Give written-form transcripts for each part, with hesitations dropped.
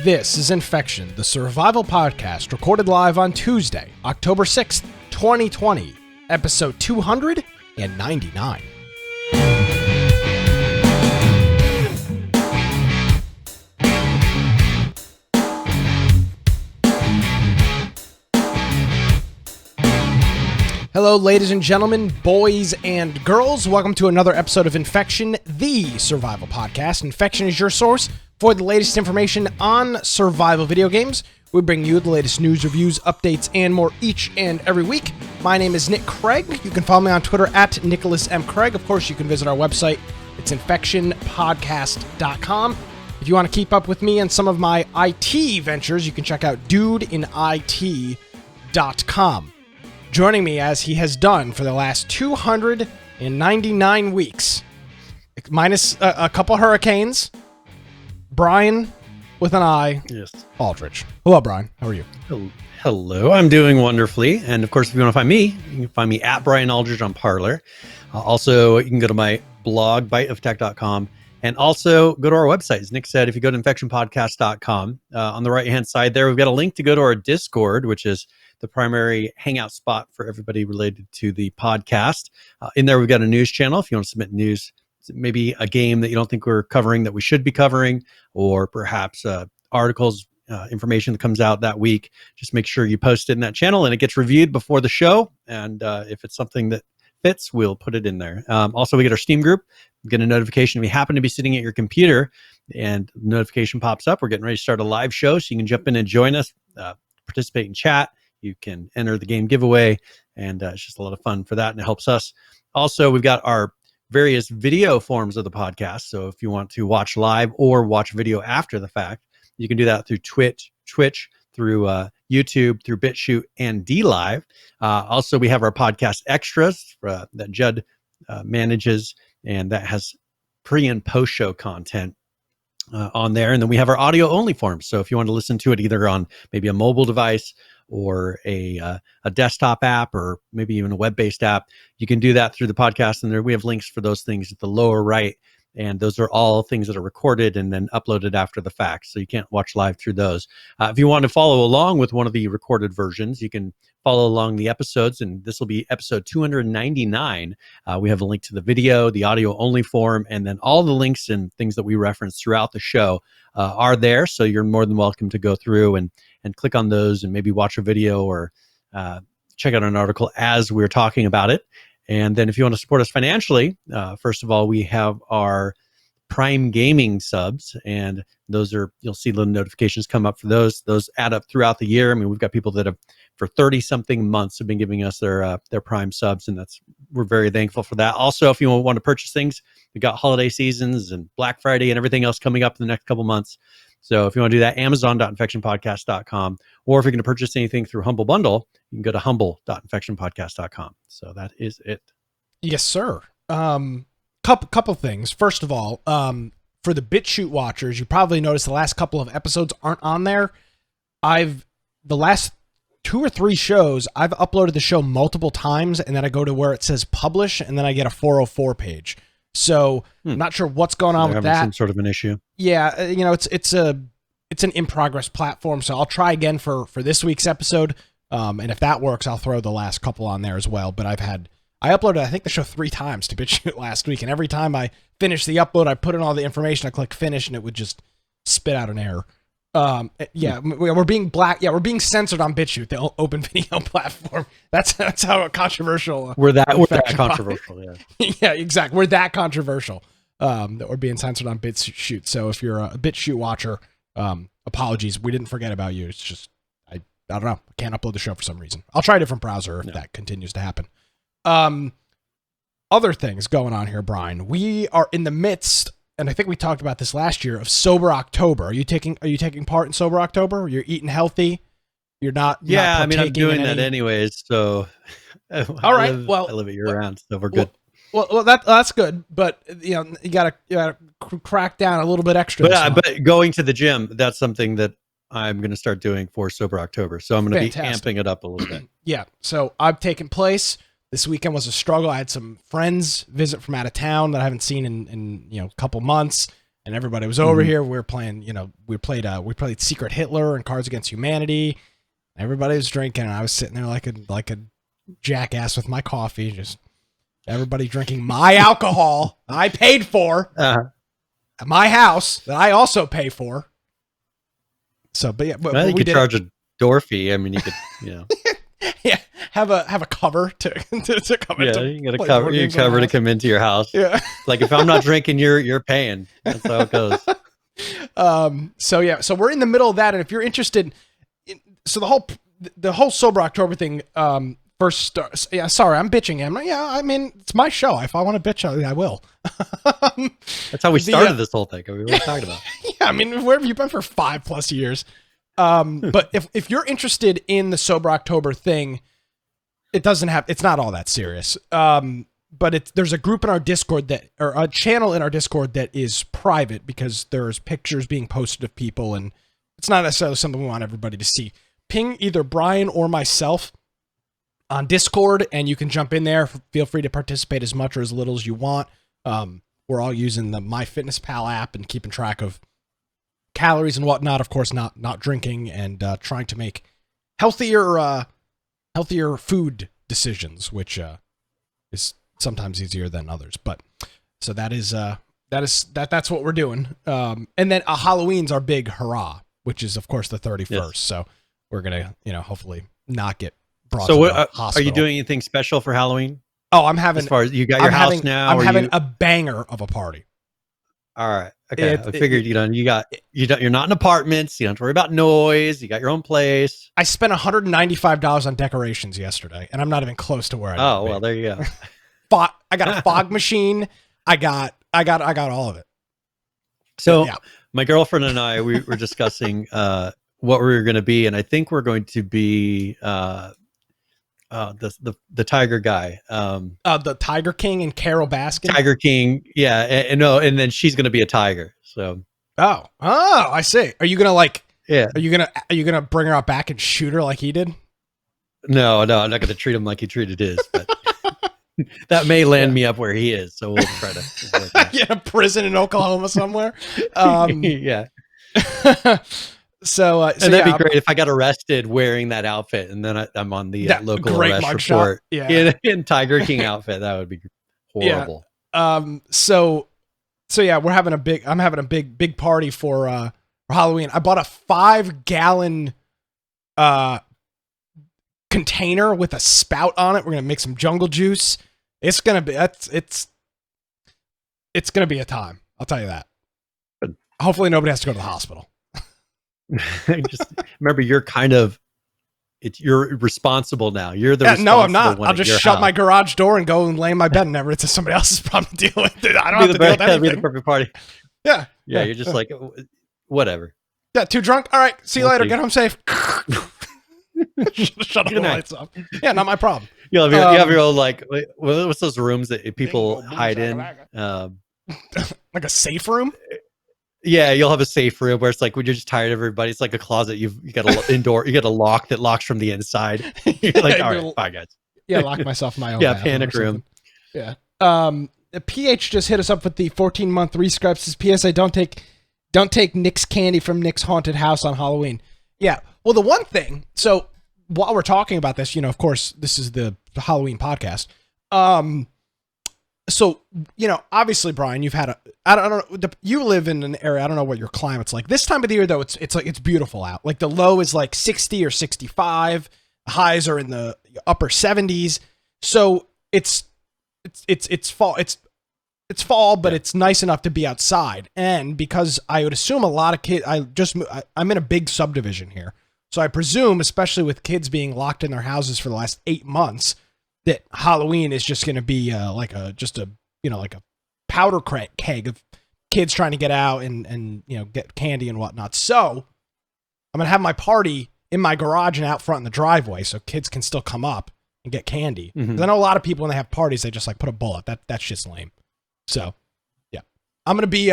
This is Infection, the survival podcast recorded live on Tuesday, October 6th, 2020, episode 299. Hello, ladies and gentlemen, boys and girls. Welcome to another episode of Infection, the survival podcast. Infection is your source for the latest information on survival video games. We bring you the latest news, reviews, updates, and more each and every week. My name is Nick Craig. You can follow me on Twitter at Nicholas M. Craig. Of course, you can visit our website. It's infectionpodcast.com. If you want to keep up with me and some of my IT ventures, you can check out dudeinit.com. Joining me, as he has done for the last 299 weeks, minus a couple hurricanes, Brian with an I, yes, Aldrich. Hello, Brian. How are you? Hello, I'm doing wonderfully. And of course, if you want to find me, you can find me at Brian Aldrich on Parler. Also, you can go to my blog, biteoftech.com. And also go to our website. As Nick said, if you go to infectionpodcast.com, on the right-hand side there, we've got a link to go to our Discord, which is the primary hangout spot for everybody related to the podcast. In there, we've got a news channel. If you want to submit news, maybe a game that you don't think we're covering that we should be covering, or perhaps articles, information that comes out that week, just make sure you post it in that channel and it gets reviewed before the show. And if it's something that fits, we'll put it in there. Also, we get our Steam group. We get a notification. We happen to be sitting at your computer and the notification pops up. We're getting ready to start a live show, so you can jump in and join us, participate in chat. You can enter the game giveaway, and it's just a lot of fun for that, and it helps us. Also, we've got our various video forms of the podcast. So if you want to watch live or watch video after the fact, you can do that through Twitch, through YouTube, through BitChute, and DLive. Also, we have our podcast extras that Judd manages, and that has pre and post show content on there. And then we have our audio only forms. So if you want to listen to it either on maybe a mobile device or a desktop app, or maybe even a web-based app, you can do that through the podcast. And there we have links for those things at the lower right. And those are all things that are recorded and then uploaded after the fact. So you can't watch live through those. If you want to follow along with one of the recorded versions, you can follow along the episodes. And this will be episode 299. We have a link to the video, the audio only form, and then all the links and things that we reference throughout the show are there. So you're more than welcome to go through and click on those and maybe watch a video or check out an article as we're talking about it. And then if you want to support us financially, first of all, we have our Prime Gaming subs, and those are, you'll see little notifications come up for those. Those add up throughout the year. I mean, we've got people that have for 30-something months have been giving us their Prime subs, and we're very thankful for that. Also, if you want to purchase things, we got holiday seasons and Black Friday and everything else coming up in the next couple months. So if you want to do that, amazon.infectionpodcast.com, or if you're going to purchase anything through Humble Bundle, you can go to humble.infectionpodcast.com. So that is it. Yes, sir. Couple things. First of all, for the BitChute watchers, you probably noticed the last couple of episodes aren't on there. The last 2 or 3 shows, I've uploaded the show multiple times, and then I go to where it says publish, and then I get a 404 page. So I'm not sure what's going on with that. Some sort of an issue. Yeah, it's an in progress platform, so I'll try again for this week's episode. And if that works, I'll throw the last couple on there as well. But I uploaded, I think, the show 3 times to BitChute last week, and every time I finish the upload, I put in all the information, I click finish, and it would just spit out an error. We're being censored on BitChute, the open video platform. That's how controversial. We're that controversial. Yeah. Yeah, exactly. We're that controversial that we're being censored on BitChute. So if you're a BitChute watcher, apologies. We didn't forget about you. It's just I don't know. I can't upload the show for some reason. I'll try a different browser if that continues to happen. Other things going on here, Brian. We are in the midst, and I think we talked about this last year, of Sober October. Are you taking part in Sober October? You're eating healthy. You're not. Yeah, I mean, I'm doing that anyways. So, all right. I live it year round, so we're good. Well, that's good. But you gotta crack down a little bit extra. But going to the gym, that's something that I'm going to start doing for Sober October. So I'm going to be amping it up a little bit. Yeah. So I've taken place. This weekend was a struggle. I had some friends visit from out of town that I haven't seen in a couple months. and everybody was over here. We were playing, we played Secret Hitler and Cards Against Humanity. Everybody was drinking, and I was sitting there like a jackass with my coffee, just everybody drinking my alcohol I paid for at my house that I also pay for. So, but yeah, well, you could charge a door fee. I mean, you could, yeah, have a cover to come in. Yeah, you got a cover. You cover to come into your house. Yeah, like if I'm not drinking, you're paying. That's how it goes. So we're in the middle of that, and if you're interested, so the whole Sober October thing. First start. Yeah, sorry, I'm bitching him. Yeah, I mean, it's my show. If I want to bitch, I will. That's how we started this whole thing. I mean, what are we talking about? Yeah, I mean, where have you been for 5+ years? But if you're interested in the Sober October thing, it's not all that serious. But there's a group in our Discord or a channel in our Discord that is private because there's pictures being posted of people, and it's not necessarily something we want everybody to see. Ping either Brian or myself on Discord, and you can jump in there. Feel free to participate as much or as little as you want. We're all using the MyFitnessPal app and keeping track of calories and whatnot. Of course, not drinking and trying to make healthier food decisions, which is sometimes easier than others. But so that's what we're doing. And then Halloween's our big hurrah, which is of course the 31st. Yes. So we're gonna hopefully not get. So what are you doing anything special for Halloween? Oh, I'm having. As far as you got your house now, I'm having a banger of a party. All right. Okay. I figured you're not in apartments. You don't have to worry about noise. You got your own place. I spent $195 on decorations yesterday, and I'm not even close to where I. Oh well, there you go. I got a fog machine. I got all of it. So yeah. My girlfriend and I we were discussing what we were going to be, and I think we're going to be. The Tiger guy, the Tiger King and Carol Baskin. Tiger King, yeah, and then she's gonna be a tiger. So, I see. Are you gonna Yeah. Are you gonna bring her out back and shoot her like he did? No, I'm not gonna treat him like he treated his. But that may land me up where he is. So we'll try to get a prison in Oklahoma somewhere. Yeah. So that'd be great if I got arrested wearing that outfit, and then I'm on the local arrest report in Tiger King outfit. That would be horrible. Yeah. So yeah, I'm having a big party for Halloween. I bought a 5-gallon container with a spout on it. We're gonna make some jungle juice. It's gonna be gonna be a time. I'll tell you that. Good. Hopefully nobody has to go to the hospital. Just remember, you're responsible now. You're the no, I'm not. I'll just shut house. my garage door and go and lay in my bed, and never it's somebody else's problem to deal with. I don't have to deal with anything. That'd be the perfect party. Yeah. You're just like whatever. Yeah, too drunk. All right, see you later. Get home safe. Shut all the lights off. Yeah, not my problem. You have your own what's those rooms that people hide in? Like a safe room. Yeah, you'll have a safe room where it's like when you're just tired of everybody, it's like a closet. You got a indoor, you got a lock that locks from the inside. You're like, all right, bye guys. Yeah, lock myself in my own. Yeah, panic room. Yeah. The PH just hit us up with the 14-month rescribe. Says PSA, don't take Nick's candy from Nick's haunted house on Halloween. Yeah. Well, the one thing. So while we're talking about this, of course, this is the Halloween podcast. So, obviously, Brian, you've had I don't know, you live in an area, I don't know what your climate's like. This time of the year, though, it's beautiful out. Like the low is like 60 or 65. The highs are in the upper 70s. So it's fall. It's fall, but it's nice enough to be outside. And because I would assume a lot of kids, I'm in a big subdivision here. So I presume, especially with kids being locked in their houses for the last 8 months, that Halloween is just going to be like a powder keg of kids trying to get out and get candy and whatnot. So I'm going to have my party in my garage and out front in the driveway so kids can still come up and get candy. Mm-hmm. 'Cause I know a lot of people when they have parties, they just put a bullet. That shit's lame. So yeah, I'm going to be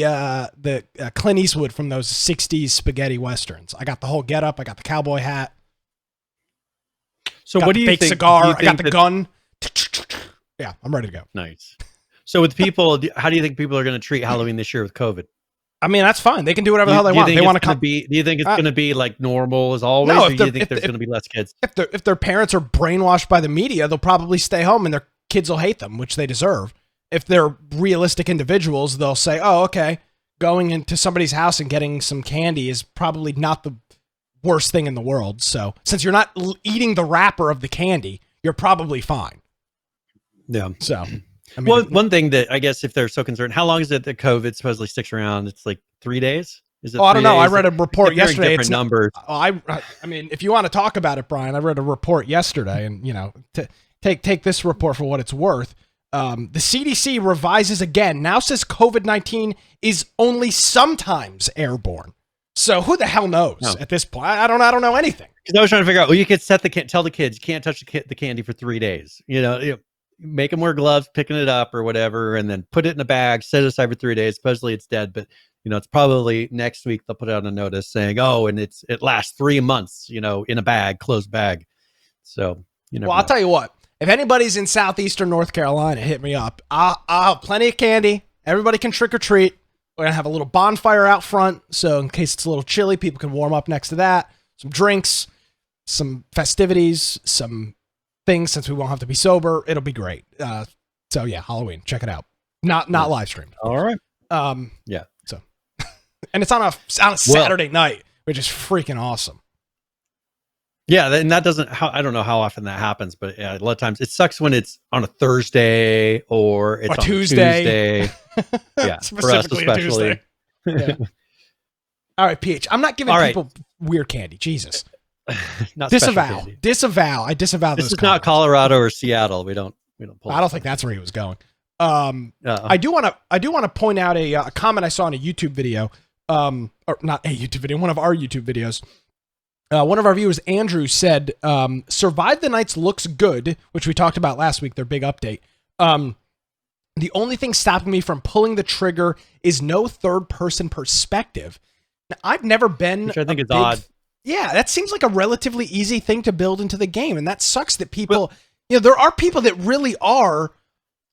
the Clint Eastwood from those 60s spaghetti westerns. I got the whole getup. I got the cowboy hat. So what do you think? Cigar. I got the gun. Yeah, I'm ready to go. Nice. So with people, how do you think people are going to treat Halloween this year with COVID? I mean, that's fine. They can do whatever the hell they want. They want to come. Do you think it's going to be like normal as always, no, or do you think there's going to be less kids? If their parents are brainwashed by the media, they'll probably stay home and their kids will hate them, which they deserve. If they're realistic individuals, they'll say, oh, okay, going into somebody's house and getting some candy is probably not the worst thing in the world. So since you're not eating the wrapper of the candy, you're probably fine. Yeah. So, I mean, well, one thing that I guess if they're so concerned, how long is it that COVID supposedly sticks around? It's like 3 days? Is it? I don't know. I read a report yesterday. Different numbers. I mean, if you want to talk about it, Brian, I read a report yesterday, and take this report for what it's worth. The CDC revises again. Now says COVID-19 is only sometimes airborne. So who the hell knows at this point? I don't know anything. Because I was trying to figure out. Well, you could tell the kids you can't touch the candy for 3 days. Make them wear gloves, picking it up or whatever, and then put it in a bag, set it aside for 3 days. Supposedly it's dead, but it's probably next week they'll put out a notice saying, and it lasts 3 months, in a bag, closed bag. So I'll tell you what. If anybody's in southeastern North Carolina, hit me up. I'll have plenty of candy. Everybody can trick or treat. We're gonna have a little bonfire out front, so in case it's a little chilly, people can warm up next to that. Some drinks, some festivities, some things, since we won't have to be sober. It'll be great. So yeah, Halloween, check it out. Not live streamed. All right. Yeah. So, and it's on a Saturday night, which is freaking awesome. Yeah, and that I don't know how often that happens, but a lot of times it sucks when it's on a Thursday or it's on Tuesday. Yeah, specifically for us especially. Yeah. All right, PH. I'm not giving people weird candy. Jesus. Disavow. I disavow this. This is not Colorado or Seattle. We don't pull. I don't think that's where he was going. I do want to point out a comment I saw in a YouTube video. Or not a YouTube video, one of our YouTube videos. One of our viewers, Andrew, said, Survive the Nights looks good, which we talked about last week, their big update. The only thing stopping me from pulling the trigger is no third-person perspective. Now, I've never been... Which I think is odd. Yeah, that seems like a relatively easy thing to build into the game, and that sucks that people... there are people that really are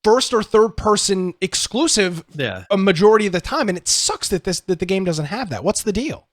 first or third-person exclusive a majority of the time, and it sucks that the game doesn't have that. What's the deal?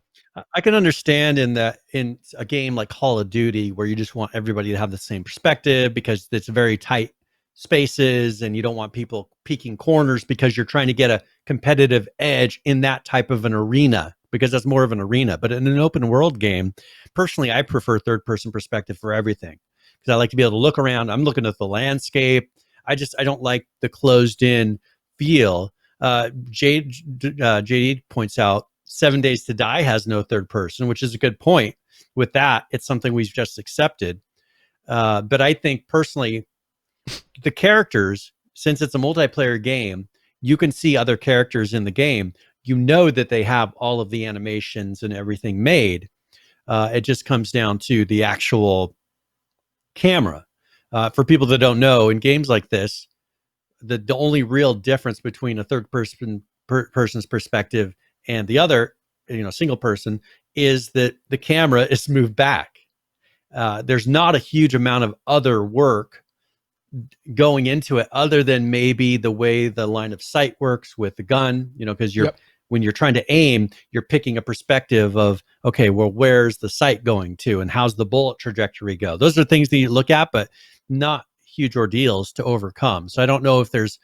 I can understand in a game like Call of Duty where you just want everybody to have the same perspective because it's very tight spaces and you don't want people peeking corners because you're trying to get a competitive edge in that type of an arena because that's more of an arena. But in an open world game, personally, I prefer third person perspective for everything because I like to be able to look around. I'm looking at the landscape. I don't like the closed in feel. JD points out 7 Days to Die has no third person, which is a good point. With that, it's something we've just accepted. But I think personally, the characters, since it's a multiplayer game, you can see other characters in the game. You know that they have all of the animations and everything made. It just comes down to the actual camera. For people that don't know, in games like this, the only real difference between a third person's perspective and the other, single person, is that the camera is moved back. There's not a huge amount of other work going into it other than maybe the way the line of sight works with the gun, because when you're trying to aim, you're picking a perspective of, okay, well, where's the sight going to and how's the bullet trajectory go? Those are things that you look at, but not huge ordeals to overcome. So I don't know if there's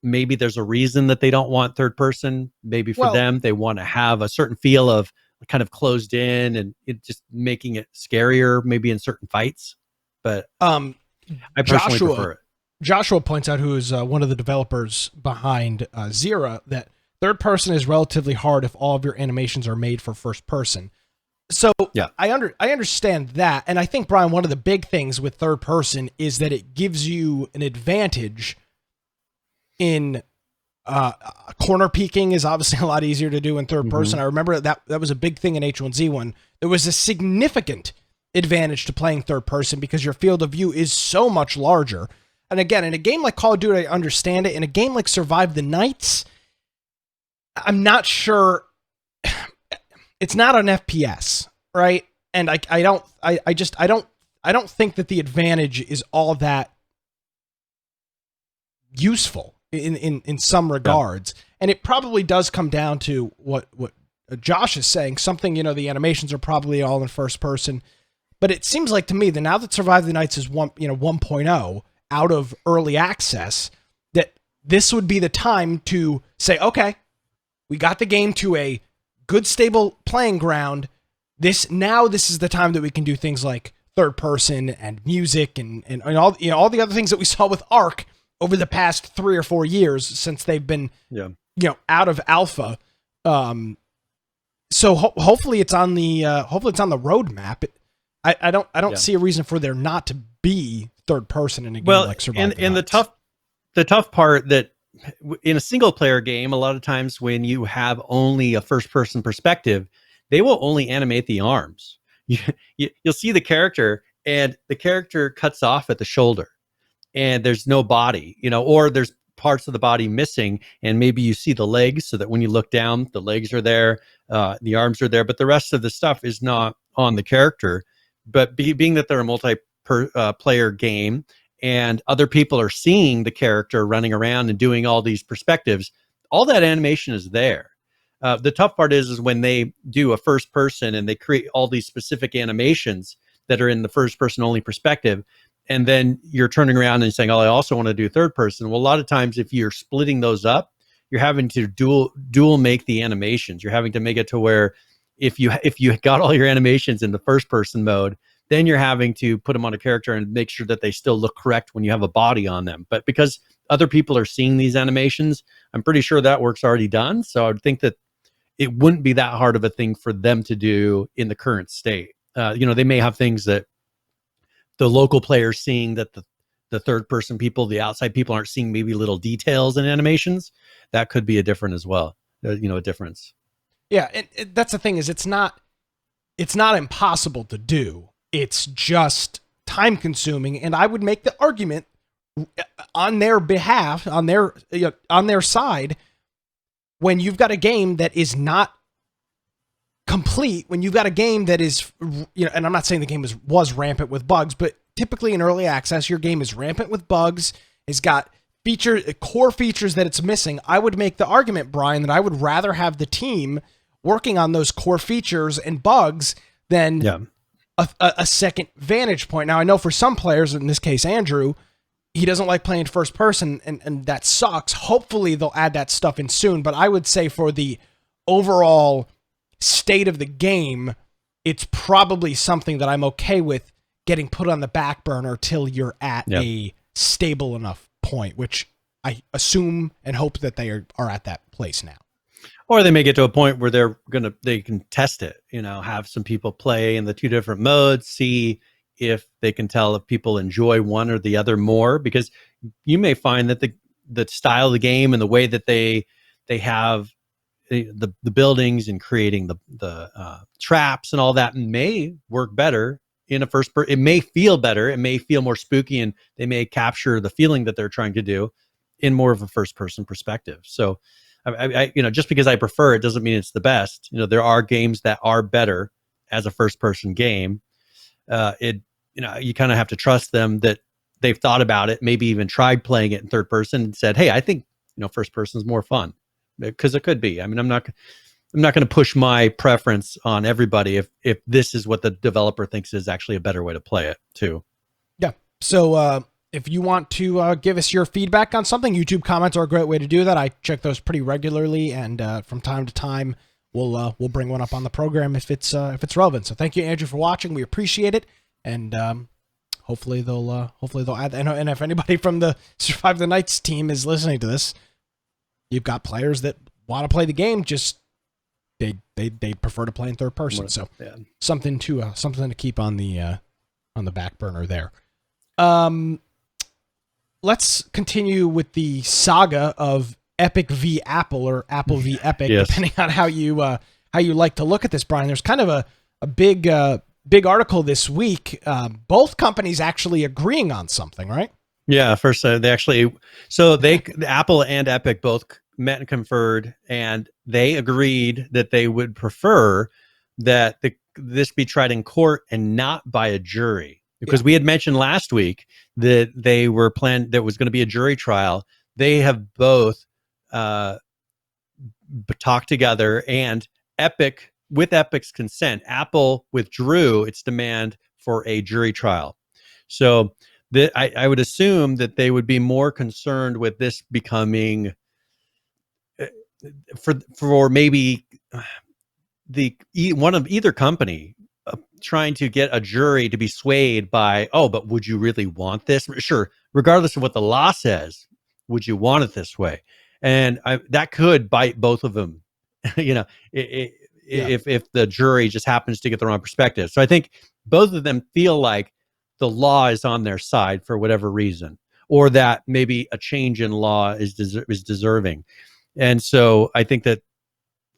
a reason that they don't want third person. Maybe for them, they want to have a certain feel of kind of closed in and it just making it scarier, maybe in certain fights. But I personally prefer it. Joshua points out, who is one of the developers behind XERA, that third person is relatively hard if all of your animations are made for first person. So I understand that. And I think, Brian, one of the big things with third person is that it gives you an advantage in corner peeking is obviously a lot easier to do in third person. I remember that was a big thing in H1Z1. There was a significant advantage to playing third person because your field of view is so much larger. And again, in a game like Call of Duty, I understand it. In a game like Survive the Nights, I'm not sure. It's not an FPS, right? And I don't think that the advantage is all that useful. in some regards. And it probably does come down to what Josh is saying. Something, the animations are probably all in first person, but it seems like to me that now that Survive the Nights is 1.0 out of early access, that this would be the time to say, okay, we got the game to a good, stable playing ground. This is the time that we can do things like third person and music and all all the other things that we saw with Ark over the past 3 or 4 years since they've been out of alpha. So hopefully it's on the roadmap. I don't see a reason for there not to be third person in a game like Survive the Nights. The tough part that in a single player game, a lot of times when you have only a first person perspective, they will only animate the arms. You'll see the character and the character cuts off at the shoulder and there's no body, or there's parts of the body missing, and maybe you see the legs so that when you look down, the legs are there, the arms are there, but the rest of the stuff is not on the character. But being that they're a multi-player game and other people are seeing the character running around and doing all these perspectives, all that animation is there. The tough part is when they do a first person and they create all these specific animations that are in the first person only perspective, and then you're turning around and saying, oh, I also want to do third person. Well, a lot of times if you're splitting those up, you're having to dual make the animations. You're having to make it to where if you got all your animations in the first person mode, then you're having to put them on a character and make sure that they still look correct when you have a body on them. But because other people are seeing these animations, I'm pretty sure that work's already done. So I would think that it wouldn't be that hard of a thing for them to do in the current state. They may have things that the local players seeing that the third person people, the outside people aren't seeing, maybe little details and animations. That could be a difference. Yeah, and that's the thing is it's not impossible to do. It's just time consuming, and I would make the argument on their behalf, on their side, when you've got a game that is not complete, when you've got a game that is, and I'm not saying the game was rampant with bugs, but typically in early access, your game is rampant with bugs, it's got core features that it's missing. I would make the argument, Brian, that I would rather have the team working on those core features and bugs than a second vantage point. Now, I know for some players, in this case, Andrew, he doesn't like playing first person, and that sucks. Hopefully, they'll add that stuff in soon, but I would say for the overall state of the game, it's probably something that I'm okay with getting put on the back burner till you're at a stable enough point, which I assume and hope that they are at that place now. Or they may get to a point where they can test it, have some people play in the two different modes, see if they can tell if people enjoy one or the other more, because you may find that the style of the game and the way that they have the buildings and creating the traps and all that may work better in a first person. It may feel better. It may feel more spooky, and they may capture the feeling that they're trying to do in more of a first person perspective. So I just because I prefer it doesn't mean it's the best. There are games that are better as a first person game. You kind of have to trust them that they've thought about it, maybe even tried playing it in third person and said, hey, I think, first person is more fun, because it could be. I mean, I'm not going to push my preference on everybody if this is what the developer thinks is actually a better way to play it too. Yeah. So, if you want to give us your feedback on something, YouTube comments are a great way to do that. I check those pretty regularly, and from time to time, we'll bring one up on the program if it's relevant. So thank you, Andrew, for watching. We appreciate it, and hopefully they'll add. And if anybody from the Survive the Nights team is listening to this, you've got players that want to play the game, just they prefer to play in third person. So something to keep on the back burner there. Let's continue with the saga of Epic v Apple, or Apple v Epic, depending on how you like to look at this, Brian. There's kind of a big article this week. Both companies actually agreeing on something, right? Yeah. First, Apple and Epic both met and conferred, and they agreed that they would prefer that this be tried in court and not by a jury. Because we had mentioned last week that there was going to be a jury trial they have both talked together, and with Epic's consent, Apple withdrew its demand for a jury trial. So I would assume that they would be more concerned with this becoming for maybe one of either company trying to get a jury to be swayed by, oh, but would you really want this? Sure, regardless of what the law says, would you want it this way? And that could bite both of them, if the jury just happens to get the wrong perspective. So I think both of them feel like the law is on their side for whatever reason, or that maybe a change in law is deserving. And so I think that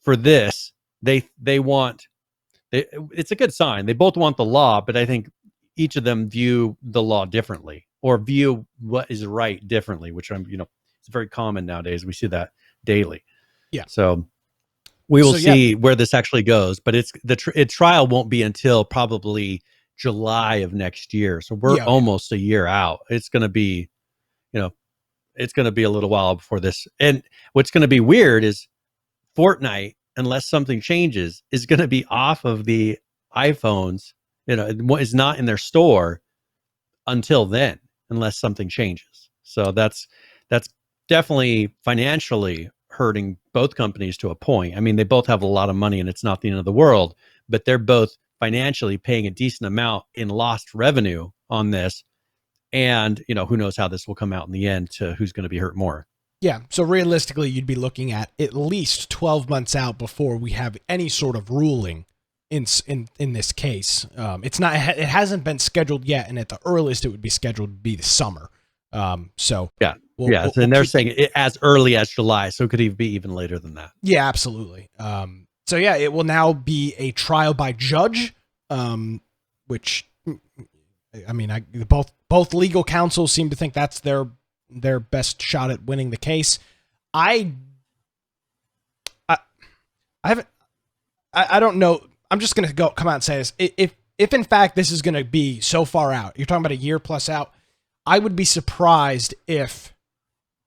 for this, it's a good sign. They both want the law, but I think each of them view the law differently, or view what is right differently, which it's very common nowadays. We see that daily. Yeah. So we will see where this actually goes, but the trial won't be until probably July of next year. So we're almost a year out. It's going to be, it's going to be a little while before this. And what's going to be weird is Fortnite, unless something changes, is going to be off of the iPhones, is not in their store until then, unless something changes. So that's definitely financially hurting both companies to a point. I mean, they both have a lot of money and it's not the end of the world, but they're both financially paying a decent amount in lost revenue on this. And, who knows how this will come out in the end to who's going to be hurt more. Yeah. So realistically, you'd be looking at least 12 months out before we have any sort of ruling in this case. It hasn't been scheduled yet. And at the earliest it would be scheduled to be the summer. So yeah. And they're saying it as early as July. So it could even be even later than that. Yeah, absolutely. So yeah, it will now be a trial by judge, which, I mean, both legal counsels seem to think that's their best shot at winning the case. I don't know. I'm just going to come out and say this. If in fact this is going to be so far out, you're talking about a year plus out, I would be surprised if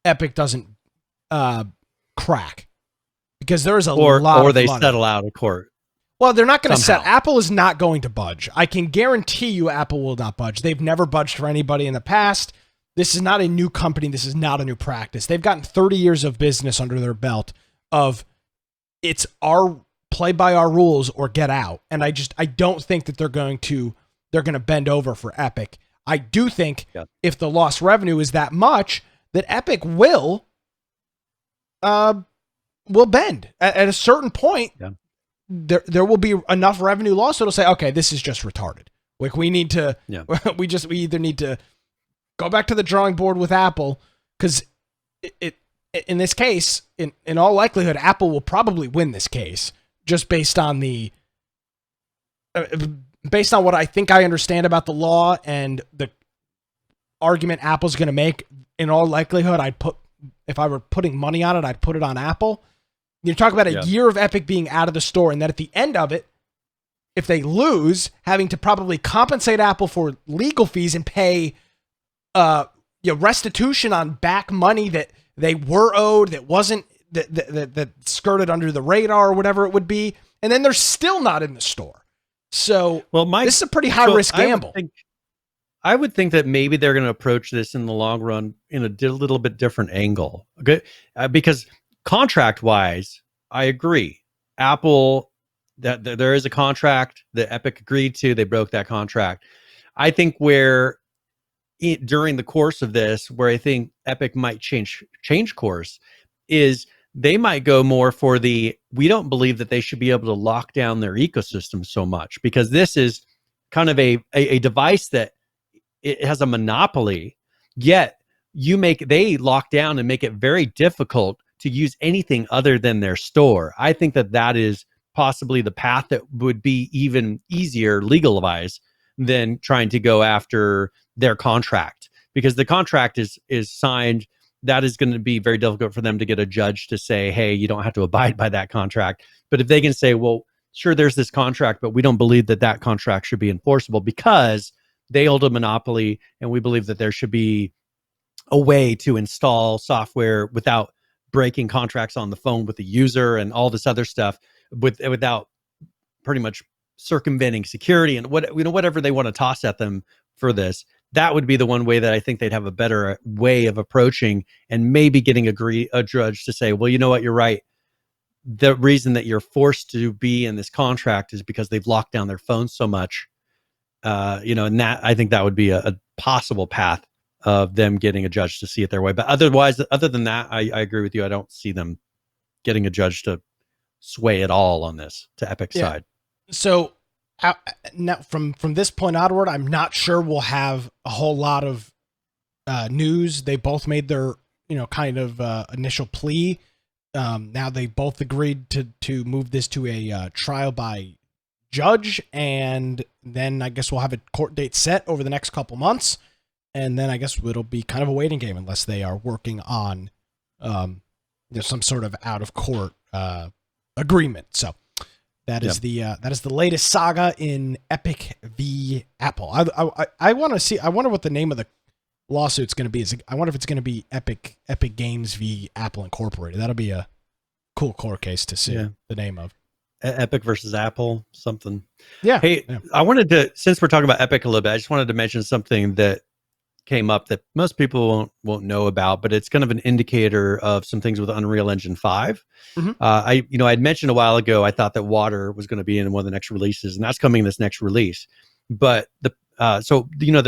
Epic doesn't crack, because there is a lot of they money. Settle out of court. Well, they're not going to settle. Apple is not going to budge. I can guarantee you Apple will not budge. They've never budged for anybody in the past. This is not a new company. This is not a new practice. They've gotten 30 years of business under their belt of it's our play by our rules or get out. And I don't think that they're going to bend over for Epic. I do think if the lost revenue is that much, that Epic will bend at a certain point. Yeah. There will be enough revenue lost, so it'll say, okay, this is just retarded. Like we need to, we either need to go back to the drawing board with Apple, because it in this case, in all likelihood, Apple will probably win this case just based on what I think I understand about the law and the argument Apple's going to make. In all likelihood, if I were putting money on it, I'd put it on Apple. You're talking about a year of Epic being out of the store, and then at the end of it, if they lose, having to probably compensate Apple for legal fees and pay restitution on back money that they were owed, that wasn't that skirted under the radar or whatever it would be, and then they're still not in the store. So this is a pretty high risk gamble. I would think that maybe they're going to approach this in the long run in a little bit different angle, okay? Because contract-wise, I agree. Apple, that there is a contract that Epic agreed to. They broke that contract. I think during the course of this, where I think Epic might change course, is they might go more for we don't believe that they should be able to lock down their ecosystem so much, because this is kind of a device that it has a monopoly, yet they lock down and make it very difficult to use anything other than their store. I think that is possibly the path that would be even easier legal-wise than trying to go after their contract, because the contract is signed. That is going to be very difficult for them to get a judge to say, hey, you don't have to abide by that contract. But if they can say, well, sure, there's this contract, but we don't believe that contract should be enforceable because they hold a monopoly, and we believe that there should be a way to install software without breaking contracts on the phone with the user and all this other stuff without pretty much circumventing security and whatever they want to toss at them for this. That would be the one way that I think they'd have a better way of approaching and maybe getting a judge to say, well, you know what, you're right. The reason that you're forced to be in this contract is because they've locked down their phones so much. And that, I think that would be a possible path of them getting a judge to see it their way. But other than that, I agree with you. I don't see them getting a judge to sway at all on this to Epic's side. So now from this point onward, I'm not sure we'll have a whole lot of news. They both made their, kind of initial plea. Now they both agreed to move this to a trial by judge, and then I guess we'll have a court date set over the next couple months, and then I guess it'll be kind of a waiting game unless they are working on some sort of out of court agreement. So that is the latest saga in Epic v Apple. I want to see. I wonder what the name of the lawsuit's going to be. I wonder if it's going to be Epic Games v Apple Incorporated. That'll be a cool court case to see the name of. Epic versus Apple, something. Yeah. Hey, I wanted to, since we're talking about Epic a little bit, I just wanted to mention something that came up that most people won't know about, but it's kind of an indicator of some things with Unreal Engine 5. Mm-hmm. I'd mentioned a while ago, I thought that water was going to be in one of the next releases, and that's coming in this next release. But the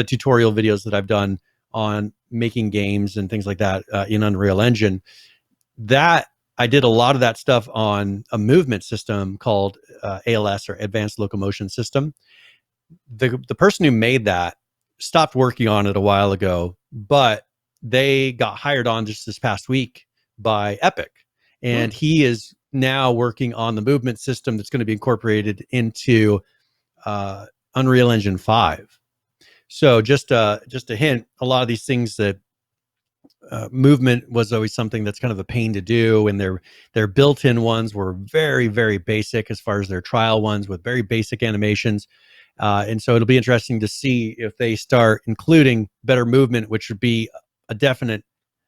tutorial videos that I've done on making games and things like that in Unreal Engine, that I did a lot of that stuff on a movement system called ALS, or Advanced Locomotion System. The person who made that stopped working on it a while ago, but they got hired on just this past week by Epic. And he is now working on the movement system that's going to be incorporated into Unreal Engine 5. So just a hint, a lot of these things that movement was always something that's kind of a pain to do, and their built-in ones were very, very basic as far as their trial ones with very basic animations. And so it'll be interesting to see if they start including better movement, which would be a definite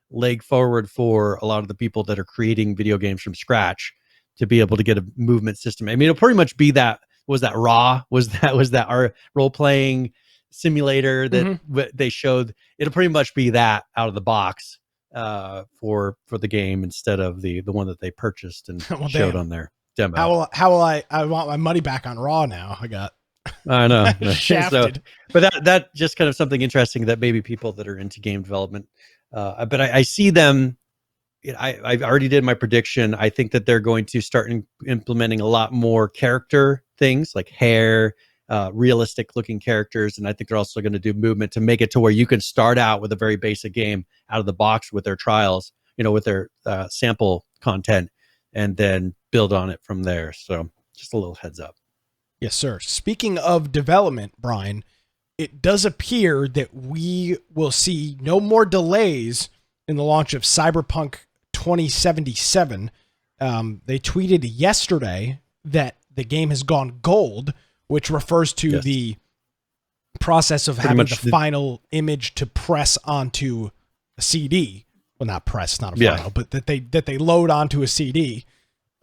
leg forward for a lot of the people that are creating video games from scratch to be able to get a movement system. I mean, it'll pretty much be that. Was that Raw? Was that our role-playing simulator that they showed? It'll pretty much be that out of the box for the game instead of the one that they purchased and showed on their demo. How will I want my money back on Raw now? I know. Shafted. But that just kind of something interesting that maybe people that are into game development, but I see them. I already did my prediction. I think that they're going to start implementing a lot more character things like hair, realistic looking characters. And I think they're also going to do movement to make it to where you can start out with a very basic game out of the box with their trials, with their sample content, and then build on it from there. So just a little heads up. Yes, sir. Speaking of development, Brian, it does appear that we will see no more delays in the launch of Cyberpunk 2077. They tweeted yesterday that the game has gone gold, which refers to the process of having the final image to press onto a CD. Well, not press, not a final, but that they load onto a CD.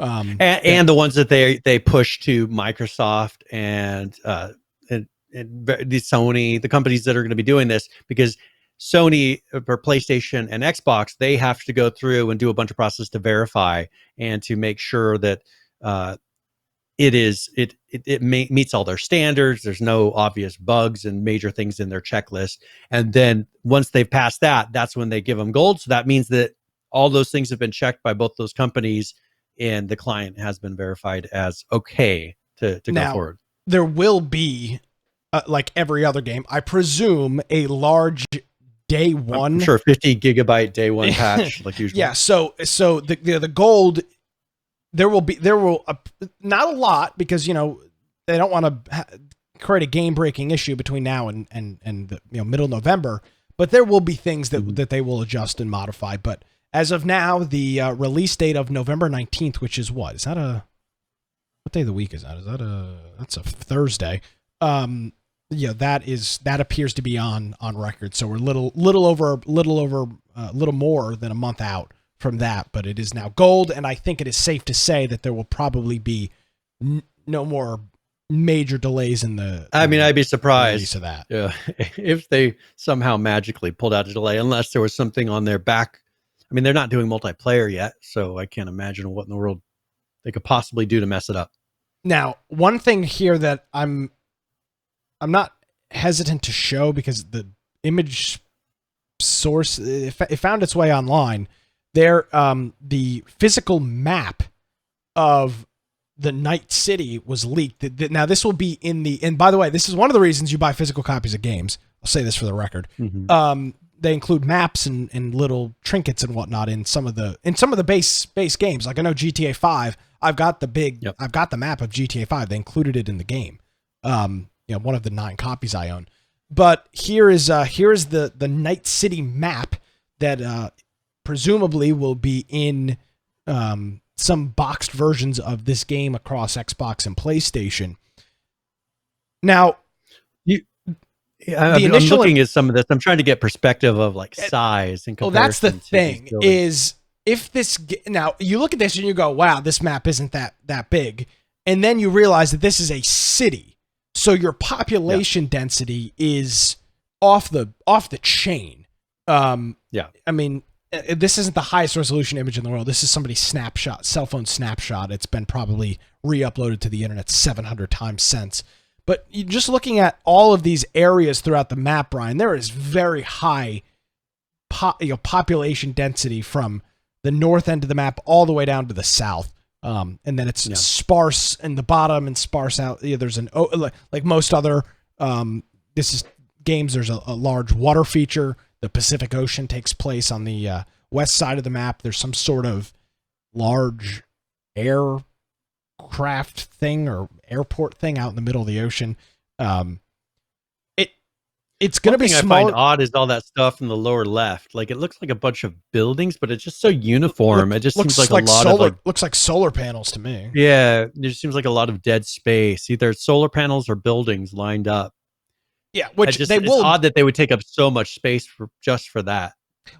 And the ones that they push to Microsoft and the Sony, the companies that are going to be doing this, because Sony or PlayStation and Xbox, they have to go through and do a bunch of process to verify and to make sure that it meets all their standards. There's no obvious bugs and major things in their checklist. And then once they've passed that, that's when they give them gold. So that means that all those things have been checked by both those companies, and the client has been verified as okay to go forward. There will be, like every other game, I presume, a large day one. I'm sure 50 gigabyte day one patch like usual. Yeah. So the gold, there will not a lot, because they don't want to create a game breaking issue between now and the, middle November. But there will be things that they will adjust and modify. But as of now, the release date of November 19th, which is what? What day of the week is that? That's a Thursday. that appears to be on record. So we're little more than a month out from that, but it is now gold, and I think it is safe to say that there will probably be no more major delays in the. I mean, I'd be release surprised of that. if they somehow magically pulled out a delay, unless there was something on their back. I mean, they're not doing multiplayer yet, so I can't imagine what in the world they could possibly do to mess it up. Now, one thing here that I'm not hesitant to show, because the image source, it found its way online. There, the physical map of the Night City was leaked. Now, this will be and by the way, this is one of the reasons you buy physical copies of games. I'll say this for the record. Mm-hmm. They include maps and little trinkets and whatnot in some of the base games. Like I know GTA 5, I've got the map of GTA 5. They included it in the game. One of the 9 copies I own. But here is the Night City map that presumably will be in some boxed versions of this game across Xbox and PlayStation. Now, I'm looking at some of this. I'm trying to get perspective of like size and comparison. Well, that's the thing is, if this now you look at this and you go, "Wow, this map isn't that big," and then you realize that this is a city, so your population density is off the chain. I mean, this isn't the highest resolution image in the world. This is somebody's cell phone snapshot. It's been probably re-uploaded to the internet 700 times since. But just looking at all of these areas throughout the map, Brian, there is very high population density from the north end of the map all the way down to the south. And then it's sparse in the bottom and sparse out. There's like most other games, there's a large water feature. The Pacific Ocean takes place on the west side of the map. There's some sort of large aircraft thing or airport thing out in the middle of the ocean. It's going to be smaller. I find odd is all that stuff in the lower left. Like it looks like a bunch of buildings, but it's just so uniform. It just seems like a lot of looks like solar panels to me. Yeah, it just seems like a lot of dead space. Either solar panels or buildings lined up. Yeah, which it's odd that they would take up so much space just for that.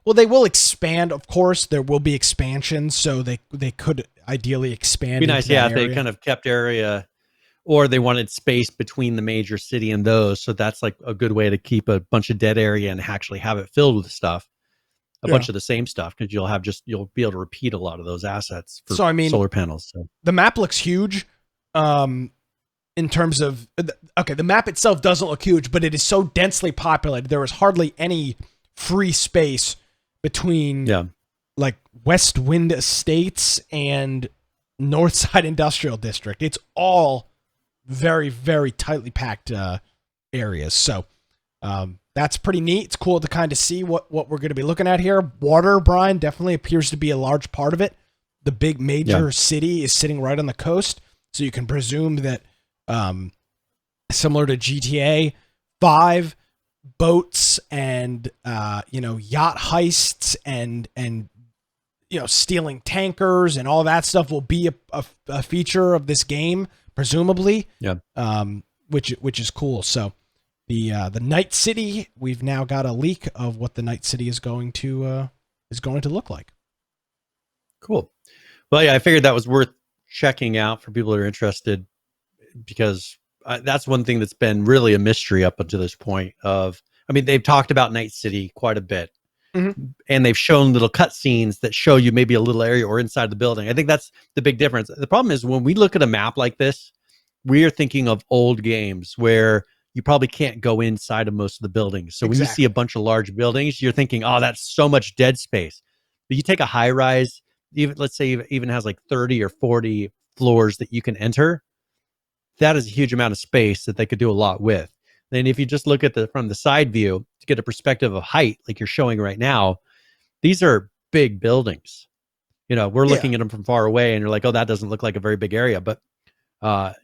Well, they will expand, of course. There will be expansions, so they could ideally expand. It'd be nice, if they kind of kept area, or they wanted space between the major city and those. So that's like a good way to keep a bunch of dead area and actually have it filled with stuff, a bunch of the same stuff, because you'll be able to repeat a lot of those assets for solar panels. So the map looks huge. In terms of, the map itself doesn't look huge, but it is so densely populated. There is hardly any free space between like West Wind Estates and Northside Industrial District. It's all very, very tightly packed areas. So that's pretty neat. It's cool to kind of see what we're going to be looking at here. Water, Brian, definitely appears to be a large part of it. The big major city is sitting right on the coast, so you can presume that similar to GTA 5, boats and yacht heists and stealing tankers and all that stuff will be a feature of this game, presumably. Which is cool. So the Night City, we've now got a leak of what the Night City is going to look like. Cool. Well, yeah, I figured that was worth checking out for people that are interested, because that's one thing that's been really a mystery up until this point. They've talked about Night City quite a bit, and they've shown little cutscenes that show you maybe a little area or inside the building. I think that's the big difference. The problem is when we look at a map like this, we are thinking of old games where you probably can't go inside of most of the buildings. So when you see a bunch of large buildings, you're thinking, oh, that's so much dead space. But you take a high rise, let's say even has like 30 or 40 floors that you can enter. That is a huge amount of space that they could do a lot with. Then if you just look at from the side view to get a perspective of height, like you're showing right now, these are big buildings. We're looking at them from far away and you're like, oh, that doesn't look like a very big area. But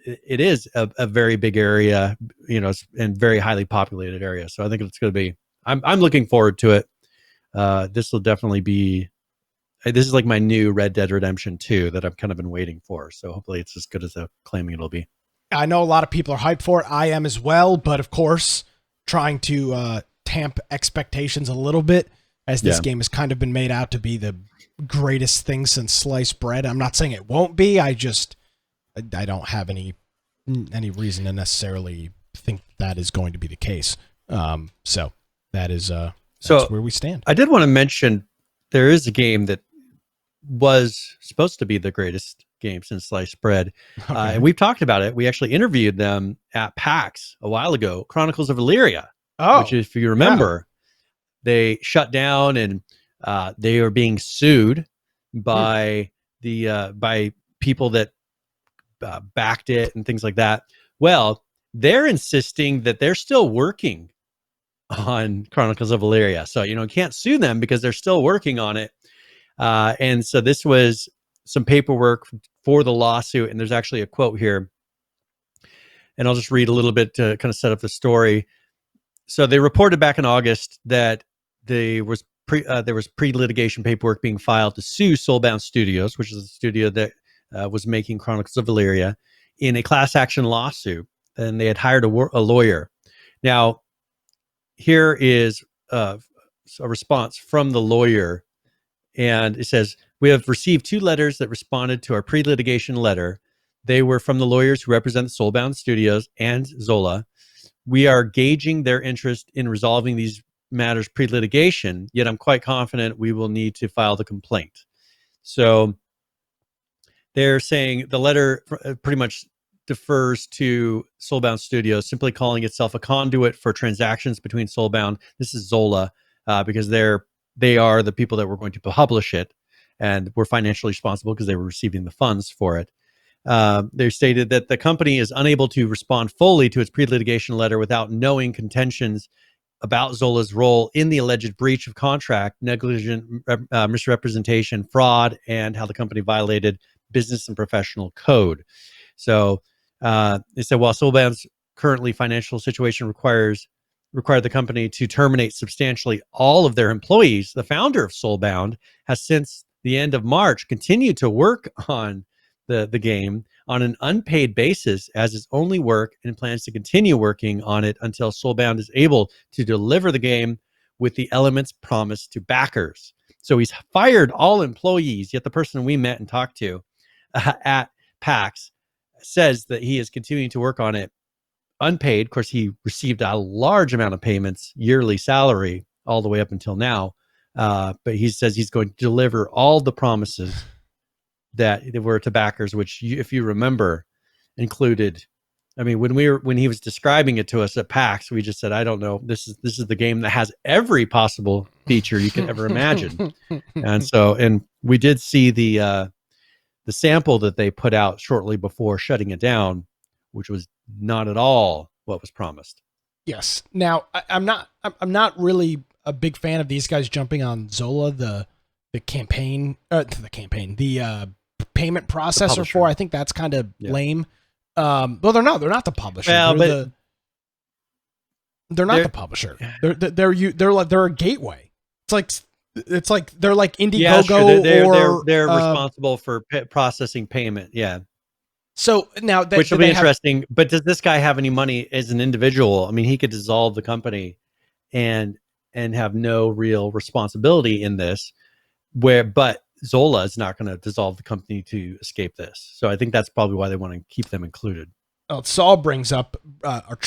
it is a very big area, and very highly populated area. So I think it's going to be, I'm looking forward to it. This will definitely be, this is like my new Red Dead Redemption 2 that I've kind of been waiting for. So hopefully it's as good as they're claiming it'll be. I know a lot of people are hyped for it. I am as well, but of course, trying to tamp expectations a little bit, as this game has kind of been made out to be the greatest thing since sliced bread. I'm not saying it won't be. I don't have any reason to necessarily think that is going to be the case. So that's where we stand. I did want to mention there is a game that was supposed to be the greatest game since sliced bread. Okay. And we've talked about it. We actually interviewed them at PAX a while ago, Chronicles of Elyria, which, if you remember, they shut down and they are being sued by by people that backed it and things like that. Well, they're insisting that they're still working on Chronicles of Elyria. So, you can't sue them because they're still working on it. And so this was some paperwork for the lawsuit. And there's actually a quote here. And I'll just read a little bit to kind of set up the story. So they reported back in August that there was pre-litigation paperwork being filed to sue Soulbound Studios, which is the studio that was making Chronicles of Elyria, in a class action lawsuit. And they had hired a lawyer. Now, here is a response from the lawyer. And it says, we have received 2 letters that responded to our pre-litigation letter. They were from the lawyers who represent Soulbound Studios and Zola. We are gauging their interest in resolving these matters pre-litigation, yet I'm quite confident we will need to file the complaint. So they're saying the letter pretty much defers to Soulbound Studios, simply calling itself a conduit for transactions between Soulbound. This is Zola, because they are the people that were going to publish it and were financially responsible because they were receiving the funds for it. They stated that the company is unable to respond fully to its pre-litigation letter without knowing contentions about Zola's role in the alleged breach of contract, negligent misrepresentation, fraud, and how the company violated business and professional code. So they said, while Soulbound's currently financial situation required the company to terminate substantially all of their employees, the founder of Soulbound has since the end of March continued to work on the game on an unpaid basis as his only work, and plans to continue working on it until Soulbound is able to deliver the game with the elements promised to backers. So he's fired all employees, yet the person we met and talked to at PAX says that he is continuing to work on it unpaid. Of course, he received a large amount of payments, yearly salary, all the way up until now. But he says he's going to deliver all the promises that were to backers, which, if you remember, included. I mean, when he was describing it to us at PAX, we just said, I don't know, this is the game that has every possible feature you can ever imagine. And we did see the sample that they put out shortly before shutting it down, which was not at all what was promised. Yes. Now, I'm not really a big fan of these guys jumping on Zola, the payment processor for. I think that's kind of lame. Well, they're not the publisher. Well, they're not the publisher. They're a gateway. It's like they're like Indiegogo, they're responsible for processing payment. Yeah. So now, which will be interesting. But does this guy have any money as an individual? I mean, he could dissolve the company and have no real responsibility in this. But Zola is not going to dissolve the company to escape this. So I think that's probably why they want to keep them included. Saul brings up the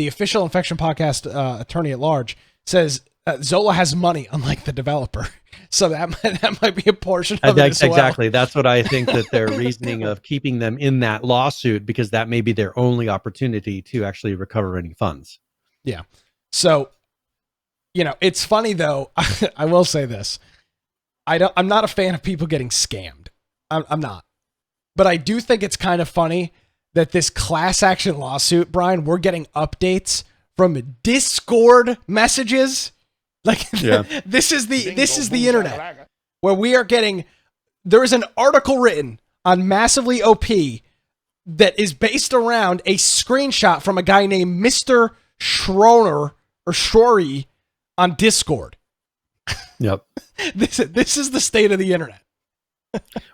official Infection Podcast attorney at large says Zola has money, unlike the developer. So that might be a portion of it as well. Exactly. That's what I think, that their reasoning of keeping them in that lawsuit, because that may be their only opportunity to actually recover any funds. Yeah. So, it's funny though. I will say this. I'm not a fan of people getting scammed. I'm not. But I do think it's kind of funny that this class action lawsuit, Brian, we're getting updates from Discord messages. Like, this is the internet where we are getting. There is an article written on Massively OP that is based around a screenshot from a guy named Mr. Schroer or Shrory on Discord. Yep. This is the state of the internet.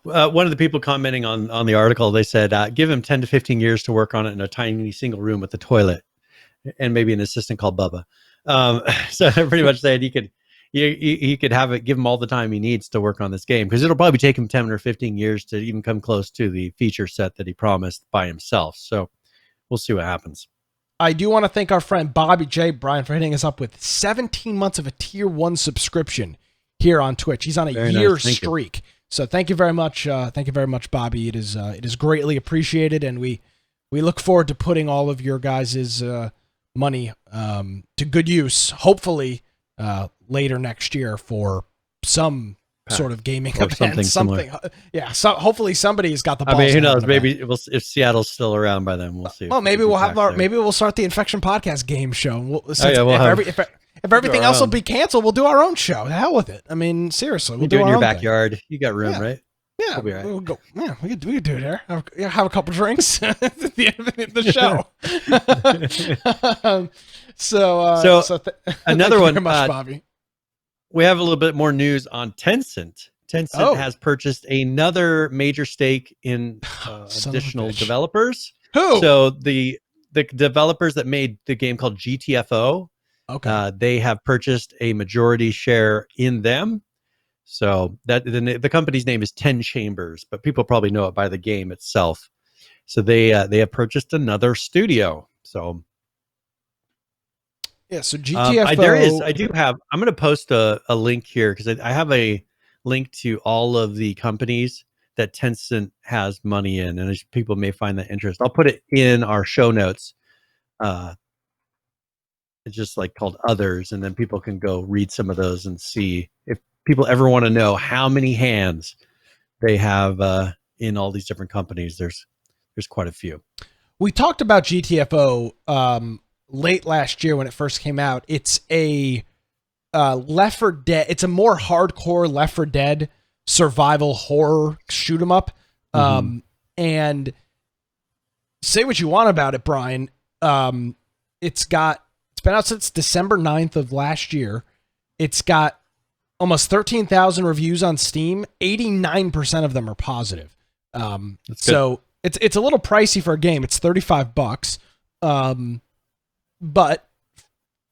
One of the people commenting on the article, they said, give him 10 to 15 years to work on it in a tiny single room with a toilet and maybe an assistant called Bubba. So they're pretty much saying he could have it, give him all the time he needs to work on this game, because it'll probably take him 10 or 15 years to even come close to the feature set that he promised by himself. So we'll see what happens. I do want to thank our friend Bobby J. Brian for hitting us up with 17 months of a tier 1 subscription here on Twitch. He's on a year streak. So thank you very much. Thank you very much, Bobby. It is greatly appreciated, and we look forward to putting all of your guys' money to good use, hopefully later next year for some sort of gaming event. Something. Yeah. So hopefully somebody's got the balls. I mean, who knows? Maybe if Seattle's still around by then, we'll see. Well, maybe we'll start the Infection Podcast game show. If everything else will be canceled, we'll do our own show. The hell with it. I mean, seriously, we'll do it in your backyard. Thing. You got room, right? Yeah, we'll we'll go. Yeah, we could do it there. Have a couple drinks at the end of the show. So another one, very much, Bobby. We have a little bit more news on Tencent. Tencent has purchased another major stake in additional developers. Who? So the developers that made the game called GTFO. Okay. They have purchased a majority share in them. So that the company's name is 10 Chambers, but people probably know it by the game itself. So they have purchased another studio. So yeah, so GTFO. I'm going to post a link here because I have a link to all of the companies that Tencent has money in, and people may find that interest. I'll put it in our show notes. It's just like called others, and then people can go read some of those and see if people ever want to know how many hands they have in all these different companies. There's quite a few. We talked about GTFO late last year when it first came out. It's a Left 4 Dead. It's a more hardcore Left 4 Dead survival horror shoot 'em up. And say what you want about it, Brian. It's been out since December 9th of last year. It's got almost 13,000 reviews on Steam. 89% of them are positive. So it's a little pricey for a game. It's $35. But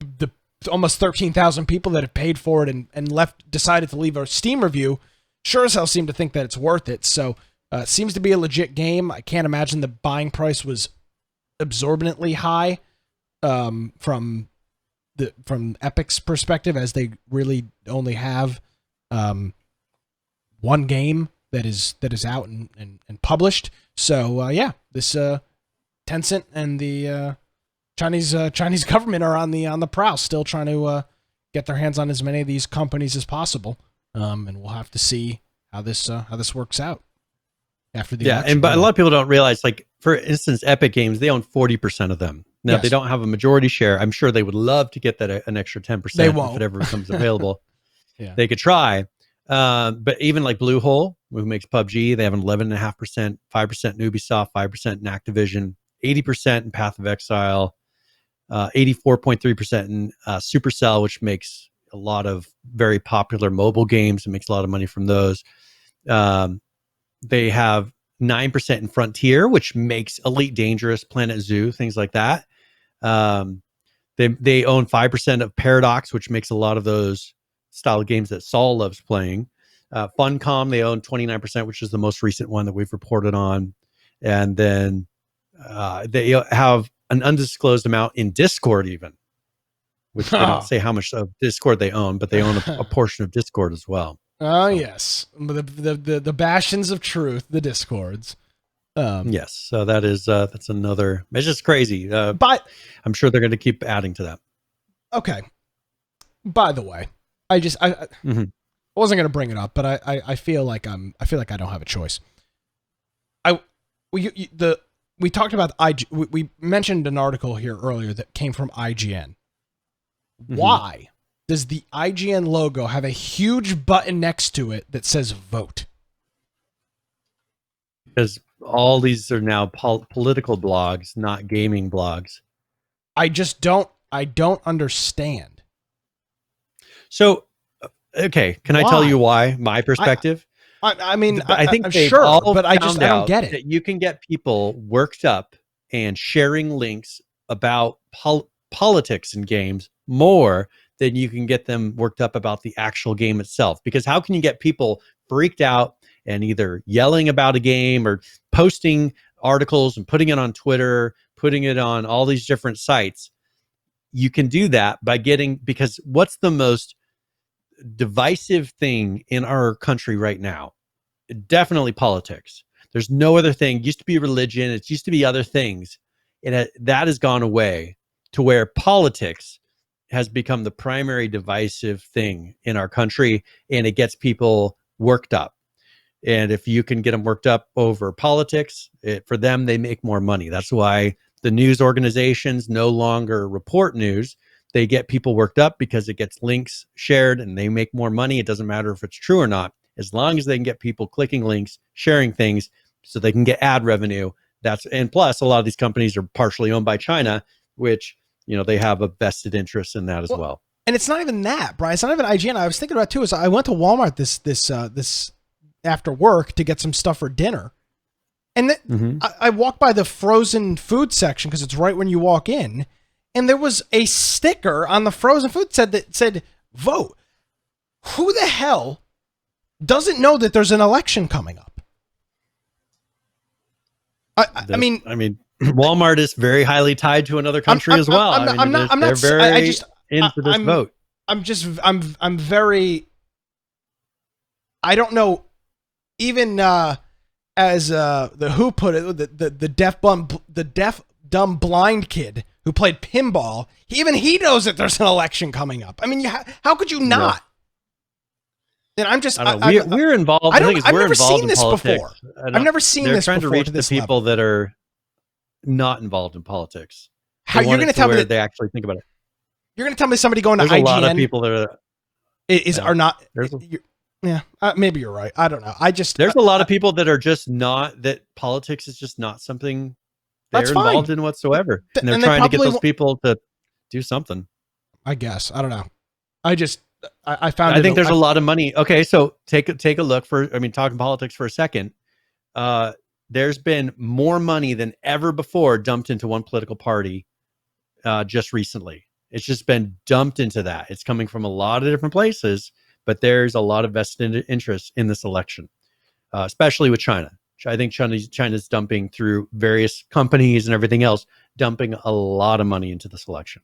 the almost 13,000 people that have paid for it and decided to leave a Steam review sure as hell seem to think that it's worth it. So it seems to be a legit game. I can't imagine the buying price was absorbently high. From Epic's perspective, as they really only have one game that is out and published. So this Tencent and the Chinese government are on the prowl, still trying to get their hands on as many of these companies as possible. And we'll have to see how this works out after the election. But a lot of people don't realize, like, for instance, Epic Games, they own 40% of them. Now, if they don't have a majority share, I'm sure they would love to get that an extra 10% if it ever becomes available. They could try. But even like Bluehole, who makes PUBG, they have an 11.5%, 5% in Ubisoft, 5% in Activision, 80% in Path of Exile, 84.3% in Supercell, which makes a lot of very popular mobile games and makes a lot of money from those. They have 9% in Frontier, which makes Elite Dangerous, Planet Zoo, things like that. They own 5% of Paradox, which makes a lot of those style of games that Saul loves playing. Funcom, they own 29%, which is the most recent one that we've reported on. And then they have an undisclosed amount in Discord even, which they don't say how much of Discord they own, but they own a portion of Discord as well. Oh, yes. The bastions of truth, the Discords. Yes. So that's another, it's just crazy. But I'm sure they're going to keep adding to that. Okay. By the way, I wasn't going to bring it up, but I feel like I don't have a choice. We talked about we mentioned an article here earlier that came from IGN. Why does the IGN logo have a huge button next to it that says vote? Because all these are now political blogs, not gaming blogs. I don't understand. So, okay, can I tell you why? My perspective? I mean, I think I'm they've sure, all but I found don't out get it. that you can get people worked up and sharing links about politics in games more than you can get them worked up about the actual game itself. Because how can you get people freaked out and either yelling about a game or posting articles and putting it on Twitter, putting it on all these different sites? You can do that by because what's the most divisive thing in our country right now? Definitely politics. There's no other thing. It used to be religion. It used to be other things. That has gone away to where politics has become the primary divisive thing in our country, and it gets people worked up. And if you can get them worked up over politics, for them, they make more money. That's why the news organizations no longer report news. They get people worked up because it gets links shared and they make more money. It doesn't matter if it's true or not. As long as they can get people clicking links, sharing things so they can get ad revenue. And plus a lot of these companies are partially owned by China, which, they have a vested interest in that as well. And it's not even that, Brian. It's not even IGN. I was thinking about too, is I went to Walmart this after work to get some stuff for dinner. And I walked by the frozen food section because it's right when you walk in. And there was a sticker on the frozen food that said, vote. Who the hell doesn't know that there's an election coming up? I mean, Walmart is very highly tied to another country as well. They're very into this vote. I'm very, I don't know, even as the Who put it, the deaf dumb blind kid who played pinball, even he knows that there's an election coming up. I mean, how could you not? And I'm just, we're involved. I've never seen this before. I've never seen this before. They're trying to reach the people that are not involved in politics. How you're going to tell me that they actually think about it? You're going to tell me somebody going to IGN? There's a lot of people that are not. Maybe you're right. I don't know. There's a lot of people that are just not, that politics is just not something they're involved in whatsoever. And they're trying to get those people to do something. I guess. I don't know. I think there's a lot of money. Okay, so take a look talking politics for a second. There's been more money than ever before dumped into one political party just recently. It's just been dumped into that. It's coming from a lot of different places, but there's a lot of vested interest in this election, especially with China. I think China's dumping through various companies and everything else, dumping a lot of money into this election.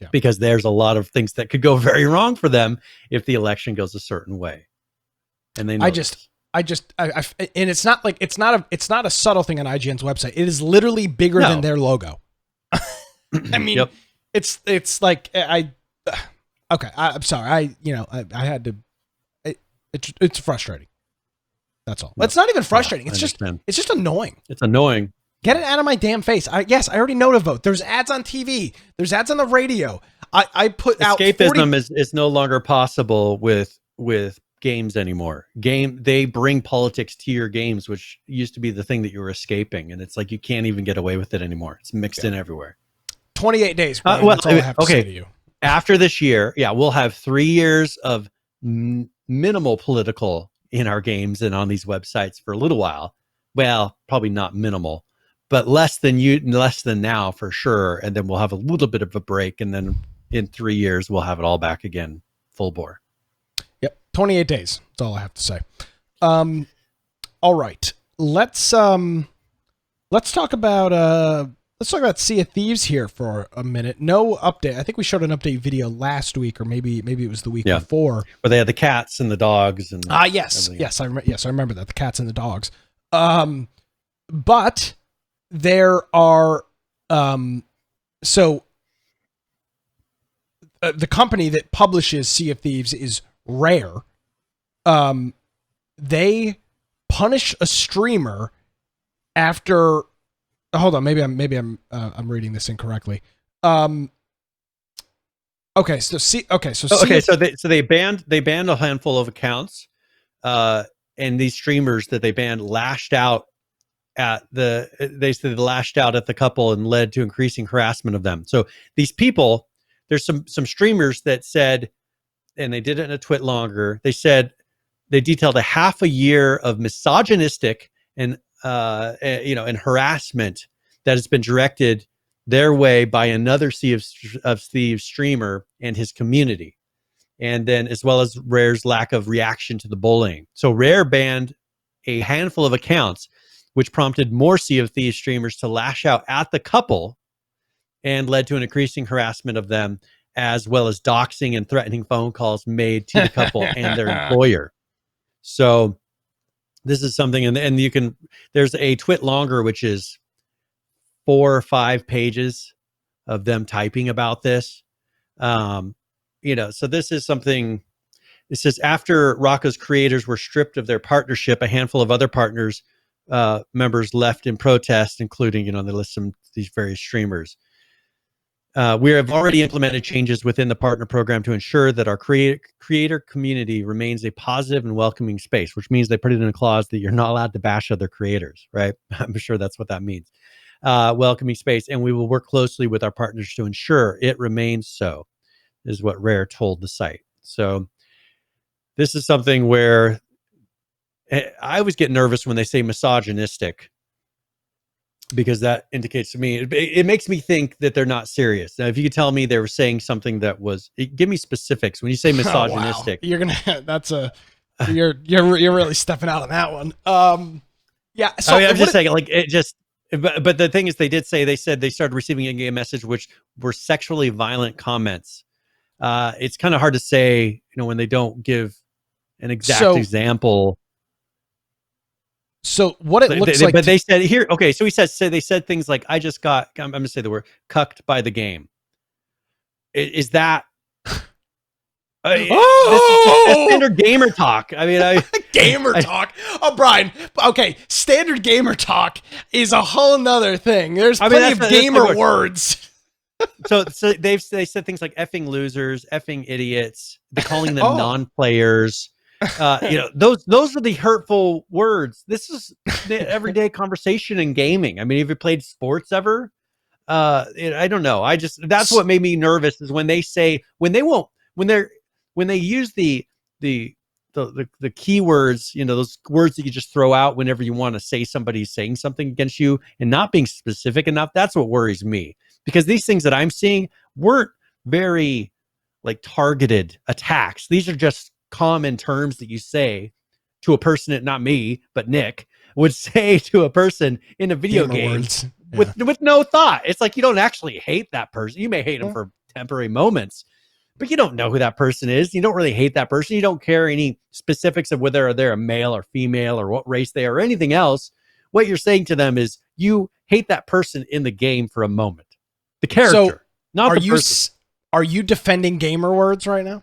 Yeah. Because there's a lot of things that could go very wrong for them if the election goes a certain way. And they know and it's not like it's not a subtle thing on IGN's website. It is literally bigger than their logo. I mean, it's like I'm sorry. I had to. It's frustrating. That's all. No, it's not even frustrating. It's just annoying. It's annoying. Get it out of my damn face. I already know to vote. There's ads on TV. There's ads on the radio. I put out escapism is no longer possible with games anymore. They bring politics to your games, which used to be the thing that you were escaping, and it's like you can't even get away with it anymore. It's mixed in everywhere. 28 days. Brian, that's all I have to say to you. After this year, we'll have 3 years of minimal political in our games and on these websites for a little while. Well, probably not minimal, but less than now for sure. And then we'll have a little bit of a break, and then in 3 years we'll have it all back again, full bore. Yep, 28 days. That's all I have to say. All right, let's talk about Sea of Thieves here for a minute. No update. I think we showed an update video last week, or maybe it was the week before. Where they had the cats and the dogs and yes, I remember that, the cats and the dogs. But there are the company that publishes Sea of Thieves is Rare. They punish a streamer after. Hold on, maybe I'm reading this incorrectly. So they banned a handful of accounts, and these streamers that they banned lashed out at the couple and led to increasing harassment of them. So these people, there's some streamers that said, and they did it in a twit longer. They said, they detailed a half a year of misogynistic and and harassment that has been directed their way by another Sea of Thieves streamer and his community, and then as well as Rare's lack of reaction to the bullying. So Rare banned a handful of accounts, which prompted more Sea of Thieves streamers to lash out at the couple and led to an increasing harassment of them, as well as doxing and threatening phone calls made to the couple and their employer. So this is something, and you can, there's a twit longer, which is 4 or 5 pages of them typing about this. So this is something, it says, after Rocco's creators were stripped of their partnership, a handful of other partners, members left in protest, including, they list some these various streamers. We have already implemented changes within the partner program to ensure that our creator community remains a positive and welcoming space, which means they put it in a clause that you're not allowed to bash other creators, right? I'm sure that's what that means. Welcoming space, and we will work closely with our partners to ensure it remains so, is what Rare told the site. So this is something where I always get nervous when they say misogynistic, because that indicates to me, it makes me think that they're not serious. Now, if you could tell me they were saying something that was, give me specifics. When you say misogynistic, you're you're really stepping out on that one. Yeah. So I'm just saying, like, it just, but the thing is, they said they started receiving a message which were sexually violent comments. It's kind of hard to say, when they don't give an exact example. So what it looks like, but they said here, okay. So they said things like, I'm going to say the word cucked by the game. Is that, this is standard gamer talk. I mean, gamer talk. Oh, Brian. Okay. Standard gamer talk is a whole nother thing. There's plenty of gamer words. So they said things like effing losers, effing idiots. They're calling them non-players. Those are the hurtful words. This is the everyday conversation in gaming. I mean, have you played sports ever? I don't know. That's what made me nervous, is when they say, when they use the keywords, those words that you just throw out whenever you want to say somebody's saying something against you and not being specific enough. That's what worries me, because these things that I'm seeing weren't very targeted attacks. These are just common terms that you say to a person, not me, but Nick would say to a person in a video game with no thought. It's like, you don't actually hate that person. You may hate them for temporary moments, but you don't know who that person is. You don't really hate that person. You don't care any specifics of whether they're a male or female or what race they are or anything else. What you're saying to them is you hate that person in the game for a moment. The character, not the person. Are you defending gamer words right now?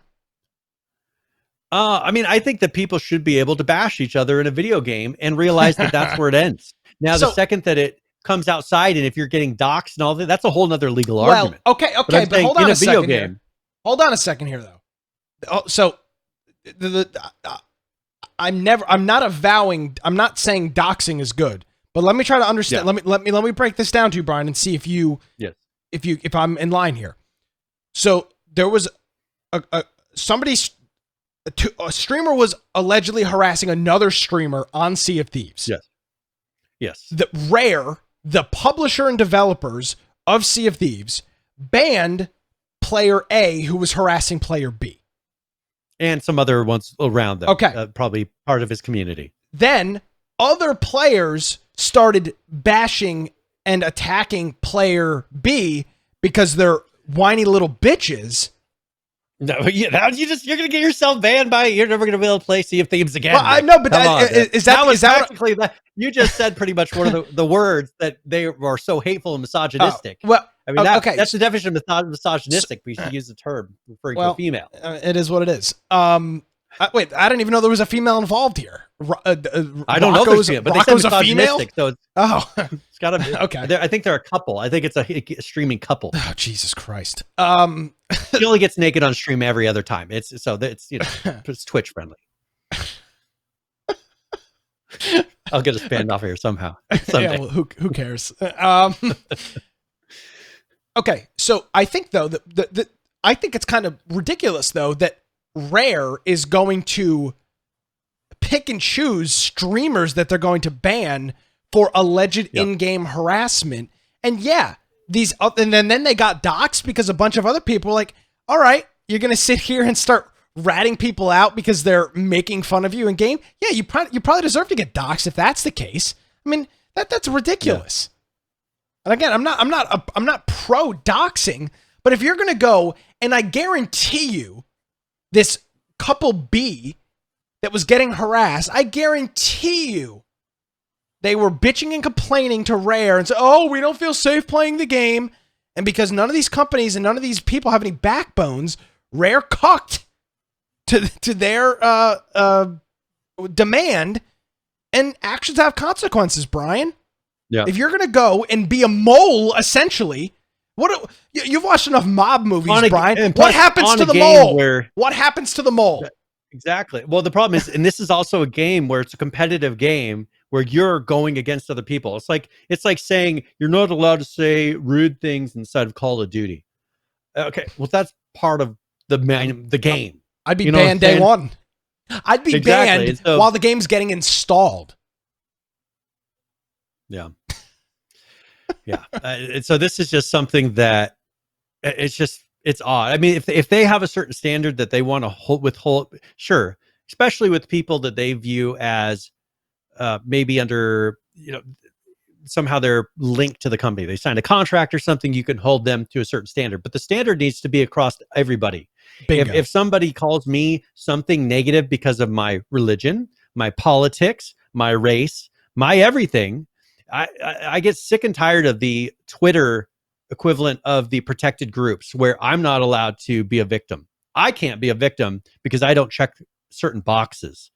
I mean, I think that people should be able to bash each other in a video game and realize that that's where it ends. Now, the second that it comes outside, and if you're getting doxxed and all that, that's a whole nother legal argument. Okay, but hold on a second here. Hold on a second here, though. So, I'm not saying doxing is good, but let me try to understand. Yeah. Let me break this down to you, Brian, and see if I'm in line here. So there was a streamer was allegedly harassing another streamer on Sea of Thieves. Yes. The Rare, the publisher and developers of Sea of Thieves, banned player A who was harassing player B. And some other ones around them. Okay. Probably part of his community. Then other players started bashing and attacking player B because they're whiny little bitches. No, you're gonna get yourself banned by. You're never gonna be able to play Sea of Thieves again. Well, I know, but is that practically that? You just said pretty much one of the words that they are so hateful and misogynistic. I mean, that's the definition of misogynistic. We should use the term referring to a female. It is what it is. Wait, I didn't even know there was a female involved here. I don't know if there's female, but they said misogynistic, so it's got to be. Okay. I think they're a couple. I think it's a streaming couple. Oh, Jesus Christ. He only gets naked on stream every other time. It's Twitch friendly. I'll get us banned off here somehow. Someday. Yeah, well, who cares? Okay, so I think though that I think it's kind of ridiculous though that Rare is going to pick and choose streamers that they're going to ban for alleged in-game harassment. And and then they got doxxed because a bunch of other people were like, all right, you're going to sit here and start ratting people out because they're making fun of you in game. Yeah, you probably deserve to get doxxed if that's the case. I mean, that's ridiculous. Yeah. And again, I'm not pro doxing, but if you're going to go, and I guarantee you this couple B that was getting harassed, I guarantee you they were bitching and complaining to Rare and say, oh, we don't feel safe playing the game. And because none of these companies and none of these people have any backbones, Rare cucked to their demand, and actions have consequences, Brian. Yeah. If you're going to go and be a mole, essentially, you've watched enough mob movies, Brian. What happens to the mole? What happens to the mole? Exactly. Well, the problem is, and this is also a game where it's a competitive game where you're going against other people. It's like saying you're not allowed to say rude things inside of Call of Duty. Okay, well, that's part of the game. I'd be banned day one. I'd be banned while the game's getting installed. Yeah. Yeah. And so this is just something that it's odd. I mean, if they have a certain standard that they want to withhold, sure, especially with people that they view as maybe under, somehow they're linked to the company. They signed a contract or something, you can hold them to a certain standard, but the standard needs to be across everybody. If somebody calls me something negative because of my religion, my politics, my race, my everything, I get sick and tired of the Twitter equivalent of the protected groups where I'm not allowed to be a victim. I can't be a victim because I don't check certain boxes.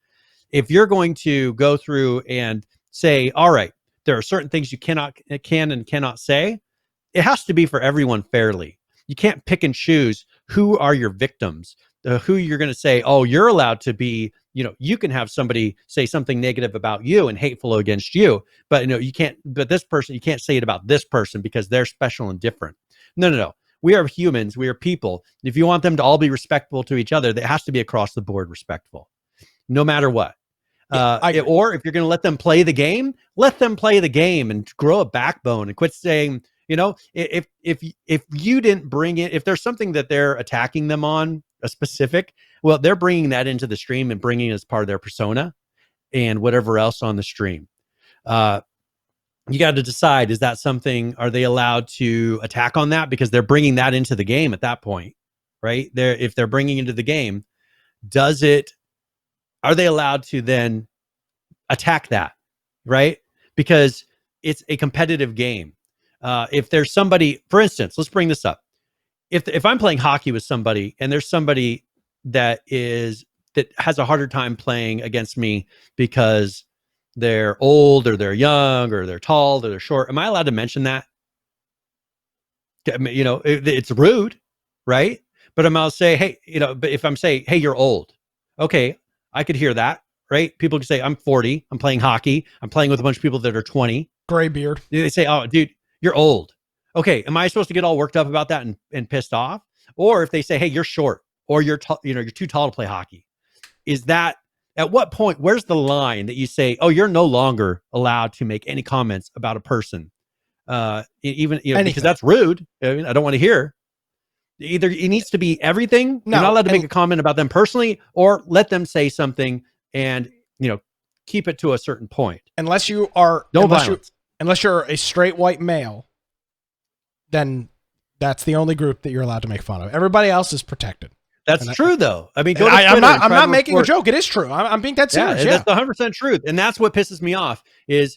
If you're going to go through and say, all right, there are certain things you can and cannot say, it has to be for everyone fairly. You can't pick and choose who are your victims, who you're going to say, oh, you're allowed to be, you can have somebody say something negative about you and hateful against you, but you can't, but this person, you can't say it about this person because they're special and different. No. We are humans. We are people. If you want them to all be respectful to each other, that has to be across the board respectful, no matter what. Or if you're going to let them play the game, let them play the game and grow a backbone and quit saying, if you didn't bring it, if there's something that they're attacking them on a specific, well, they're bringing that into the stream and bringing it as part of their persona and whatever else on the stream. You got to decide, is that something, are they allowed to attack on that? Because they're bringing that into the game at that point, right? If they're bringing into the game, are they allowed to then attack that, right? Because it's a competitive game. If there's somebody, for instance, let's bring this up. If I'm playing hockey with somebody and there's somebody that has a harder time playing against me because they're old or they're young or they're tall or they're short, am I allowed to mention that? It's rude, right? But I'm allowed to say, hey, but if I'm saying, hey, you're old, okay, I could hear that, right? People can say, I'm 40, I'm playing hockey, I'm playing with a bunch of people that are 20. Gray beard. They say, oh, dude, you're old. Okay, am I supposed to get all worked up about that and pissed off? Or if they say, hey, you're short, or you're too tall to play hockey, is that, at what point, where's the line that you say, oh, you're no longer allowed to make any comments about a person, because that's rude. I mean, I don't want to hear. Either it needs to be everything. No, you're not allowed to make a comment about them personally, or let them say something and keep it to a certain point. Unless you're a straight white male, then that's the only group that you're allowed to make fun of. Everybody else is protected. That's true, though. I mean, I'm not making a joke. It is true. I'm being dead serious. Yeah, that's 100% truth, and that's what pisses me off. Is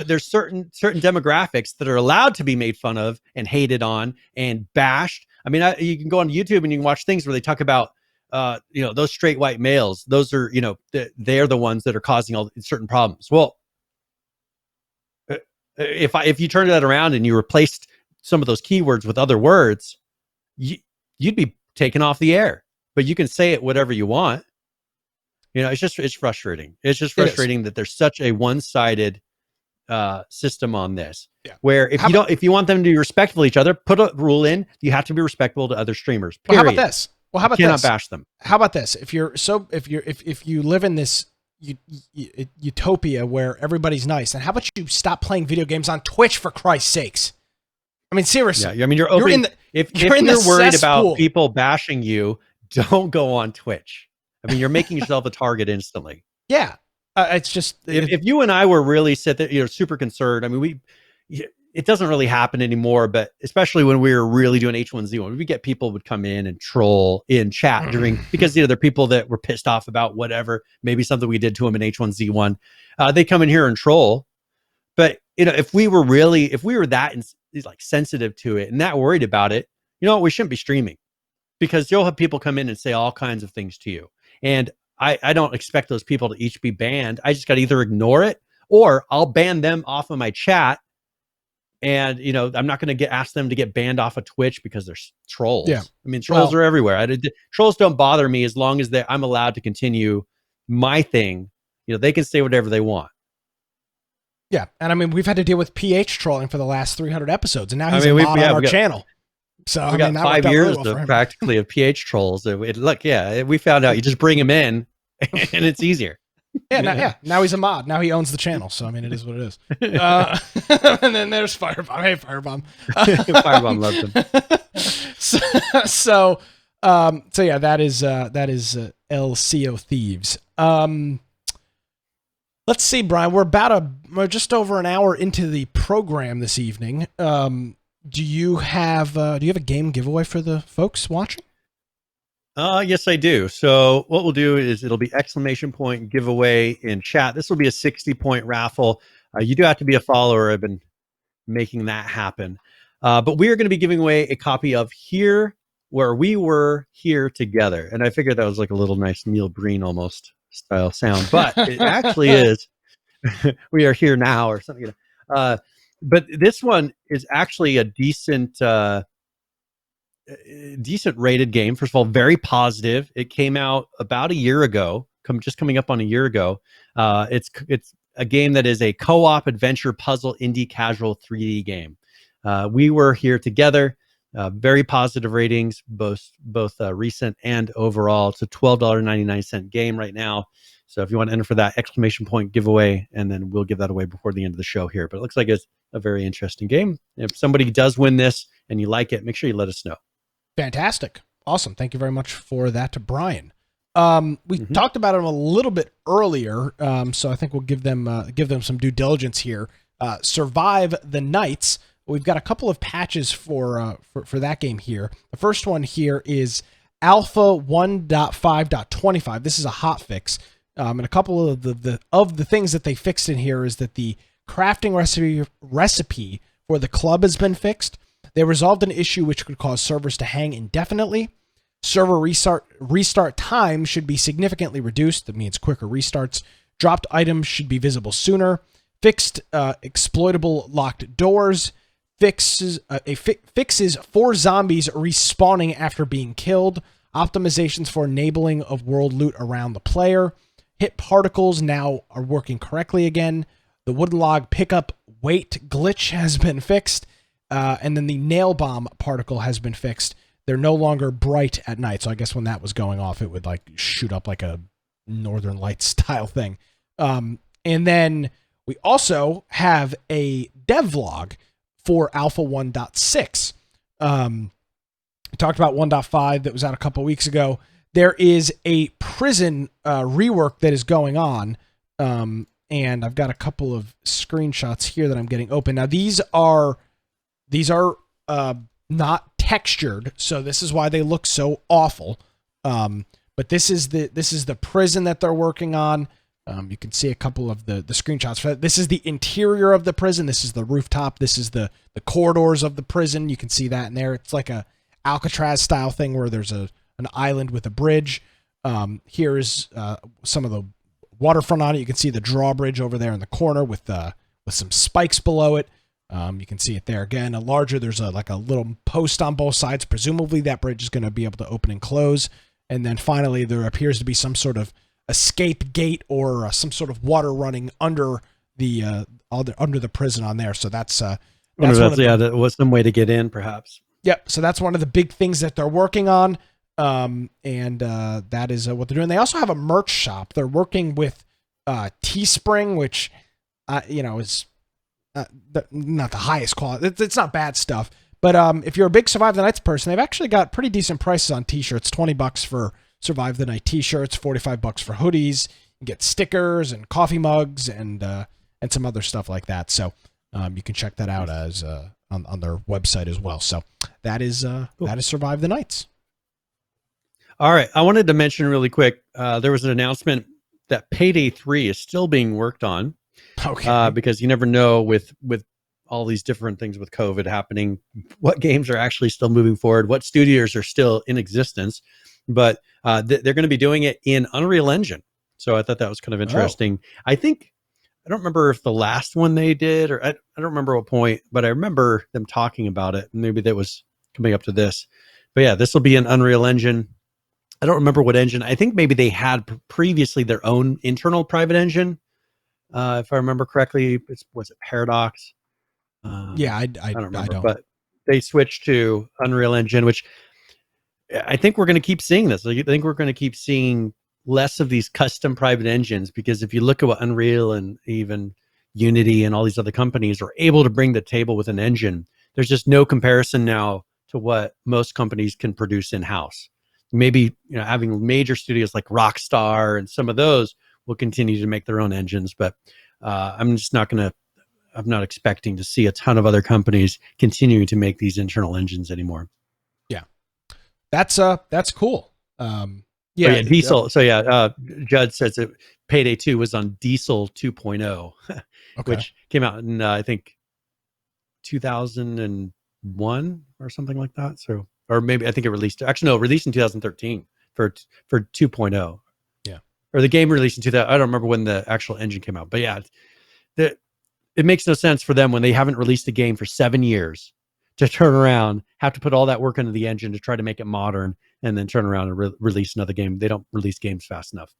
there's certain demographics that are allowed to be made fun of and hated on and bashed. I mean, you can go on YouTube and you can watch things where they talk about, those straight white males. Those are, they're the ones that are causing all certain problems. Well, if you turned that around and you replaced some of those keywords with other words, you'd be taken off the air. But you can say it whatever you want. It's frustrating. It's just frustrating that there's such a one-sided system on this. Yeah. Where if you want them to be respectful of each other, put a rule in. You have to be respectful to other streamers. Period. Well, how about this? You cannot bash them. How about this? If you live in this, utopia where everybody's nice. And how about you stop playing video games on Twitch, for Christ's sakes? I mean, seriously. Yeah, I mean, you're opening. If you're worried about people bashing you, don't go on Twitch. I mean, you're making yourself a target instantly. Yeah, it's just if you and I were really super concerned. I mean, it doesn't really happen anymore, but especially when we were really doing H1Z1, we get people would come in and troll in chat because they're people that were pissed off about whatever, maybe something we did to them in H1Z1. They come in here and troll. But if we were that like sensitive to it and that worried about it, we shouldn't be streaming, because you'll have people come in and say all kinds of things to you. And I don't expect those people to each be banned. I just got to either ignore it, or I'll ban them off of my chat. And, I'm not going to ask them to get banned off of Twitch because they're trolls. Yeah. I mean, trolls are everywhere. Trolls don't bother me as long as I'm allowed to continue my thing. They can say whatever they want. Yeah. And I mean, we've had to deal with PH trolling for the last 300 episodes, and now he's a mod on our channel. So we got 5 years practically of PH trolls. We found out you just bring him in and it's easier. Now he's a mod. Now he owns the channel. So I mean, it is what it is. And then there's Firebomb. Hey, Firebomb. Firebomb loves him. So yeah, that is LCO Thieves. Let's see, Brian. We're just over an hour into the program this evening. Do you have a game giveaway for the folks watching? Yes, I do. So what we'll do is it'll be ! giveaway in chat. This will be a 60-point raffle. You do have to be a follower. I've been making that happen. But we are going to be giving away a copy of Here Where We Were Here Together. And I figured that was like a little nice Neil Breen almost style sound, but it actually is We Are Here Now or something. But this one is actually a decent rated game. First of all, very positive. It came out about a year ago, coming up on a year ago. It's a game that is a co-op adventure puzzle indie casual 3D game. We Were Here Together. Very positive ratings, both recent and overall. It's a $12.99 game right now. So if you want to enter for that ! giveaway, and then we'll give that away before the end of the show here. But it looks like it's a very interesting game. If somebody does win this and you like it, make sure you let us know. Fantastic. Awesome. Thank you very much for that to Brian. We talked about him a little bit earlier, so I think we'll give them some due diligence here. Survive the Nights. We've got a couple of patches for that game here. The first one here is Alpha 1.5.25. This is a hot fix. And a couple of the things that they fixed in here is that the crafting recipe for the club has been fixed. They resolved an issue which could cause servers to hang indefinitely. Server restart time should be significantly reduced. That means quicker restarts. Dropped items should be visible sooner. Fixed exploitable locked doors. Fixes for zombies respawning after being killed. Optimizations for enabling of world loot around the player. Hit particles now are working correctly again. The wooden log pickup weight glitch has been fixed. And then the nail bomb particle has been fixed. They're no longer bright at night. So I guess when that was going off, it would like shoot up like a Northern Lights style thing. And then we also have a devlog for Alpha 1.6. We talked about 1.5 that was out a couple weeks ago. There is a prison rework that is going on. And I've got a couple of screenshots here that I'm getting open. Now these are not textured, so this is why they look so awful. But this is the prison that they're working on. You can see a couple of the screenshots for that. This is the interior of the prison. This is the rooftop. This is the corridors of the prison. You can see that in there. It's like a Alcatraz style thing where there's an island with a bridge. Here is some of the waterfront on it. You can see the drawbridge over there in the corner with some spikes below it. You can see it there again. There's a little post on both sides. Presumably that bridge is going to be able to open and close. And then finally there appears to be some sort of escape gate or some sort of water running under the prison on there. So that's that was some way to get in, perhaps. Yep. So that's one of the big things that they're working on. And that is what they're doing. They also have a merch shop. They're working with Teespring, which is not the highest quality. It's not bad stuff. But if you're a big Survive the Nights person, they've actually got pretty decent prices on t-shirts. $20 for Survive the Night t-shirts, $45 for hoodies. You get stickers and coffee mugs and some other stuff like that. So you can check that out as on their website as well. So that is Cool. that is Survive the Nights. All right. I wanted to mention really quick, there was an announcement that Payday 3 is still being worked on. Okay. Because you never know with all these different things with COVID happening, what games are actually still moving forward, what studios are still in existence. But they're going to be doing it in Unreal Engine. So I thought that was kind of interesting. I don't remember if the last one they did, or I don't remember what point, but I remember them talking about it. Maybe that was coming up to this. But yeah, this will be an Unreal Engine. I don't remember what engine. I think maybe they had previously their own internal private engine. If I remember correctly, was it Paradox? Yeah, I don't remember, don't. but they switched to Unreal Engine, which I think we're going to keep seeing this. I think we're going to keep seeing less of these custom private engines, because if you look at what Unreal and even Unity and all these other companies are able to bring to the table with an engine, there's just no comparison now to what most companies can produce in-house. Maybe having major studios like Rockstar and some of those will continue to make their own engines, but I'm not expecting to see a ton of other companies continuing to make these internal engines anymore. Yeah, that's cool. Diesel. Judd says that Payday 2 was on Diesel 2.0, Okay. which came out in I think 2001 or something like that. So, or maybe I think it released in 2013 for 2.0. Yeah. Or the game released in 2000. I don't remember when the actual engine came out, but yeah, it makes no sense for them when they haven't released a game for 7 years to turn around, have to put all that work into the engine to try to make it modern, and then turn around and release another game. They don't release games fast enough.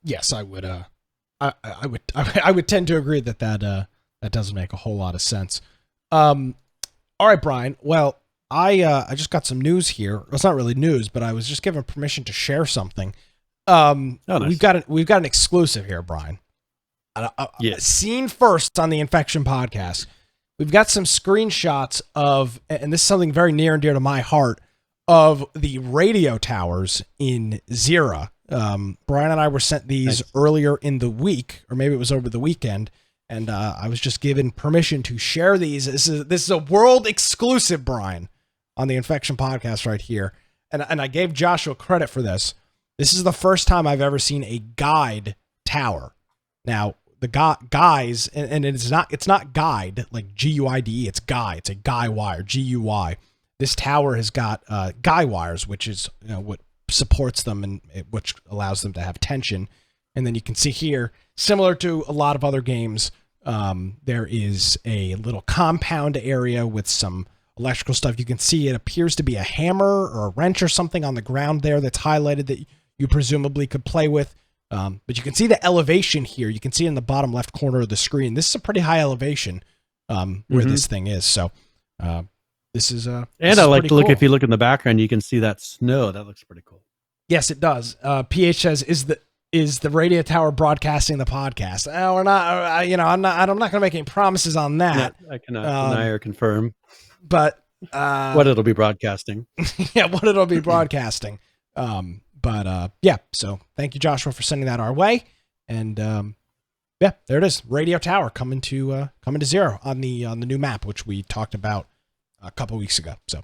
Yes, I would. I would tend to agree that doesn't make a whole lot of sense. All right, Brian. Well, I just got some news here. Well, it's not really news, but I was just given permission to share something. Nice. We've got an exclusive here, Brian. Yes. Seen first on the Infection podcast. We've got some screenshots of, and this is something very near and dear to my heart, of the radio towers in XERA. Brian and I were sent these earlier in the week, or maybe it was over the weekend, and I was just given permission to share these. This is a world exclusive, Brian, on the Infection podcast right here. And I gave Joshua credit for this. This is the first time I've ever seen a guide tower. Now, the guys, and it's not guide like GUIDE, it's guy. It's a guy wire, GUI. This tower has got guy wires, which is what supports them and which allows them to have tension. And then you can see here, similar to a lot of other games, there is a little compound area with some electrical stuff. You can see it appears to be a hammer or a wrench or something on the ground there that's highlighted that you presumably could play with. But you can see the elevation here. You can see in the bottom left corner of the screen. This is a pretty high elevation where this thing is. So this is and I like to look cool. If you look in the background, you can see that snow. That looks pretty cool. Yes, it does. PH says, "Is the radio tower broadcasting the podcast?" We're not. I'm not going to make any promises on that. I cannot deny or confirm. But what it'll be broadcasting. Yeah, what it'll be broadcasting. Yeah, so thank you, Joshua, for sending that our way. And yeah, there it is. Radio tower coming to XERA on the new map, which we talked about a couple weeks ago. So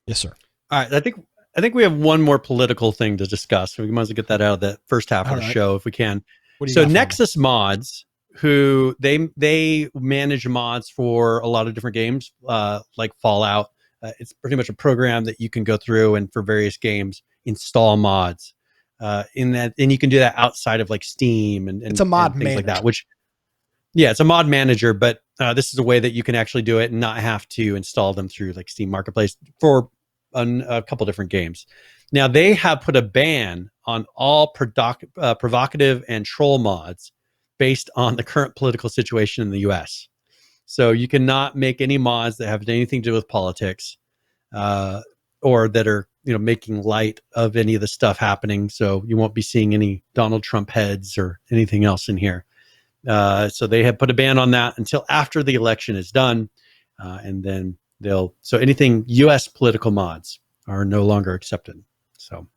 yes, sir. All right. I think we have one more political thing to discuss. We might as well get that out of the first half of the show if we can. So Nexus Mods, who they manage mods for a lot of different games, like Fallout. It's pretty much a program that you can go through and for various games install mods in that, and you can do that outside of like Steam and it's a mod and things manager. like that. Which, yeah, it's a mod manager, but this is a way that you can actually do it and not have to install them through like Steam Marketplace for a couple different games. Now they have put a ban on all provocative and troll mods based on the current political situation in the U.S. So you cannot make any mods that have anything to do with politics or that are making light of any of the stuff happening. So you won't be seeing any Donald Trump heads or anything else in here. So they have put a ban on that until after the election is done. And then so anything US political mods are no longer accepted. So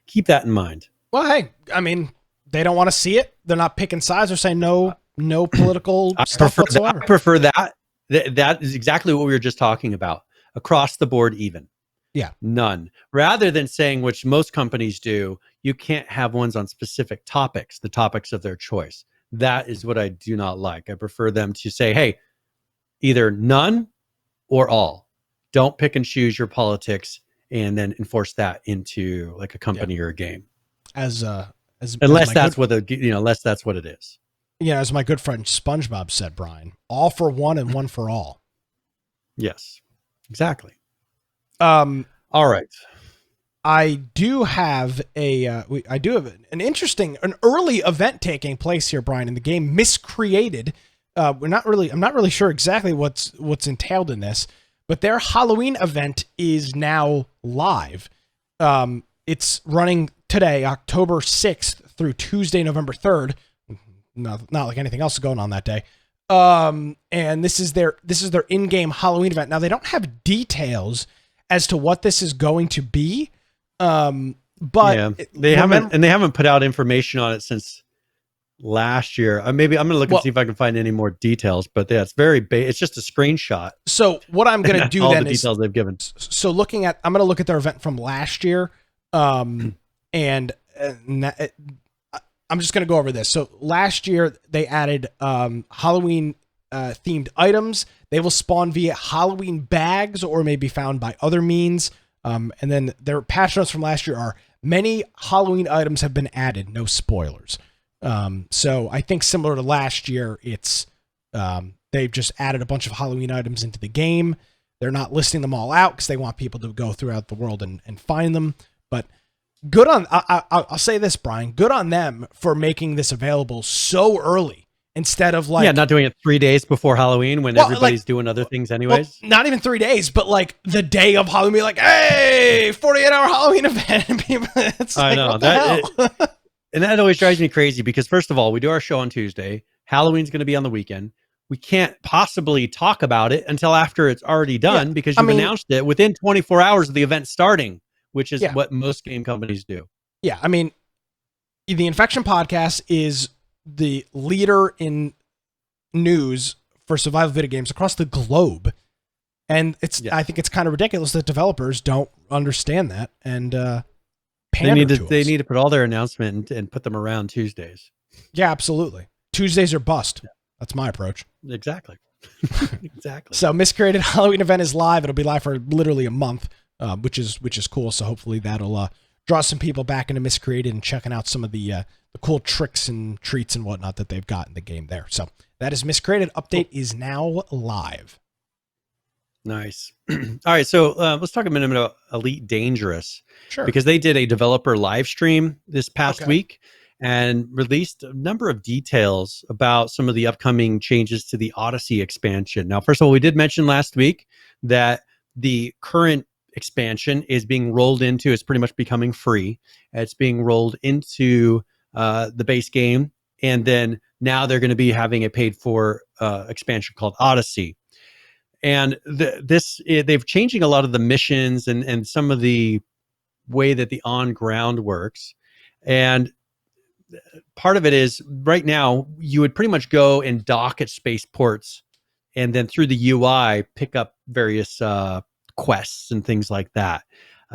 keep that in mind. Well, hey, I mean, they don't want to see it. They're not picking sides or saying no political stuff whatsoever. I prefer that. That is exactly what we were just talking about. Across the board, even. Yeah. None. Rather than saying, which most companies do, you can't have ones on specific topics, the topics of their choice. That is what I do not like. I prefer them to say, hey, either none or all. Don't pick and choose your politics and then enforce that into like a company or a game. Unless that's what it is. Yeah, as my good friend SpongeBob said, Brian, all for one and one for all. Yes, exactly. All right. I do have an early event taking place here, Brian, in the game Miscreated. I'm not really sure exactly what's entailed in this, but their Halloween event is now live. It's running today, October 6th through Tuesday, November 3rd. Not like anything else is going on that day. And this is their in-game Halloween event. Now they don't have details as to what this is going to be. But they haven't put out information on it since last year. Maybe I'm going to look and see if I can find any more details, but yeah, it's it's just a screenshot. So what I'm going to do all then the details they've given. So I'm going to look at their event from last year. I'm just going to go over this. So last year they added Halloween themed items. They will spawn via Halloween bags or may be found by other means. And then their patch notes from last year are many Halloween items have been added. No spoilers. So I think similar to last year, it's they've just added a bunch of Halloween items into the game. They're not listing them all out because they want people to go throughout the world and find them. But good on, I'll say this, Brian, good on them for making this available so early instead of not doing it 3 days before Halloween when everybody's doing other things anyways. Well, not even 3 days, but like the day of Halloween, like, hey, 48-hour Halloween event. It's like, I know that. And that always drives me crazy because first of all, we do our show on Tuesday. Halloween's going to be on the weekend. We can't possibly talk about it until after it's already done because you've announced it within 24 hours of the event starting, which is what most game companies do. Yeah. I mean, the Infection Podcast is the leader in news for survival video games across the globe. And I think it's kind of ridiculous that developers don't understand that and they need to put all their announcement and put them around Tuesdays. Yeah, absolutely. Tuesdays are bust. Yeah. That's my approach. Exactly. Exactly. So Miscreated Halloween event is live. It'll be live for literally a month, which is cool. So hopefully that'll draw some people back into Miscreated and checking out some of the cool tricks and treats and whatnot that they've got in the game there. So that is Miscreated. Update is now live. Nice. All right, so let's talk a minute about Elite Dangerous. Sure. Because they did a developer live stream this past week and released a number of details about some of the upcoming changes to the Odyssey expansion. Now, first of all, we did mention last week that the current expansion is being rolled into, it's pretty much becoming free. It's being rolled into the base game. And then now they're going to be having a paid for expansion called Odyssey. And they've changing a lot of the missions and some of the way that the on ground works. And part of it is right now you would pretty much go and dock at spaceports and then through the UI pick up various quests and things like that.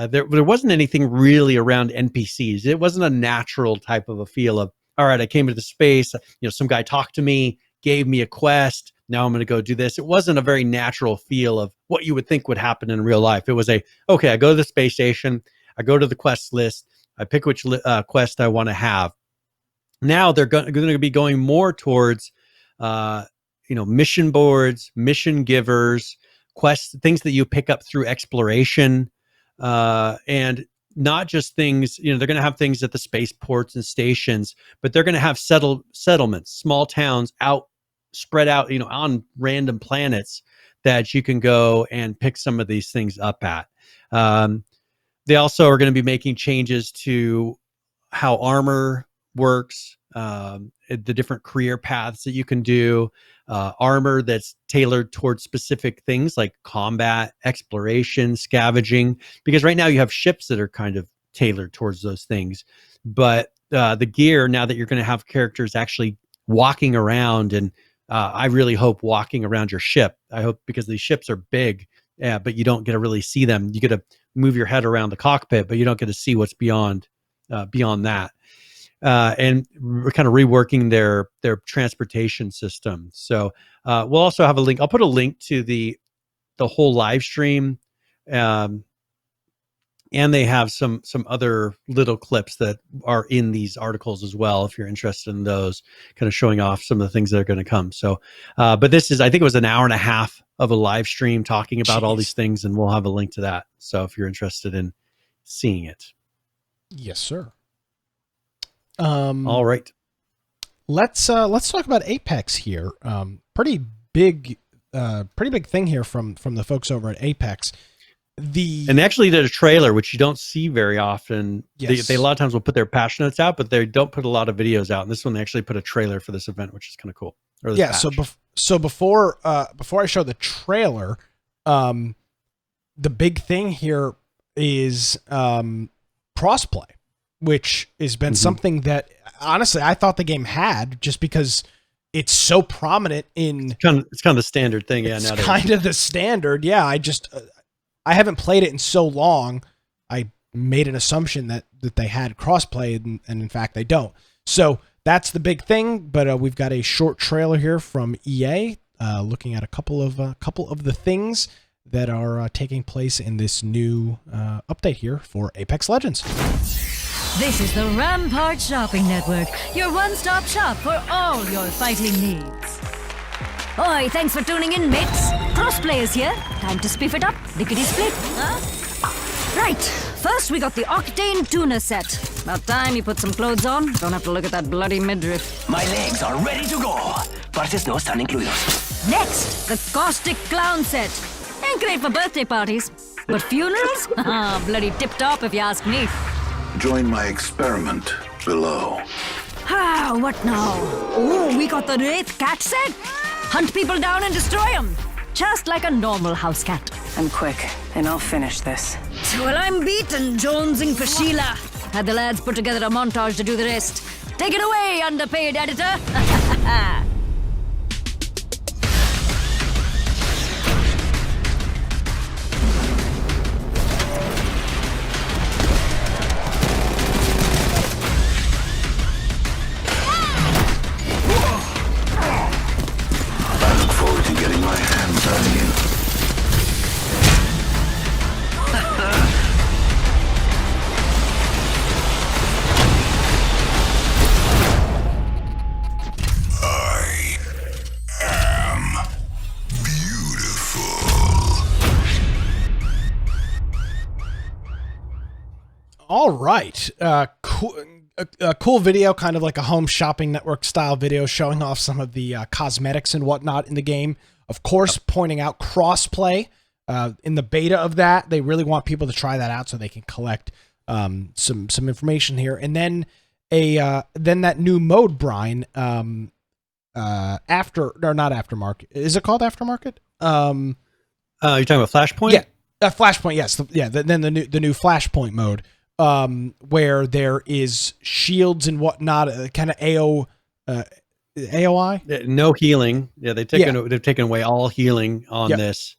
There wasn't anything really around NPCs. It wasn't a natural type of a feel of, all right, I came into space, some guy talked to me, gave me a quest. Now I'm going to go do this. It wasn't a very natural feel of what you would think would happen in real life. It was I go to the space station, I go to the quest list, I pick which quest I want to have. Now they're going to be going more towards, mission boards, mission givers, quests, things that you pick up through exploration, and not just things, they're going to have things at the spaceports and stations, but they're going to have settlements, small towns spread out, on random planets that you can go and pick some of these things up at. They also are going to be making changes to how armor works, the different career paths that you can do, armor that's tailored towards specific things like combat, exploration, scavenging. Because right now you have ships that are kind of tailored towards those things. But the gear, now that you're going to have characters actually walking around, and I really hope walking around your ship. I hope, because these ships are big, but you don't get to really see them. You get to move your head around the cockpit, but you don't get to see what's beyond that. And we're kind of reworking their transportation system. So we'll also have a link. I'll put a link to the whole live stream. And they have some other little clips that are in these articles as well, if you're interested in those, kind of showing off some of the things that are going to come. So, but this is, I think it was an hour and a half of a live stream talking about all these things, and we'll have a link to that. So if you're interested in seeing it. Yes, sir. All right. Let's talk about Apex here. Pretty big thing here from the folks over at Apex. And they actually did a trailer, which you don't see very often. Yes. They a lot of times will put their patch notes out, but they don't put a lot of videos out. And this one, they actually put a trailer for this event, which is kind of cool. Yeah. Patch. So before I show the trailer, the big thing here is crossplay, which has been something that honestly I thought the game had, just because it's so prominent in. It's kind of the standard thing. Yeah, it's kind of the standard. Yeah, I haven't played it in so long. I made an assumption that they had crossplay, and in fact they don't. So that's the big thing. But we've got a short trailer here from EA, looking at a couple of the things that are taking place in this new update here for Apex Legends. This is the Rampart Shopping Network, your one-stop shop for all your fighting needs. Oi, thanks for tuning in, mates. Crossplay is here. Time to spiff it up. Lickety-split, huh? Right, first we got the Octane Tuna set. About time you put some clothes on. Don't have to look at that bloody midriff. My legs are ready to go. Partes no están incluidos. Next, the Caustic Clown set. Ain't great for birthday parties. But funerals? Ah, bloody tip-top if you ask me. Join my experiment below. Ah, what now? Oh, we got the Wraith Cat set. Hunt people down and destroy them. Just like a normal house cat. I'm quick, and I'll finish this. Well, I'm beaten, jonesing for Sheila. Had the lads put together a montage to do the rest. Take it away, underpaid editor. All right. Cool video, kind of like a home shopping network style video showing off some of the cosmetics and whatnot in the game. Of course, pointing out crossplay in the beta of that. They really want people to try that out so they can collect some information here. And then then that new mode, Brian, not aftermarket. Is it called aftermarket? You're talking about Flashpoint? Yeah, Flashpoint. Yes, Then the new Flashpoint mode. Where there is shields and whatnot, kind of AOI. No healing. Yeah, they've taken away all healing on this.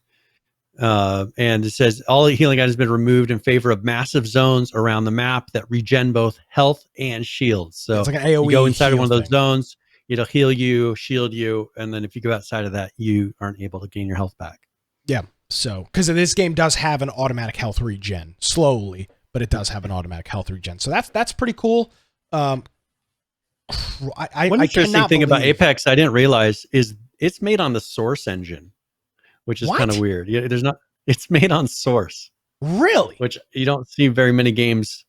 And it says all healing items has been removed in favor of massive zones around the map that regen both health and shields. So it's like an AOE. You go inside of one of those zones, it'll heal you, shield you, and then if you go outside of that, you aren't able to gain your health back. Yeah. So because this game does have an automatic health regen slowly. But it does have an automatic health regen, so that's pretty cool. One interesting thing about Apex I didn't realize is it's made on the Source engine, which is kind of weird. Yeah, it's made on Source, really, which you don't see very many games,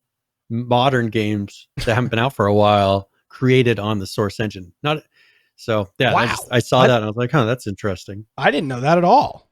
modern games that haven't been out for a while, created on the Source engine. I saw that and I was like, "Huh, that's interesting." I didn't know that at all.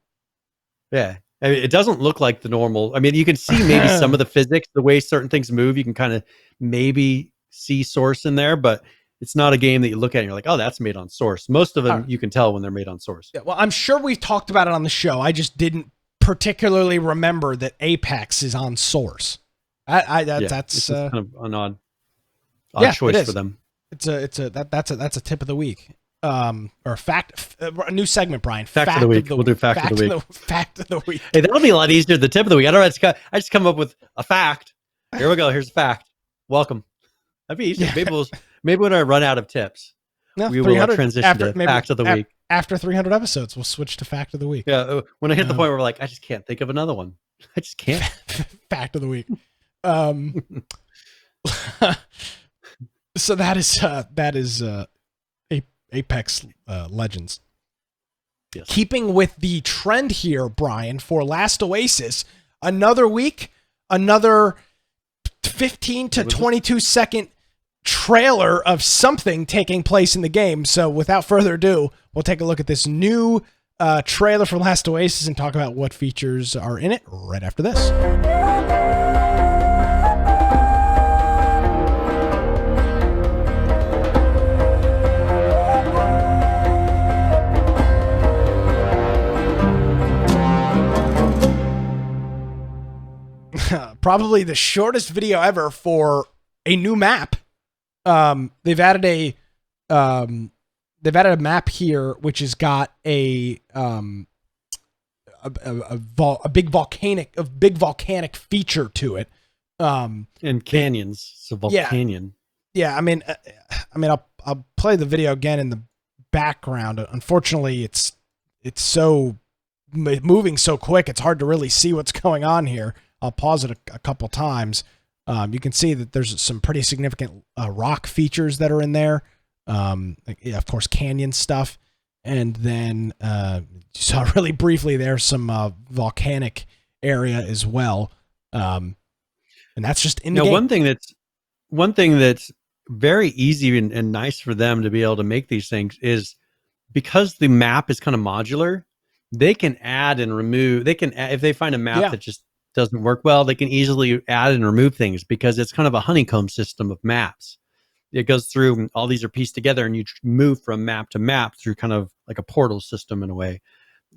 Yeah. I mean, it doesn't look like the normal. I mean, you can see maybe some of the physics, the way certain things move. You can kind of maybe see Source in there, but it's not a game that you look at and you're like, oh, that's made on Source. Most of them you can tell when they're made on Source. Yeah, well, I'm sure we've talked about it on the show. I just didn't particularly remember that Apex is on Source. That's kind of an odd yeah, choice for them. That's a tip of the week. Or fact, a new segment, Brian. Fact of the week. We'll do fact of the week. Fact of the week. Hey, that'll be a lot easier. The tip of the week. I don't know. I just come up with a fact. Here we go. Here's a fact. Welcome. That'd be easy. Yeah. Maybe when I run out of tips, we will transition to fact of the week. After 300 episodes, we'll switch to fact of the week. Yeah. When I hit the point where we're like, I just can't think of another one. I just can't. Fact of the week. So that is Apex Legends. Yes. Keeping with the trend here, Brian, for Last Oasis, another week, another 15 to 22 second trailer of something taking place in the game. So without further ado, we'll take a look at this new trailer for Last Oasis and talk about what features are in it right after this. Probably the shortest video ever for a new map. They've added a map here which has got a big volcanic feature to it. And canyons. It's a volcanion. Yeah. I mean, I'll play the video again in the background. Unfortunately, it's so moving so quick. It's hard to really see what's going on here. I'll pause it a couple times. You can see that there's some pretty significant rock features that are in there. Of course, canyon stuff. And then you saw really briefly there's some volcanic area as well. And that's just in the game. One thing that's very easy and nice for them to be able to make these things is because the map is kind of modular, they can add and remove. If they find a map that just doesn't work well, they can easily add and remove things because it's kind of a honeycomb system of maps. It goes through, all these are pieced together, and you move from map to map through kind of like a portal system in a way,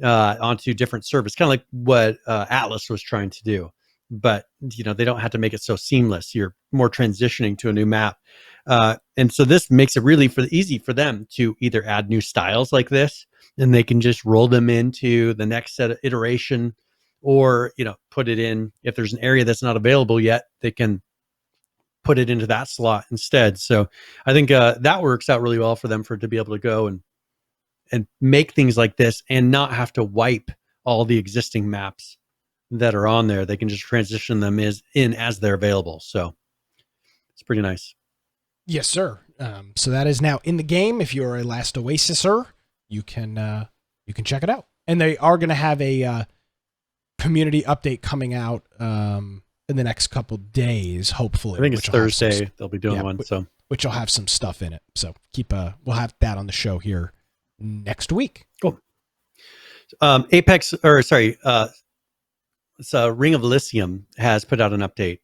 onto different servers, kind of like what Atlas was trying to do. But they don't have to make it so seamless. You're more transitioning to a new map, and so this makes it really easy for them to either add new styles like this, and they can just roll them into the next set of iteration. Or, put it in, if there's an area that's not available yet, they can put it into that slot instead. So I think that works out really well for them to be able to go and make things like this and not have to wipe all the existing maps that are on there. They can just transition them as they're available. So it's pretty nice. Yes, sir. So that is now in the game. If you're a Last Oasiser, you can check it out. And they are going to have a community update coming out in the next couple days, hopefully. I think it's Thursday. They'll be doing one, which will have some stuff in it. So we'll have that on the show here next week. Cool. Ring of Elysium has put out an update,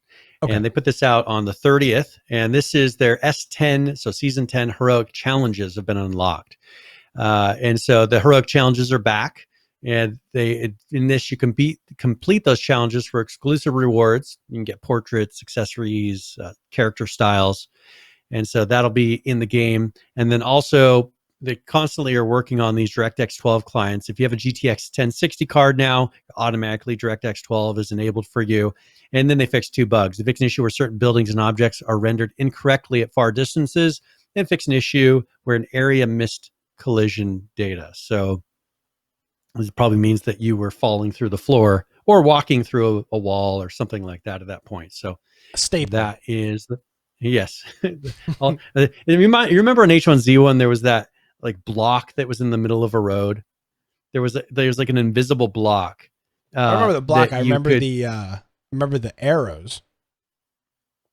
and they put this out on the 30th. And this is their S10, so season 10 heroic challenges have been unlocked, and so the heroic challenges are back. And in this, you can complete those challenges for exclusive rewards. You can get portraits, accessories, character styles. And so that'll be in the game. And then also, they constantly are working on these DirectX 12 clients. If you have a GTX 1060 card now, automatically DirectX 12 is enabled for you. And then they fixed 2 bugs. They fixed an issue where certain buildings and objects are rendered incorrectly at far distances, and fixed an issue where an area missed collision data. So it probably means that you were falling through the floor or walking through a wall or something like that at that point. So that is yes. You remember on H1Z1 there was that like block that was in the middle of a road. There's like an invisible block. I remember the block. I remember the arrows.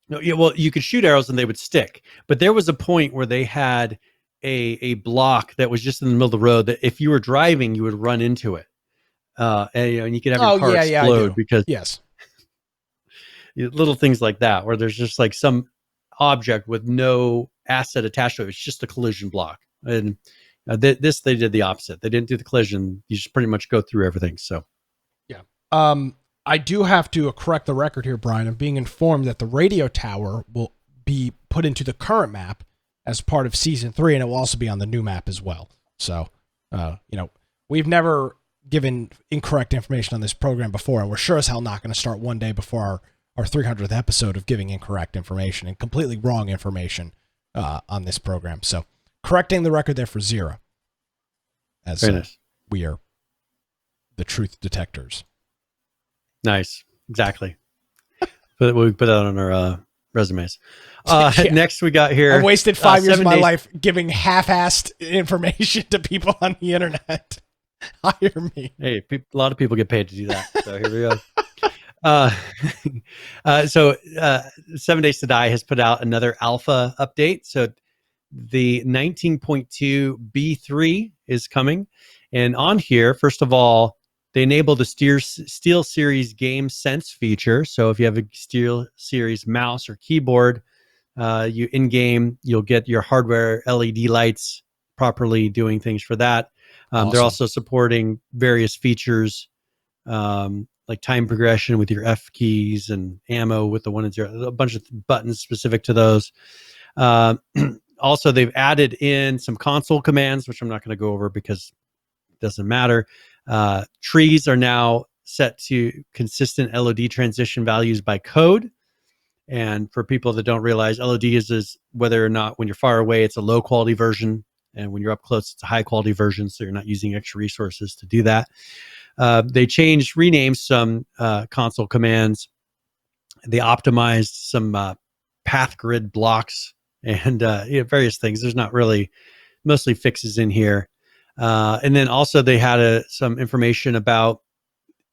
No, yeah, well, you could shoot arrows and they would stick. But there was a point where they had a block that was just in the middle of the road that if you were driving, you would run into it. and you can have your car I explode do. because Yes. little things like that, where there's just like some object with no asset attached to it. It's just a collision block. And they did the opposite. They didn't do the collision. You just pretty much go through everything. So, yeah. I do have to correct the record here, Brian. I'm being informed that the radio tower will be put into the current map as part of season 3, and it will also be on the new map as well. So, we've never given incorrect information on this program before, and we're sure as hell not going to start one day before our 300th episode of giving incorrect information and completely wrong information on this program. So, correcting the record there for XERA, as we are the truth detectors. Nice. Exactly. We put that on our resumes. Next we got here. I wasted 5 years of my days. life giving half-assed information to people on the internet. Hire me. Hey, a lot of people get paid to do that. So here we go. So 7 Days to Die has put out another alpha update. So the 19.2 B3 is coming. And on here, first of all, they enable the Steel Series Game Sense feature. So if you have a Steel Series mouse or keyboard, you in-game, you'll get your hardware LED lights properly doing things for that. Awesome. They're also supporting various features like time progression with your F keys and ammo with the 1 and 0, a bunch of buttons specific to those. Also, they've added in some console commands, which I'm not going to go over because it doesn't matter. Trees are now set to consistent LOD transition values by code. And for people that don't realize, LOD is whether or not when you're far away, it's a low quality version. And when you're up close, it's a high quality version. So you're not using extra resources to do that. They renamed some console commands. They optimized some path grid blocks and various things. There's not really mostly fixes in here. And then also they had some information about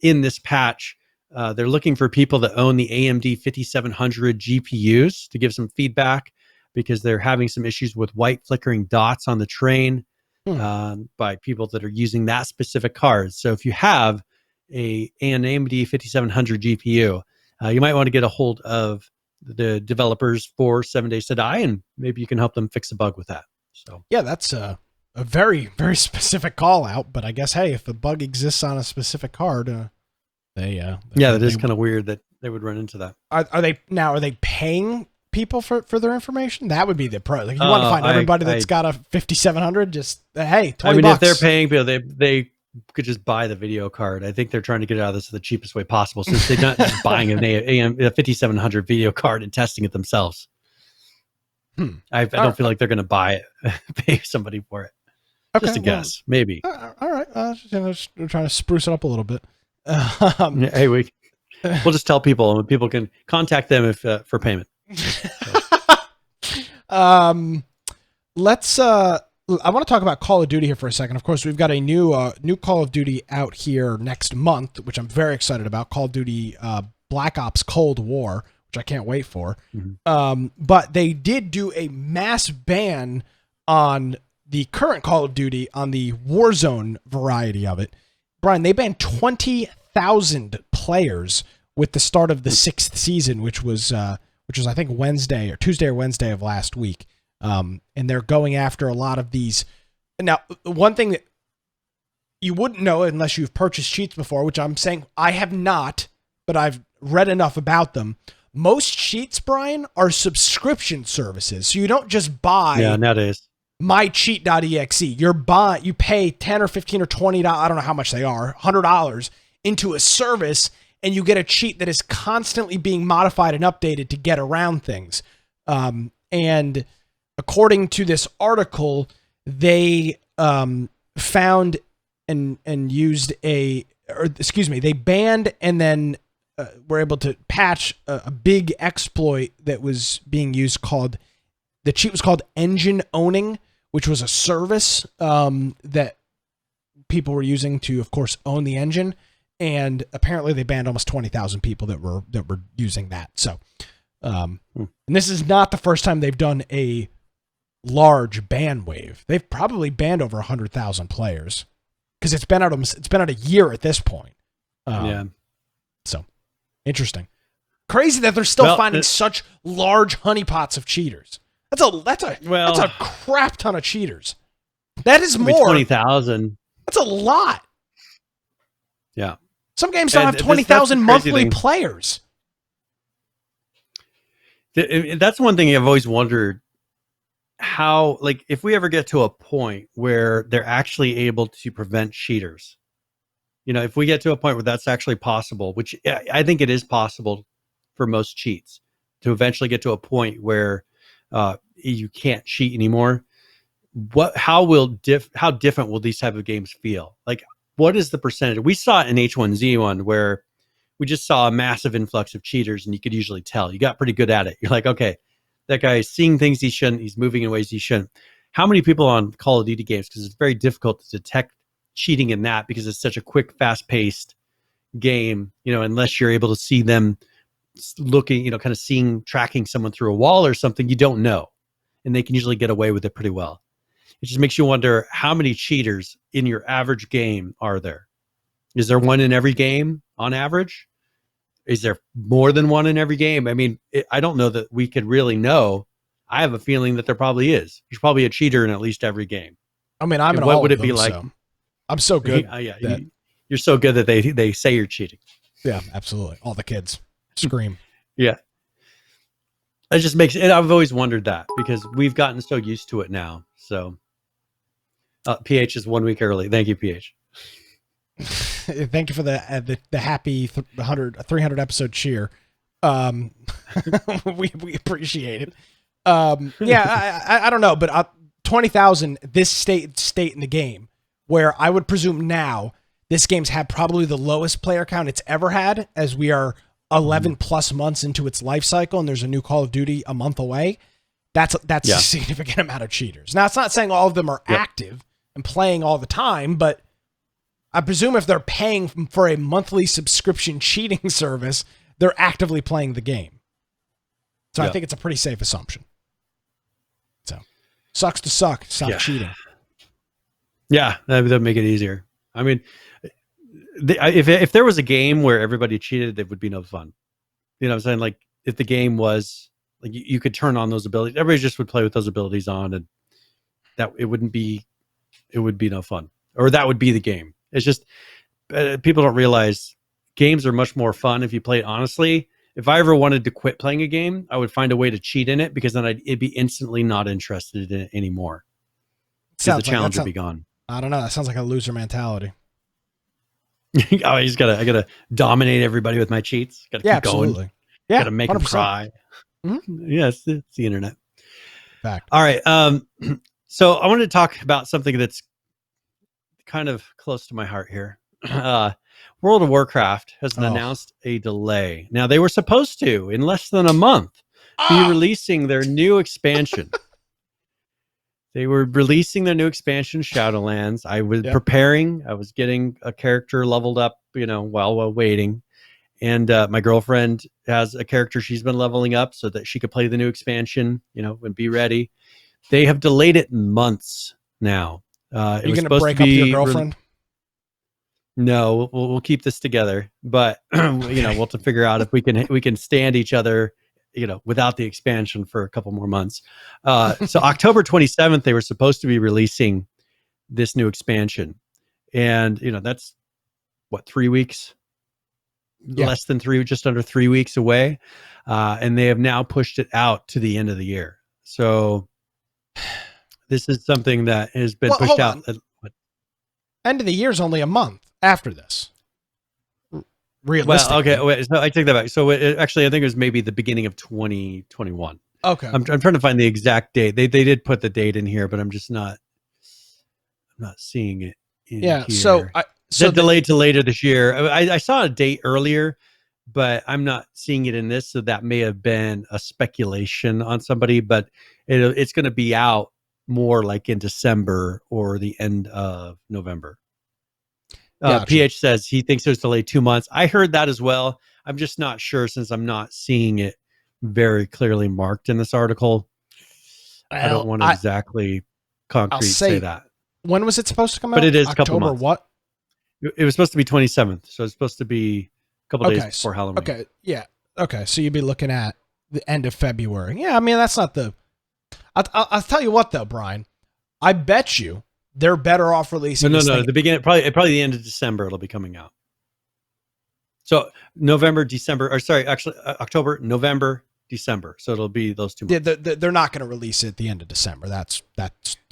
in this patch, they're looking for people that own the AMD 5700 GPUs to give some feedback because they're having some issues with white flickering dots on the train by people that are using that specific card. So if you have an AMD 5700 GPU, you might want to get a hold of the developers for 7 Days to Die, and maybe you can help them fix a bug with that. So yeah, that's a very, very specific call out, but I guess, hey, if the bug exists on a specific card, that is kind of weird that they would run into that. Are they paying people for their information? That would be the pro. Like, you want to find everybody that's got a 5700, just hey, $20. If they're paying people, they could just buy the video card. I think they're trying to get it out of this the cheapest way possible, since they're not just buying a 5700 video card and testing it themselves. I don't feel like they're going to buy it, pay somebody for it. Okay, just a guess, maybe. All right. We're trying to spruce it up a little bit. Hey, we'll just tell people, and people can contact them if for payment. Let's. I want to talk about Call of Duty here for a second. Of course, we've got a new Call of Duty out here next month, which I'm very excited about. Call of Duty Black Ops Cold War, which I can't wait for. Mm-hmm. But they did do a mass ban on the current Call of Duty on the Warzone variety of it. Brian, they banned 20,000 players with the start of the 6th season, which was I think Tuesday or Wednesday of last week. And they're going after a lot of these. Now, one thing that you wouldn't know unless you've purchased cheats before, which I'm saying I have not, but I've read enough about them. Most cheats, Brian, are subscription services. So you don't just buy nowadays mycheat.exe. You pay 10 or 15 or $20, I don't know how much they are, $100 into a service, and you get a cheat that is constantly being modified and updated to get around things. And according to this article, they found and used they banned and then were able to patch a big exploit that was being used the cheat was called engine owning, which was a service that people were using to, of course, own the engine. And apparently they banned almost 20,000 people that were using that. So, and this is not the first time they've done a large ban wave. They've probably banned over 100,000 players. because it's been out a year at this point. Yeah. So interesting. Crazy that they're still finding such large honeypots of cheaters. That's a crap ton of cheaters. That is more 20,000. That's a lot. Yeah. Some games don't have 20,000 monthly players. That's one thing I've always wondered, how, like, if we ever get to a point where they're actually able to prevent cheaters, if we get to a point where that's actually possible, which I think it is possible for most cheats, to eventually get to a point where you can't cheat anymore. How different will these type of games feel? Like, what is the percentage? We saw it in H1Z1 where we just saw a massive influx of cheaters, and you could usually tell. You got pretty good at it. You're like, okay, that guy is seeing things he shouldn't. He's moving in ways he shouldn't. How many people on Call of Duty games, because it's very difficult to detect cheating in that because it's such a quick, fast-paced game, unless you're able to see them looking, kind of tracking someone through a wall or something, you don't know. And they can usually get away with it pretty well. It just makes you wonder, how many cheaters in your average game are there? Is there one in every game on average? Is there more than one in every game? I mean, I don't know that we could really know. I have a feeling that there probably is. There's probably a cheater in at least every game. I mean, I'm in what all would of it be them, like? so I'm so good. You're so good that they say you're cheating. Yeah, absolutely. All the kids scream. Yeah. It just makes it. I've always wondered that because we've gotten so used to it now. So PH is 1 week early. Thank you, PH. Thank you for the happy 300 episode cheer. We appreciate it. I don't know, but 20,000 this state in the game, where I would presume now this game's had probably the lowest player count it's ever had, as we are 11 plus months into its life cycle, and there's a new Call of Duty a month away. That's a significant amount of cheaters. Now, it's not saying all of them are active and playing all the time, but I presume if they're paying for a monthly subscription cheating service, they're actively playing the game. So I think it's a pretty safe assumption. So, sucks to suck. Stop cheating. Yeah, that'd make it easier. I mean, if there was a game where everybody cheated, it would be no fun. You know what I'm saying? Like, if the game was like you could turn on those abilities, everybody just would play with those abilities on, and that it would be no fun. Or that would be the game. It's just people don't realize games are much more fun if you play it honestly. If I ever wanted to quit playing a game, I would find a way to cheat in it, because then it'd be instantly not interested in it anymore. Because the challenge would be gone. I don't know. That sounds like a loser mentality. Oh, I gotta dominate everybody with my cheats. Gotta keep absolutely. Going. Yeah, gotta make 100%. Them cry. Mm-hmm. Yes, it's the internet. Fact. All right. So I wanted to talk about something that's kind of close to my heart here. World of Warcraft has announced a delay. Now, they were supposed to, in less than a month, be releasing their new expansion. They were releasing their new expansion, Shadowlands. I was preparing. I was getting a character leveled up, while waiting. And my girlfriend has a character she's been leveling up so that she could play the new expansion, and be ready. They have delayed it months now. Are you going to break up your girlfriend? No, we'll keep this together. But we'll have to figure out if we can stand each other, without the expansion for a couple more months. So October 27th, they were supposed to be releasing this new expansion, and that's what, 3 weeks, less than 3, just under 3 weeks away, and they have now pushed it out to the end of the year. So this is something that has been pushed out. End of the year is only a month after this. Realistically. Well, okay. Wait, so I take that back. So actually, I think it was maybe the beginning of 2021. Okay. I'm trying to find the exact date. They did put the date in here, but I'm just not seeing it in here. So delayed to later this year. I saw a date earlier, but I'm not seeing it in this. So that may have been a speculation on somebody, but it's going to be out more like in December or the end of November. Gotcha. PH says he thinks it was delayed 2 months. I heard that as well. I'm just not sure, since I'm not seeing it very clearly marked in this article. I don't want to exactly concrete say that. When was it supposed to come out? But it is October, a couple months. What? It was supposed to be 27th, so it's supposed to be a couple days before Halloween. Okay, yeah. Okay, so you'd be looking at the end of February. Yeah, I mean, that's not the... I'll tell you what, though, Brian. I bet you they're better off releasing this thing. The beginning, probably the end of December it'll be coming out. So November, December, or sorry, actually October, November, December. So it'll be those 2 months. Yeah, they're not going to release it at the end of December. That's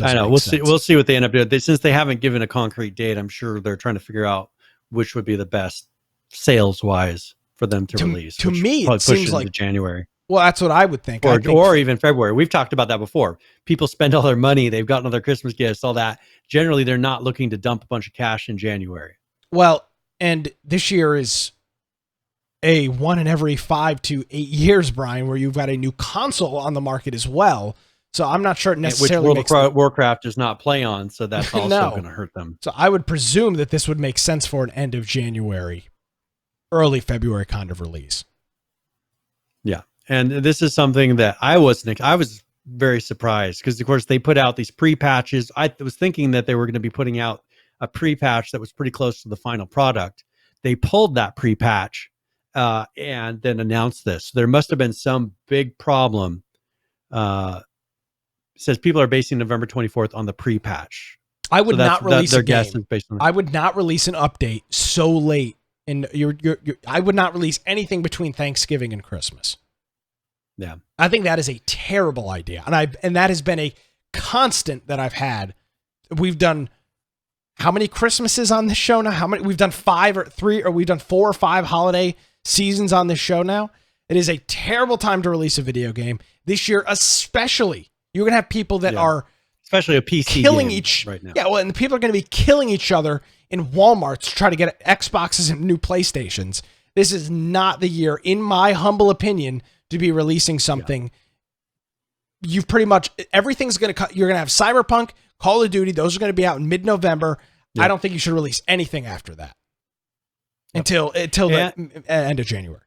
I know. We'll see what they end up doing. Since they haven't given a concrete date, I'm sure they're trying to figure out which would be the best sales wise for them to release. To me, it seems like January. Well, that's what I would think. Or even February. We've talked about that before. People spend all their money. They've gotten all their Christmas gifts, all that. Generally, they're not looking to dump a bunch of cash in January. Well, and this year is a one in every 5 to 8 years, Brian, where you've got a new console on the market as well. So I'm not sure it necessarily which Warcraft does not play on, so that's also going to hurt them. So I would presume that this would make sense for an end of January, early February kind of release. Yeah. And this is something that I was very surprised because, of course, they put out these pre-patches. I was thinking that they were going to be putting out a pre-patch that was pretty close to the final product. They pulled that pre-patch and then announced this. There must have been some big problem. It says people are basing November 24th on the pre-patch. I would not release a game. I would not release an update so late. And I would not release anything between Thanksgiving and Christmas. Yeah. I think that is a terrible idea. And that has been a constant that I've had. We've done how many Christmases on this show now? We've done 5 or 3, or we've done 4 or 5 holiday seasons on this show now. It is a terrible time to release a video game. This year, especially, you're going to have people that are especially a PC killing game each right now. Yeah, well, and the people are going to be killing each other in Walmart to try to get Xboxes and new PlayStations. This is not the year, in my humble opinion, to be releasing something. Yeah. You've pretty much, everything's going to, you're going to have Cyberpunk, Call of Duty, those are going to be out in mid-November. Yeah. I don't think you should release anything after that until the end of January.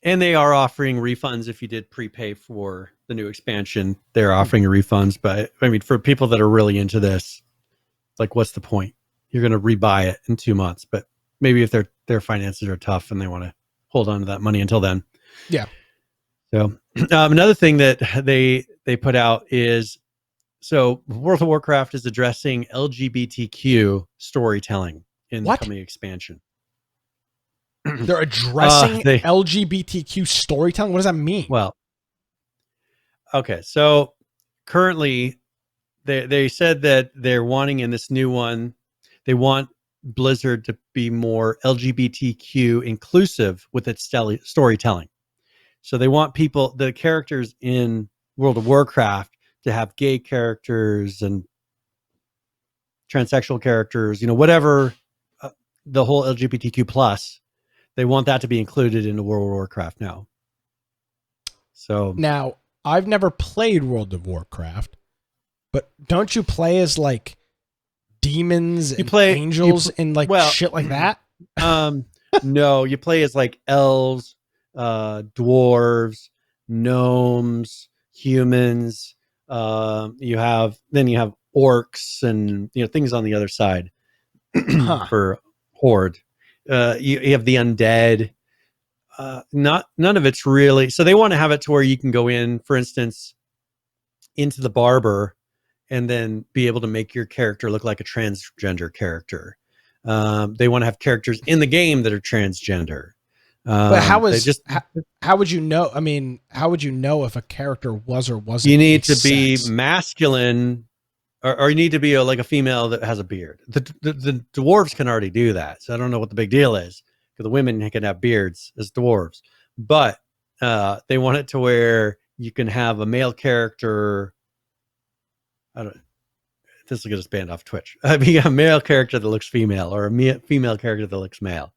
And they are offering refunds if you did prepay for the new expansion. They're offering refunds, but I mean, for people that are really into this, like, what's the point? You're going to rebuy it in 2 months, but maybe if their finances are tough and they want to hold on to that money until then. Yeah. So another thing that they put out is, so World of Warcraft is addressing LGBTQ storytelling in the coming expansion. They're addressing LGBTQ storytelling? What does that mean? Well, okay. So currently they said that they're wanting in this new one, they want Blizzard to be more LGBTQ inclusive with its storytelling. So they want the characters in World of Warcraft to have gay characters and transsexual characters, whatever, the whole LGBTQ plus, they want that to be included in the World of Warcraft now. So now, I've never played World of Warcraft, but don't you play as like demons and angels and shit like that? No, you play as like elves, dwarves, gnomes, humans. You have orcs and things on the other side for Horde. You have the undead. None of it's really. So they want to have it to where you can go in, for instance, into the barber, and then be able to make your character look like a transgender character. They want to have characters in the game that are transgender. But how would you know? I mean, how would you know if a character was or wasn't? You need to be masculine, or you need to be like a female that has a beard. The dwarves can already do that, so I don't know what the big deal is, because the women can have beards as dwarves. But they want it to where you can have a male character. This will get us banned off Twitch. Be a male character that looks female, or a female character that looks male.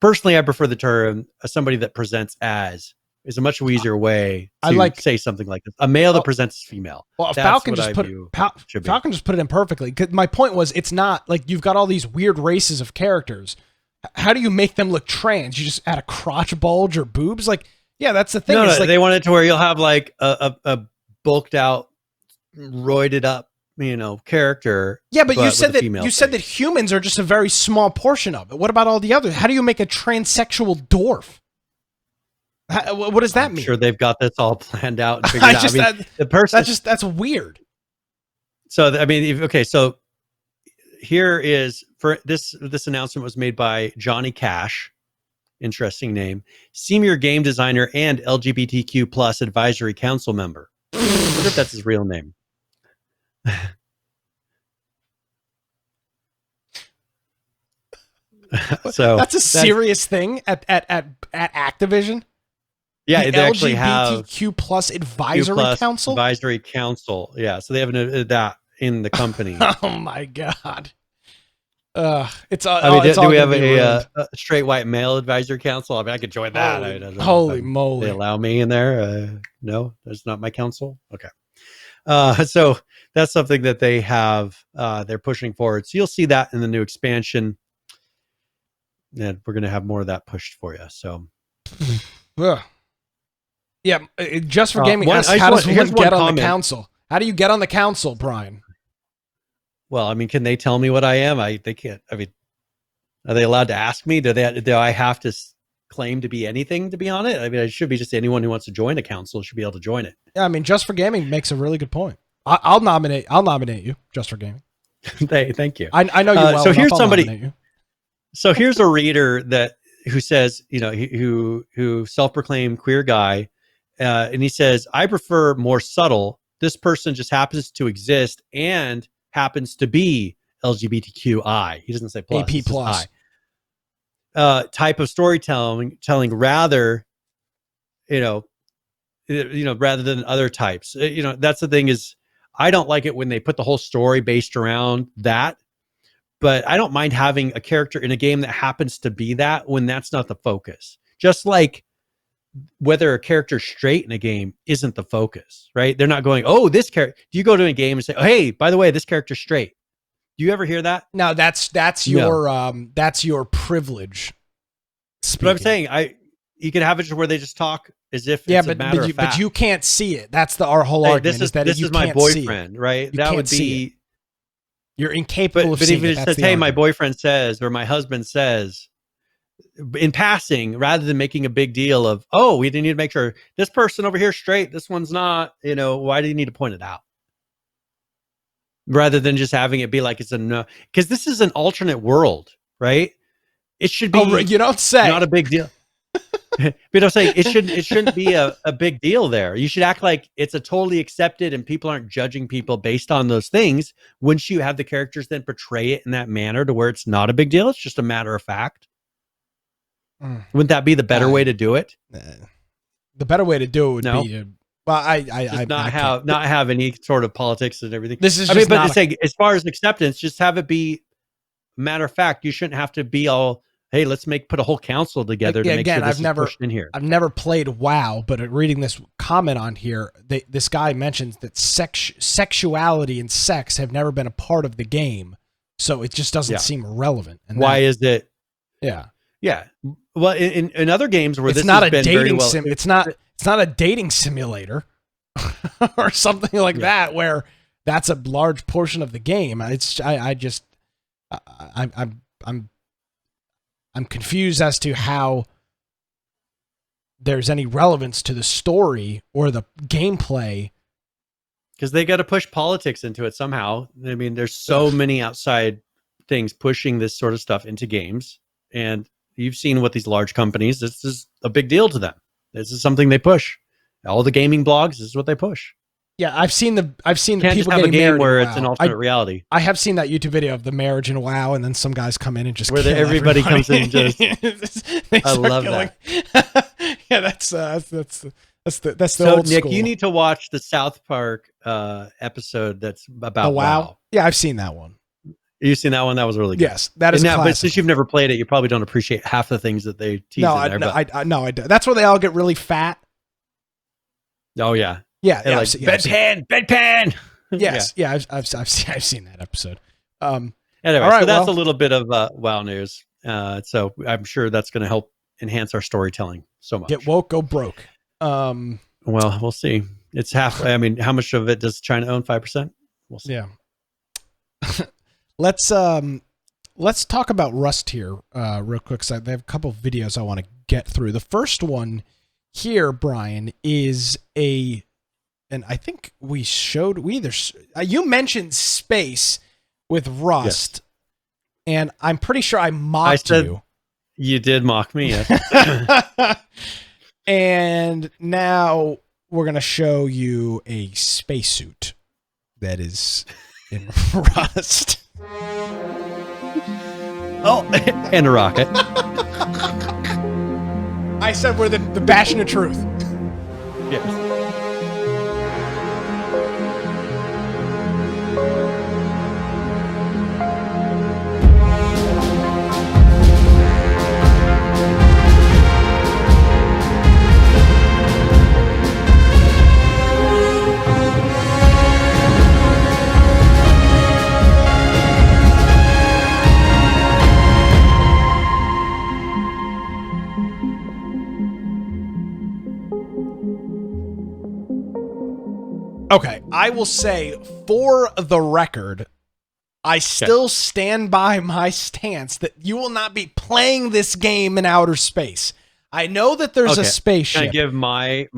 Personally, I prefer the term somebody that presents as is a much easier way to say something like this. A male that presents as female. Well, Falcon just put it in perfectly. 'Cause my point was, it's not like you've got all these weird races of characters. How do you make them look trans? You just add a crotch bulge or boobs? Like, yeah, that's the thing. No, they want it to where you'll have like a bulked out, roided up, character. Yeah, but you with said a that female that humans are just a very small portion of it. What about all the others? How do you make a transsexual dwarf? What does that I'm mean? sure they've got this all planned out and figured out. The person that's weird. So I mean, so here is for this announcement was made by Johnny Cash, interesting name, senior game designer and LGBTQ plus advisory council member. I wonder if that's his real name. So that's a serious thing at Activision. Yeah, the they actually have LGBTQ plus advisory council. Advisory council. Yeah, so they have that in the company. Oh my god. It's all. I mean, it's do all we have a straight white male advisory council? I mean, I could join that. Holy moly! They allow me in there? No, that's not my council. Okay. So that's something that they have. They're pushing forward. So you'll see that in the new expansion, and we're going to have more of that pushed for you. So. Yeah, just for gaming. How does one get on the council? How do you get on the council, Brian? Well, I mean, can they tell me what I am? They can't. I mean, are they allowed to ask me? Do I have to claim to be anything to be on it? I mean, it should be just anyone who wants to join a council should be able to join it. Yeah, I mean, Just for Gaming makes a really good point. I'll nominate you, Just for Gaming. Thank you. I know you well. So here's somebody. So here's a reader who says, who self-proclaimed queer guy. And he says, I prefer more subtle. This person just happens to exist and happens to be LGBTQI. He doesn't say plus. AP plus. Type of storytelling rather, rather than other types. That's the thing is, I don't like it when they put the whole story based around that. But I don't mind having a character in a game that happens to be that when that's not the focus. Just like whether a character's straight in a game isn't the focus, right? They're not going, oh, this character. Do you go to a game and say, oh, hey, by the way, this character's straight? Do you ever hear that? No, that's your privilege. Speaking. But I'm saying you can have it where they just talk as if it's a matter of fact. But you can't see it. That's our whole argument. This is my boyfriend, right? That would be. You're incapable of seeing it. But even if it says, hey, my boyfriend says, or my husband says, in passing, rather than making a big deal of, oh, we need to make sure this person over here is straight, this one's not, why do you need to point it out? Rather than just having it be like it's a no, because this is an alternate world, right? It should be. Oh, you don't say. Not a big deal. But I'm saying it shouldn't be a big deal there. You should act like it's a totally accepted and people aren't judging people based on those things. Wouldn't you have the characters then portray it in that manner to where it's not a big deal? It's just a matter of fact. Wouldn't that be the better way to do it? The better way to do it would be not have any sort of politics and everything. This is saying as far as acceptance, just have it be a matter of fact. You shouldn't have to be all, hey, let's put a whole council together to make sure this is pushed in here. I've never played WoW, but reading this comment on here, this guy mentions that sexuality and sex have never been a part of the game, so it just doesn't seem relevant. And why is it? Yeah. Yeah. Well, in other games where it's not a dating sim, it's not a dating simulator or something like that where that's a large portion of the game. I'm confused as to how there's any relevance to the story or the gameplay. Because they got to push politics into it somehow. I mean, there's so many outside things pushing this sort of stuff into games, and you've seen what these large companies, this is a big deal to them. This is something they push. All the gaming blogs, this is what they push. Yeah, I've seen the people getting married where it's an alternate reality. I have seen that YouTube video of the marriage in WoW, and then some guys come in and just where everybody comes in and just. I love that. Yeah, that's the so old Nick, school. you need to watch the South Park episode that's about the WoW. Yeah, I've seen that one. You've seen that one? That was really good. Yes, that is. But since you've never played it, you probably don't appreciate half the things that they tease in there. I do. That's where they all get really fat. Oh yeah. Yeah, like, bedpan. Yes, yeah, I've seen that episode. Anyway, so that's a little bit of WoW news. So I'm sure that's going to help enhance our storytelling so much. Get woke, go broke. Well, we'll see. It's half. I mean, how much of it does China own? 5%. We'll see. Yeah. let's talk about Rust here real quick, because I have a couple of videos I want to get through. The first one here, Brian, is and I think you mentioned space with Rust, yes. And I'm pretty sure I mocked you. You did mock me, yes. And now we're going to show you a spacesuit that is in Rust. Oh, and a rocket. I said we're the bastion of truth. Yes. Okay, I will say, for the record, I still stand by my stance that you will not be playing this game in outer space. I know that there's a spaceship. Can I give my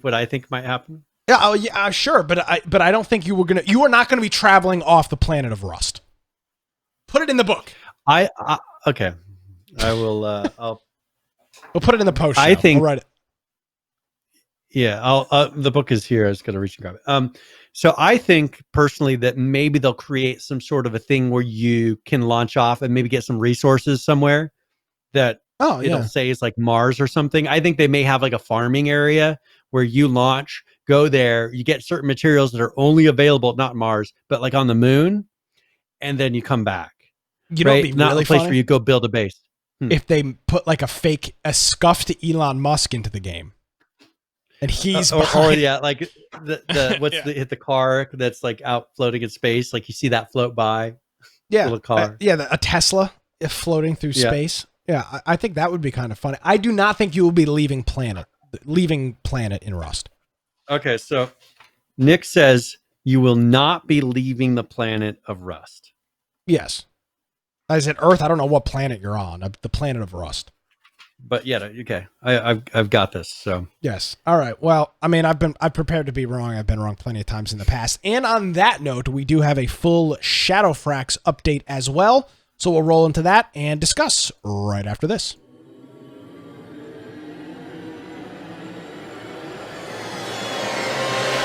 what I think might happen? Yeah, sure, but I don't think you are not gonna be traveling off the planet of Rust. Put it in the book. Okay, I will. We'll put it in the post. I think. I'll write it. Yeah, the book is here. I was going to reach and grab it. So I think personally that maybe they'll create some sort of a thing where you can launch off and maybe get some resources somewhere that it'll say is like Mars or something. I think they may have like a farming area where you launch, go there, you get certain materials that are only available, not Mars, but like on the moon, and then you come back. You know, right? Not really a place funny? where you go build a base. If they put like a scuffed Elon Musk into the game. And he's like the car that's like out floating in space, like you see that float by. Yeah, little car. A Tesla floating through space. Yeah, I think that would be kind of funny. I do not think you will be leaving planet in Rust. Okay, so Nick says you will not be leaving the planet of Rust. Yes, I said Earth. I don't know what planet you're on. The planet of Rust. But yeah, okay. I've got this. So yes. All right. Well, I mean, I've prepared to be wrong. I've been wrong plenty of times in the past. And on that note, we do have a full Shadowfrax update as well. So we'll roll into that and discuss right after this.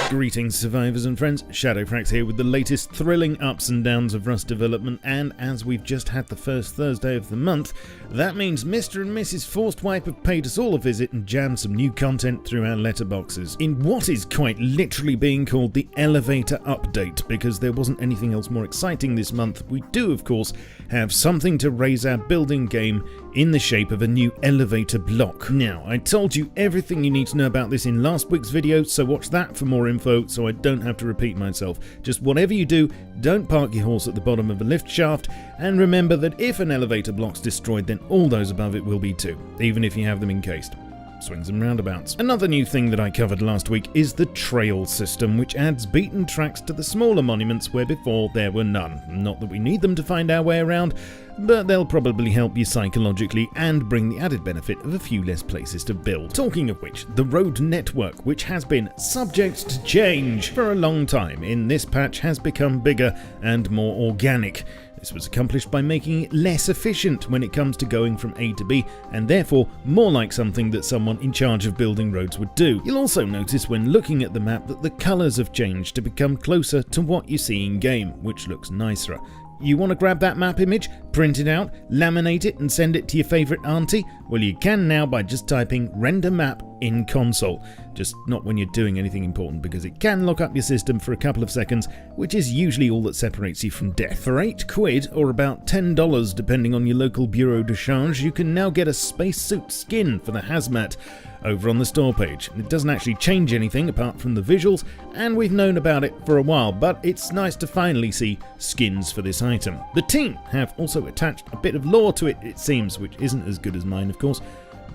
Greetings, survivors and friends. Shadowfrax here with the latest thrilling ups and downs of Rust development, and as we've just had the first Thursday of the month, that means Mr. and Mrs. Forced Wipe have paid us all a visit and jammed some new content through our letterboxes in what is quite literally being called the Elevator Update, because there wasn't anything else more exciting this month. We do, of course, have something to raise our building game in the shape of a new elevator block. Now, I told you everything you need to know about this in last week's video, so watch that for more info so I don't have to repeat myself. Just whatever you do, don't park your horse at the bottom of a lift shaft, and remember that if an elevator block's destroyed, then all those above it will be too, even if you have them encased. Swings and roundabouts. Another new thing that I covered last week is the trail system, which adds beaten tracks to the smaller monuments where before there were none. Not that we need them to find our way around, but they'll probably help you psychologically and bring the added benefit of a few less places to build. Talking of which, the road network, which has been subject to change for a long time, in this patch has become bigger and more organic. This was accomplished by making it less efficient when it comes to going from A to B, and therefore more like something that someone in charge of building roads would do. You'll also notice when looking at the map that the colours have changed to become closer to what you see in game, which looks nicer. You want to grab that map image, print it out, laminate it and send it to your favourite auntie? Well, you can now by just typing render map in console. Just not when you're doing anything important, because it can lock up your system for a couple of seconds, which is usually all that separates you from death. For £8 or about $10 depending on your local bureau de change, you can now get a spacesuit skin for the hazmat over on the store page. It doesn't actually change anything apart from the visuals, and we've known about it for a while, but it's nice to finally see skins for this item. The team have also attached a bit of lore to it, it seems, which isn't as good as mine, of course.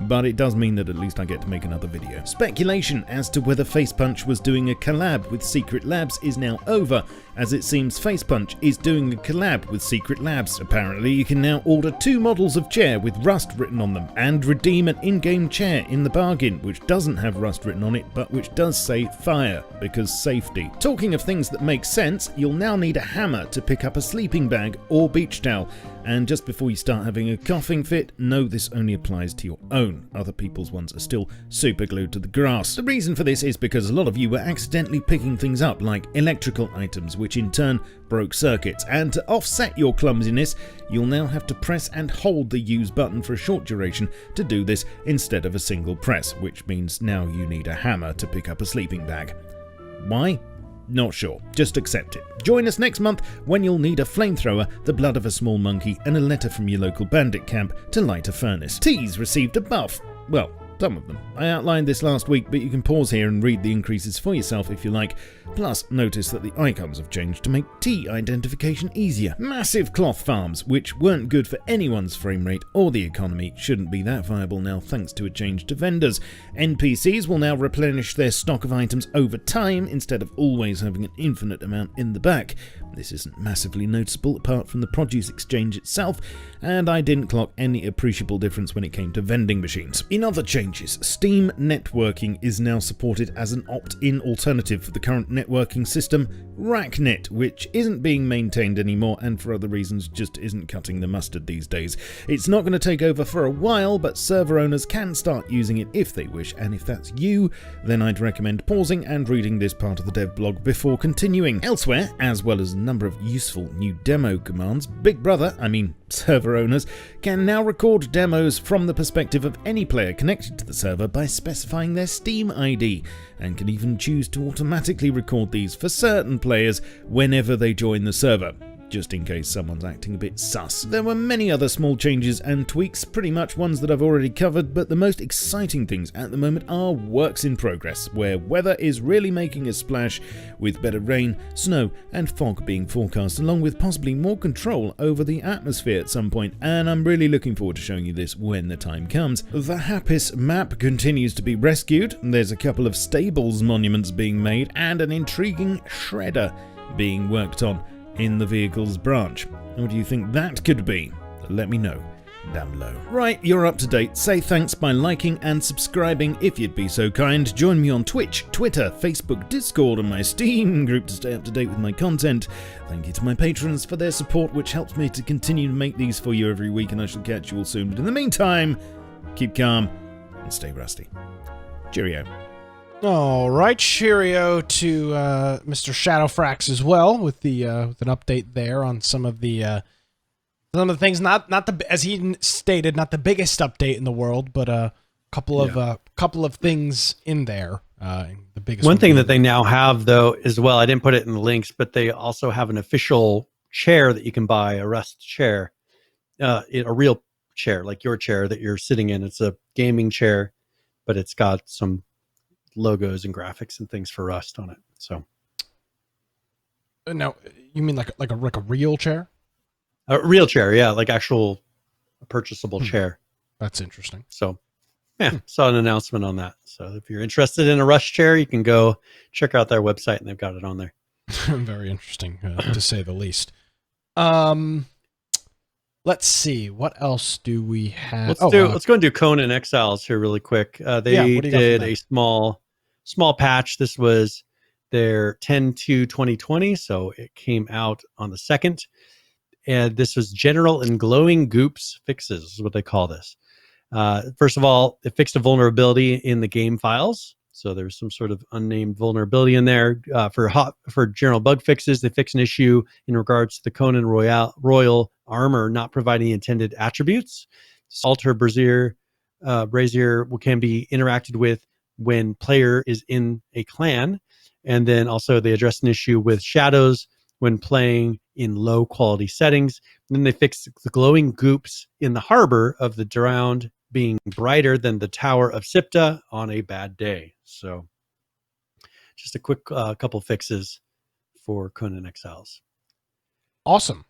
but it does mean that at least I get to make another video. Speculation as to whether Facepunch was doing a collab with Secret Labs is now over, as it seems Facepunch is doing a collab with Secret Labs. Apparently you can now order 2 models of chair with Rust written on them, and redeem an in-game chair in the bargain, which doesn't have Rust written on it, but which does say fire, because safety. Talking of things that make sense, you'll now need a hammer to pick up a sleeping bag or beach towel. And just before you start having a coughing fit, know this only applies to your own. Other people's ones are still super glued to the grass. The reason for this is because a lot of you were accidentally picking things up like electrical items, which in turn broke circuits. And to offset your clumsiness, you'll now have to press and hold the use button for a short duration to do this instead of a single press, which means now you need a hammer to pick up a sleeping bag. Why? Not sure. Just accept it. Join us next month when you'll need a flamethrower, the blood of a small monkey, and a letter from your local bandit camp to light a furnace. Teas received a buff. Well, some of them. I outlined this last week, but you can pause here and read the increases for yourself if you like. Plus, notice that the icons have changed to make tea identification easier. Massive cloth farms, which weren't good for anyone's frame rate or the economy, shouldn't be that viable now thanks to a change to vendors. NPCs will now replenish their stock of items over time instead of always having an infinite amount in the back. This isn't massively noticeable apart from the produce exchange itself, and I didn't clock any appreciable difference when it came to vending machines. In other changes, Steam networking is now supported as an opt-in alternative for the current networking system, RackNet, which isn't being maintained anymore and for other reasons just isn't cutting the mustard these days. It's not going to take over for a while, but server owners can start using it if they wish, and if that's you, then I'd recommend pausing and reading this part of the dev blog before continuing. Elsewhere, as well as a number of useful new demo commands, Big Brother, server owners, can now record demos from the perspective of any player connected to the server by specifying their Steam ID, and can even choose to automatically record these for certain players whenever they join the server, just in case someone's acting a bit sus. There were many other small changes and tweaks, pretty much ones that I've already covered, but the most exciting things at the moment are works in progress, where weather is really making a splash, with better rain, snow and fog being forecast, along with possibly more control over the atmosphere at some point, and I'm really looking forward to showing you this when the time comes. The Happis map continues to be rescued, there's a couple of stables monuments being made, and an intriguing shredder being worked on in the vehicles branch. What do you think that could be? Let me know down below. Right, you're up to date. Say thanks by liking and subscribing if you'd be so kind. Join me on Twitch, Twitter, Facebook, Discord, and my Steam group to stay up to date with my content. Thank you to my patrons for their support, which helps me to continue to make these for you every week, and I shall catch you all soon. But in the meantime, keep calm and stay rusty. Cheerio. All right, cheerio to Mr. Shadowfrax as well with the with an update there on some of the things. Not the, as he stated, not the biggest update in the world, but a couple of things in there. The biggest one thing that they now have though as well, I didn't put it in the links, but they also have an official chair that you can buy, a Rust chair, a real chair like your chair that you're sitting in. It's a gaming chair, but it's got some logos and graphics and things for Rust on it. So now you mean like a real chair? A real chair, yeah, like actual purchasable chair. That's interesting. So yeah, saw an announcement on that. So if you're interested in a Rust chair, you can go check out their website and they've got it on there. Very interesting, to say the least. Let's see, what else do we have? Let's go and do Conan Exiles here really quick. They did a small patch. This was their 10/2/2020, so it came out on the 2nd. And this was general and glowing goops fixes, is what they call this. First of all, it fixed a vulnerability in the game files. So there was some sort of unnamed vulnerability in there. For general bug fixes, they fixed an issue in regards to the Conan Royal armor not providing intended attributes. Alter Brazier can be interacted with when player is in a clan. And then also they addressed an issue with shadows when playing in low quality settings. And then they fixed the glowing goops in the harbor of the drowned being brighter than the Tower of Sipta on a bad day. So just a quick couple fixes for Conan Exiles. Awesome.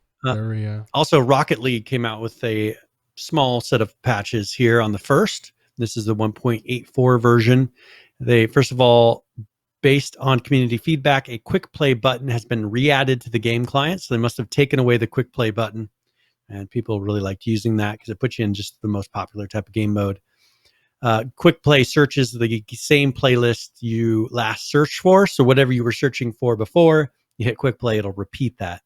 Also, Rocket League came out with a small set of patches here on the 1st. This is the 1.84 version. They, first of all, based on community feedback, a quick play button has been re-added to the game client. So they must have taken away the quick play button. And people really liked using that because it puts you in just the most popular type of game mode. Quick play searches the same playlist you last searched for. So whatever you were searching for before, you hit quick play, it'll repeat that.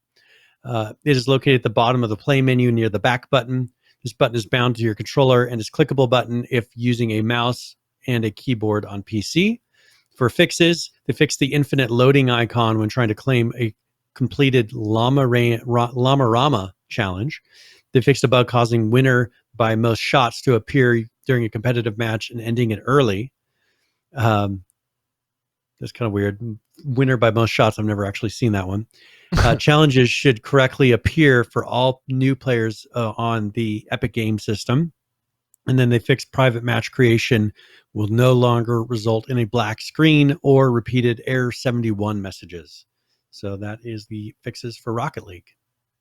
It is located at the bottom of the play menu near the back button. This button is bound to your controller and is clickable button if using a mouse and a keyboard on PC. For fixes, they fixed the infinite loading icon when trying to claim a completed Llama-Rama challenge. They fixed a bug causing winner by most shots to appear during a competitive match and ending it early. That's kind of weird. Winner by most shots. I've never actually seen that one. Challenges should correctly appear for all new players on the Epic Game system. And then they fixed private match creation will no longer result in a black screen or repeated error 71 messages. So that is the fixes for Rocket League.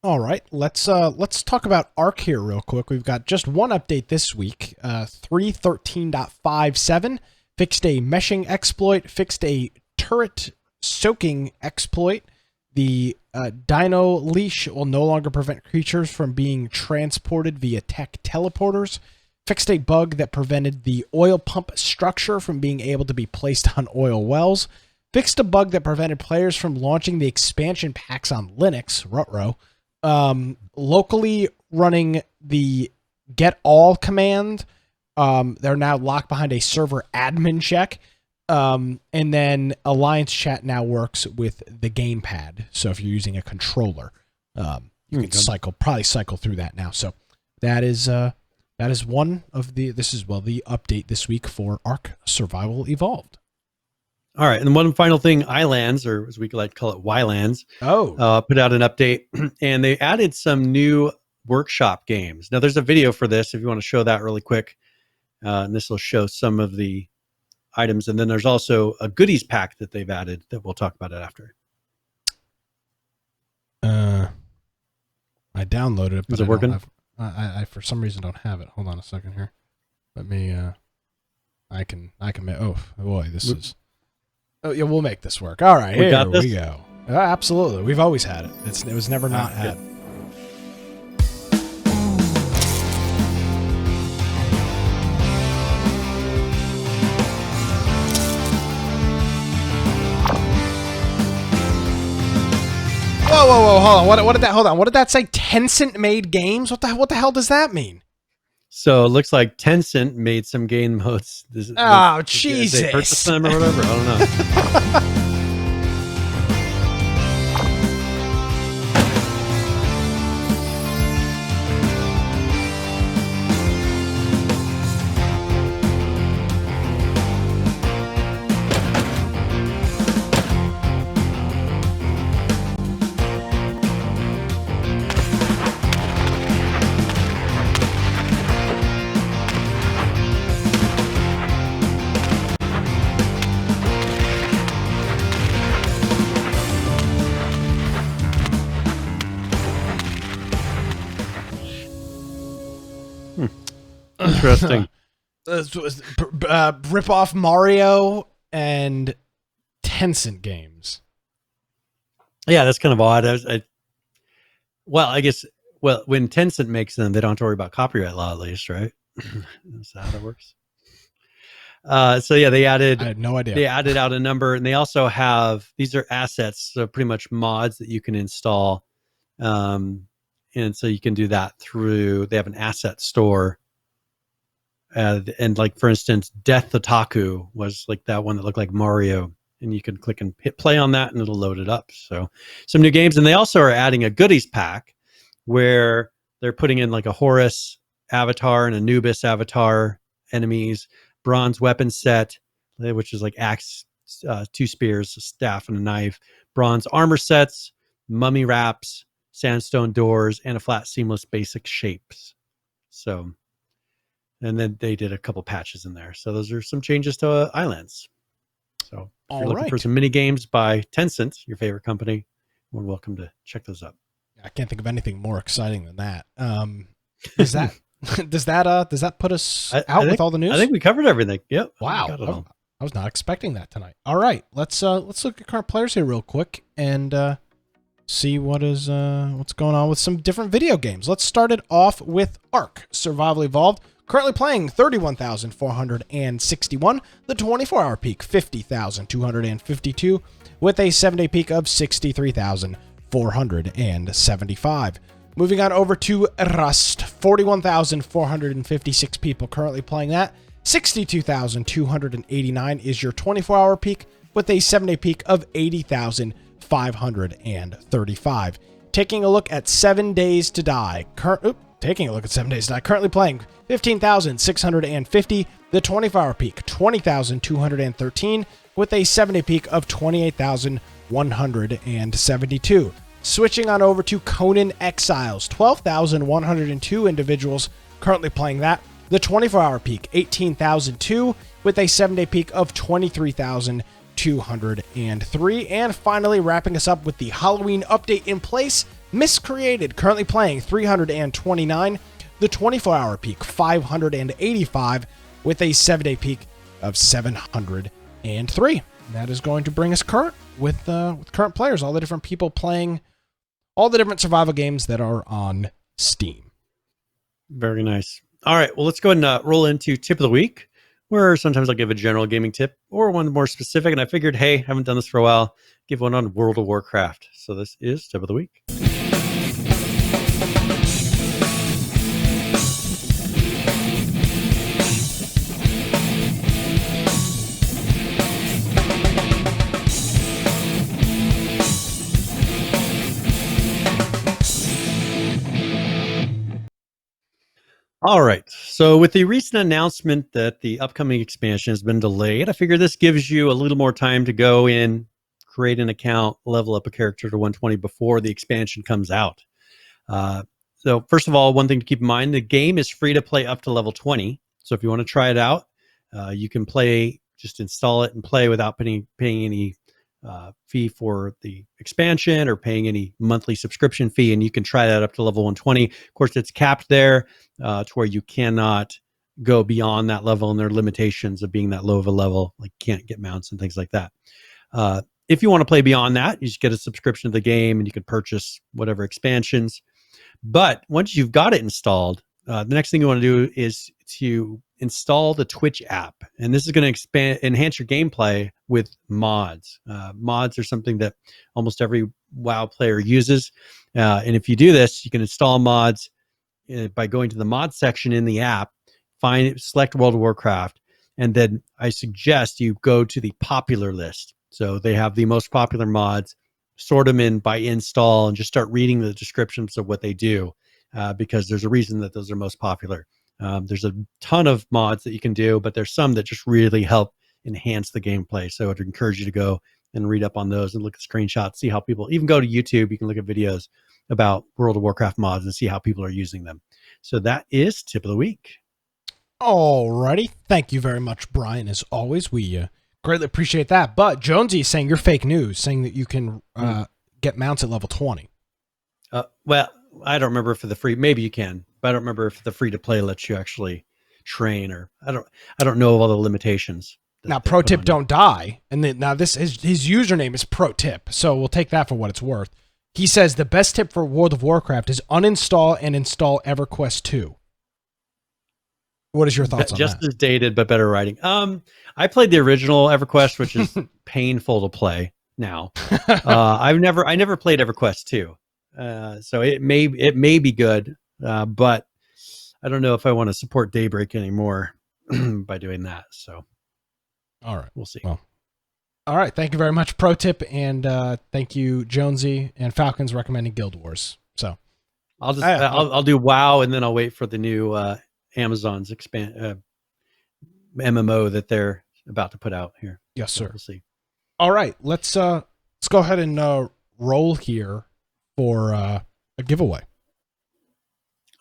All right, let's talk about Arc here real quick. We've got just one update this week. 3.13.57 fixed a meshing exploit, fixed a turret soaking exploit. The Dino leash will no longer prevent creatures from being transported via tech teleporters. Fixed a bug that prevented the oil pump structure from being able to be placed on oil wells. Fixed a bug that prevented players from launching the expansion packs on Linux, Rutro, locally running the get all command. They're now locked behind a server admin check. And then Alliance Chat now works with the gamepad. So if you're using a controller, you can probably cycle through that now. So that is one of the update this week for Ark Survival Evolved. All right, and one final thing, Ylands, or as we like to call it, Ylands, put out an update, and they added some new workshop games. Now, there's a video for this if you want to show that really quick, and this will show some of the items, and then there's also a goodies pack that they've added that we'll talk about it after. I downloaded it, but is it working? I for some reason don't have it. Hold on a second here. Let me. I can. Oh boy, this is. Oh yeah, we'll make this work. All right, here we go. Absolutely, we've always had it. It was never not had. Whoa, hold on. What did that say? Tencent made games? What the hell does that mean? So it looks like Tencent made some game modes. Jesus. They purchased them or whatever. I don't know. Interesting. Rip off Mario and Tencent games. Yeah, that's kind of odd. I guess when Tencent makes them, they don't have to worry about copyright law, at least, right? Is that how that works? So yeah, they added. I had no idea. They added out a number, and they also have these are assets, so pretty much mods that you can install, and so you can do that through. They have an asset store. And like, for instance, Death Otaku was like that one that looked like Mario, and you can click and hit play on that and it'll load it up. So some new games. And they also are adding a goodies pack where they're putting in like a Horus avatar and Anubis avatar enemies, bronze weapon set, which is like axe, 2 spears, a staff, and a knife, bronze armor sets, mummy wraps, sandstone doors, and a flat seamless basic shapes. So... and then they did a couple patches in there. So those are some changes to Ylands. So if you're looking for some mini games by Tencent, your favorite company, you're welcome to check those up. I can't think of anything more exciting than that. Is that Does that put us out with all the news? I think we covered everything. Yep. Wow. Got it all. I was not expecting that tonight. All right, let's look at current players here real quick and see what's going on with some different video games. Let's start it off with Ark Survival Evolved. Currently playing 31,461. The 24-hour peak 50,252 with a 7-day peak of 63,475. Moving on over to Rust, 41,456 people currently playing that. 62,289 is your 24-hour peak with a 7-day peak of 80,535. Taking a look at 7 Days to Die. Currently playing 15,650. The 24-hour peak 20,213 with a 7-day peak of 28,172. Switching on over to Conan Exiles, 12,102 individuals currently playing that. The 24-hour peak, 18,002, with a 7-day peak of 23,203. And finally, wrapping us up with the Halloween update in place, Miscreated, currently playing 329. The 24-hour peak, 585, with a 7-day peak of 703. And that is going to bring us current with current players, all the different people playing all the different survival games that are on Steam. Very nice. All right, well, let's go ahead and roll into tip of the week, where sometimes I'll give a general gaming tip or one more specific. And I figured, hey, haven't done this for a while, give one on World of Warcraft. So this is tip of the week. All right. So with the recent announcement that the upcoming expansion has been delayed, I figure this gives you a little more time to go in, create an account, level up a character to 120 before the expansion comes out. So first of all, one thing to keep in mind, the game is free to play up to level 20. So if you want to try it out, you can play, just install it and play without paying any fee for the expansion or paying any monthly subscription fee, and you can try that up to level 120. Of course, it's capped there to where you cannot go beyond that level, and there are limitations of being that low of a level, like can't get mounts and things like that. If you want to play beyond that, you just get a subscription to the game and you can purchase whatever expansions. But once you've got it installed, the next thing you want to do is to install the Twitch app. And this is going to enhance your gameplay with mods. Mods are something that almost every WoW player uses. And if you do this, you can install mods by going to the mod section in the app, select World of Warcraft, and then I suggest you go to the popular list. So they have the most popular mods, sort them in by install, and just start reading the descriptions of what they do, because there's a reason that those are most popular. There's a ton of mods that you can do, but there's some that just really help enhance the gameplay. So I'd encourage you to go and read up on those and look at screenshots, see how people, even go to YouTube, you can look at videos about World of Warcraft mods and see how people are using them. So that is tip of the week. Alrighty. Thank you very much, Brian. As always, we greatly appreciate that. But Jonesy is saying you're fake news, saying that you can get mounts at level 20. Well, I don't remember for the free, maybe you can, but I don't remember if the free to play lets you actually train, or I don't know of all the limitations. Now, pro tip, don't die. And then now his username is pro tip, so we'll take that for what it's worth. He says the best tip for World of Warcraft is uninstall and install EverQuest 2. What is your thoughts on that? Just as dated, but better writing. I played the original EverQuest, which is painful to play now. I never played EverQuest 2. So it may be good, but I don't know if I want to support Daybreak anymore by doing that. So, all right, we'll see. Well, all right, thank you very much, pro tip, and thank you, Jonesy and Falcons recommending Guild Wars. So, I'll do WoW, and then I'll wait for the new Amazon's MMO that they're about to put out here. Yes, sir. We'll see. All right, let's go ahead and roll here for a giveaway.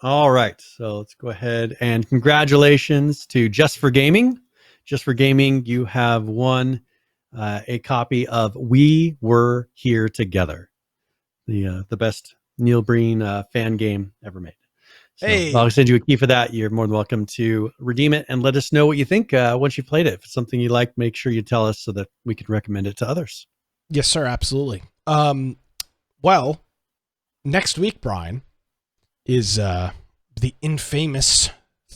All right, so let's go ahead and congratulations to Just for Gaming. Just for Gaming, you have won a copy of We Were Here Together, the best Neil Breen fan game ever made. So Hey. I'll send you a key for that. You're more than welcome to redeem it and let us know what you think once you've played it. If it's something you like, make sure you tell us so that we can recommend it to others. Yes, sir. Absolutely. Well, next week, Brian, is the infamous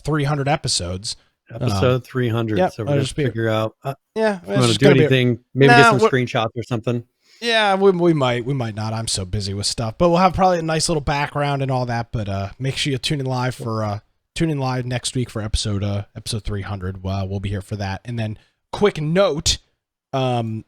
300 episodes. Episode 300. Yep, so we're going to figure out Yeah, if we want to do anything, maybe get some screenshots or something. Yeah, we might not. I'm so busy with stuff, but we'll have probably a nice little background and all that. But make sure you tune in live next week for episode 300. We'll be here for that. And then quick note, this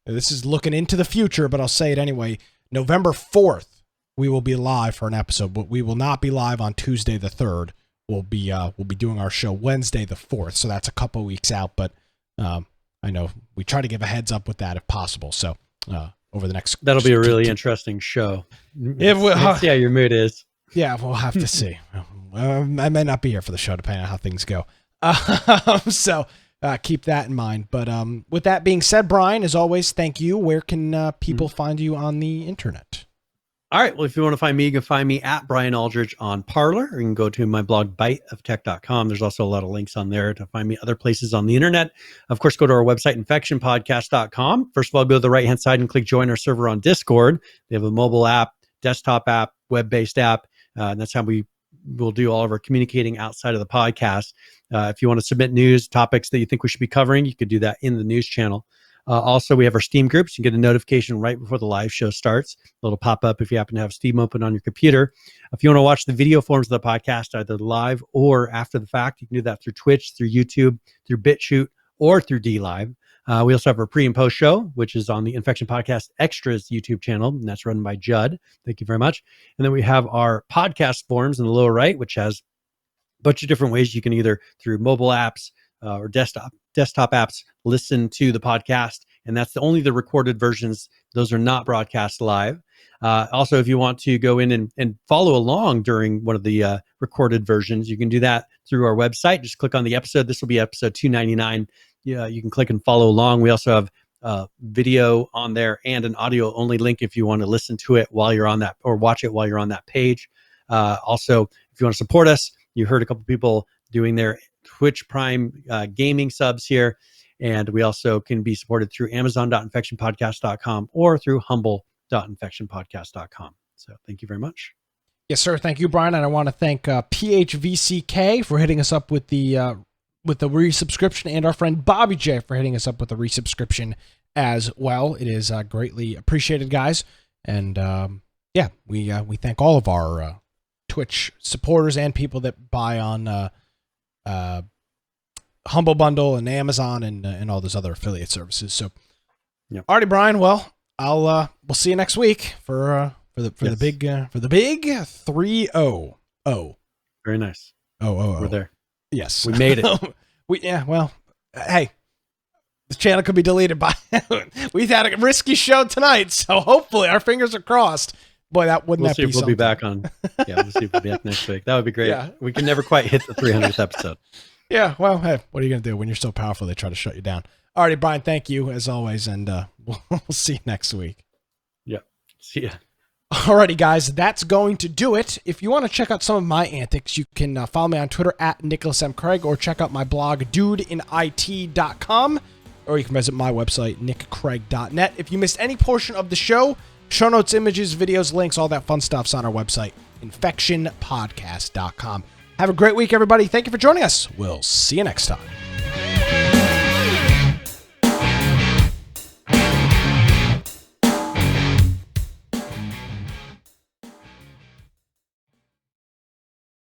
is looking into the future, but I'll say it anyway. November 4th, we will be live for an episode, but we will not be live on Tuesday the 3rd. We'll be doing our show Wednesday the 4th, so that's a couple weeks out. But I know we try to give a heads up with that if possible. So over the next, that'll be a really interesting show. Let's see how your mood is. Yeah, we'll have to see. I may not be here for the show depending on how things go. So keep that in mind. But with that being said, Brian, as always, thank you. Where can people find you on the internet? All right. Well, if you want to find me, you can find me at Brian Aldridge on Parler, or you can go to my blog, biteoftech.com. There's also a lot of links on there to find me other places on the internet. Of course, go to our website, infectionpodcast.com. First of all, go to the right-hand side and click join our server on Discord. They have a mobile app, desktop app, web-based app. And that's how we will do all of our communicating outside of the podcast. If you want to submit news, topics that you think we should be covering, you could do that in the news channel. Also, we have our Steam groups. You get a notification right before the live show starts. It'll pop up if you happen to have Steam open on your computer. If you want to watch the video forms of the podcast, either live or after the fact, you can do that through Twitch, through YouTube, through BitChute, or through DLive. We also have our pre and post show, which is on the Infection Podcast Extras YouTube channel, and that's run by Judd. Thank you very much. And then we have our podcast forums in the lower right, which has a bunch of different ways you can either through mobile apps or desktop apps listen to the podcast, and that's only the recorded versions. Those are not broadcast live. Also, if you want to go in and follow along during one of the recorded versions, you can do that through our website. Just click on the episode. This will be episode 299. Yeah, you can click and follow along. We also have video on there and an audio only link if you want to listen to it while you're on that, or watch it while you're on that page. Also, if you want to support us, you heard a couple people doing their Twitch Prime gaming subs here. And we also can be supported through amazon.infectionpodcast.com or through humble.infectionpodcast.com. So thank you very much. Yes, sir. Thank you, Brian. And I want to thank PHVCK for hitting us up with the resubscription, and our friend Bobby J for hitting us up with the resubscription as well. It is greatly appreciated, guys. And yeah, we thank all of our Twitch supporters and people that buy on Humble Bundle and Amazon and all those other affiliate services. So, yep. Alrighty, Brian. Well, we'll see you next week for the big 3-0. Very nice. We're there. Yes, we made it. Well, hey, the channel could be deleted by. We've had a risky show tonight, so hopefully our fingers are crossed. Boy, We'll see if we'll be back on. Yeah, we'll see if we'll be back next week. That would be great. Yeah. We can never quite hit the 300th episode. Yeah, well, hey, what are you going to do when you're so powerful? They try to shut you down. Alrighty, Brian, thank you as always, and we'll see you next week. Yeah, see ya. Alrighty, guys, that's going to do it. If you want to check out some of my antics, you can follow me on Twitter at Nicholas M. Craig, or check out my blog, dudeinit.com, or you can visit my website, nickcraig.net. If you missed any portion of the show, show notes, images, videos, links, all that fun stuff's on our website, infectionpodcast.com. Have a great week, everybody. Thank you for joining us. We'll see you next time.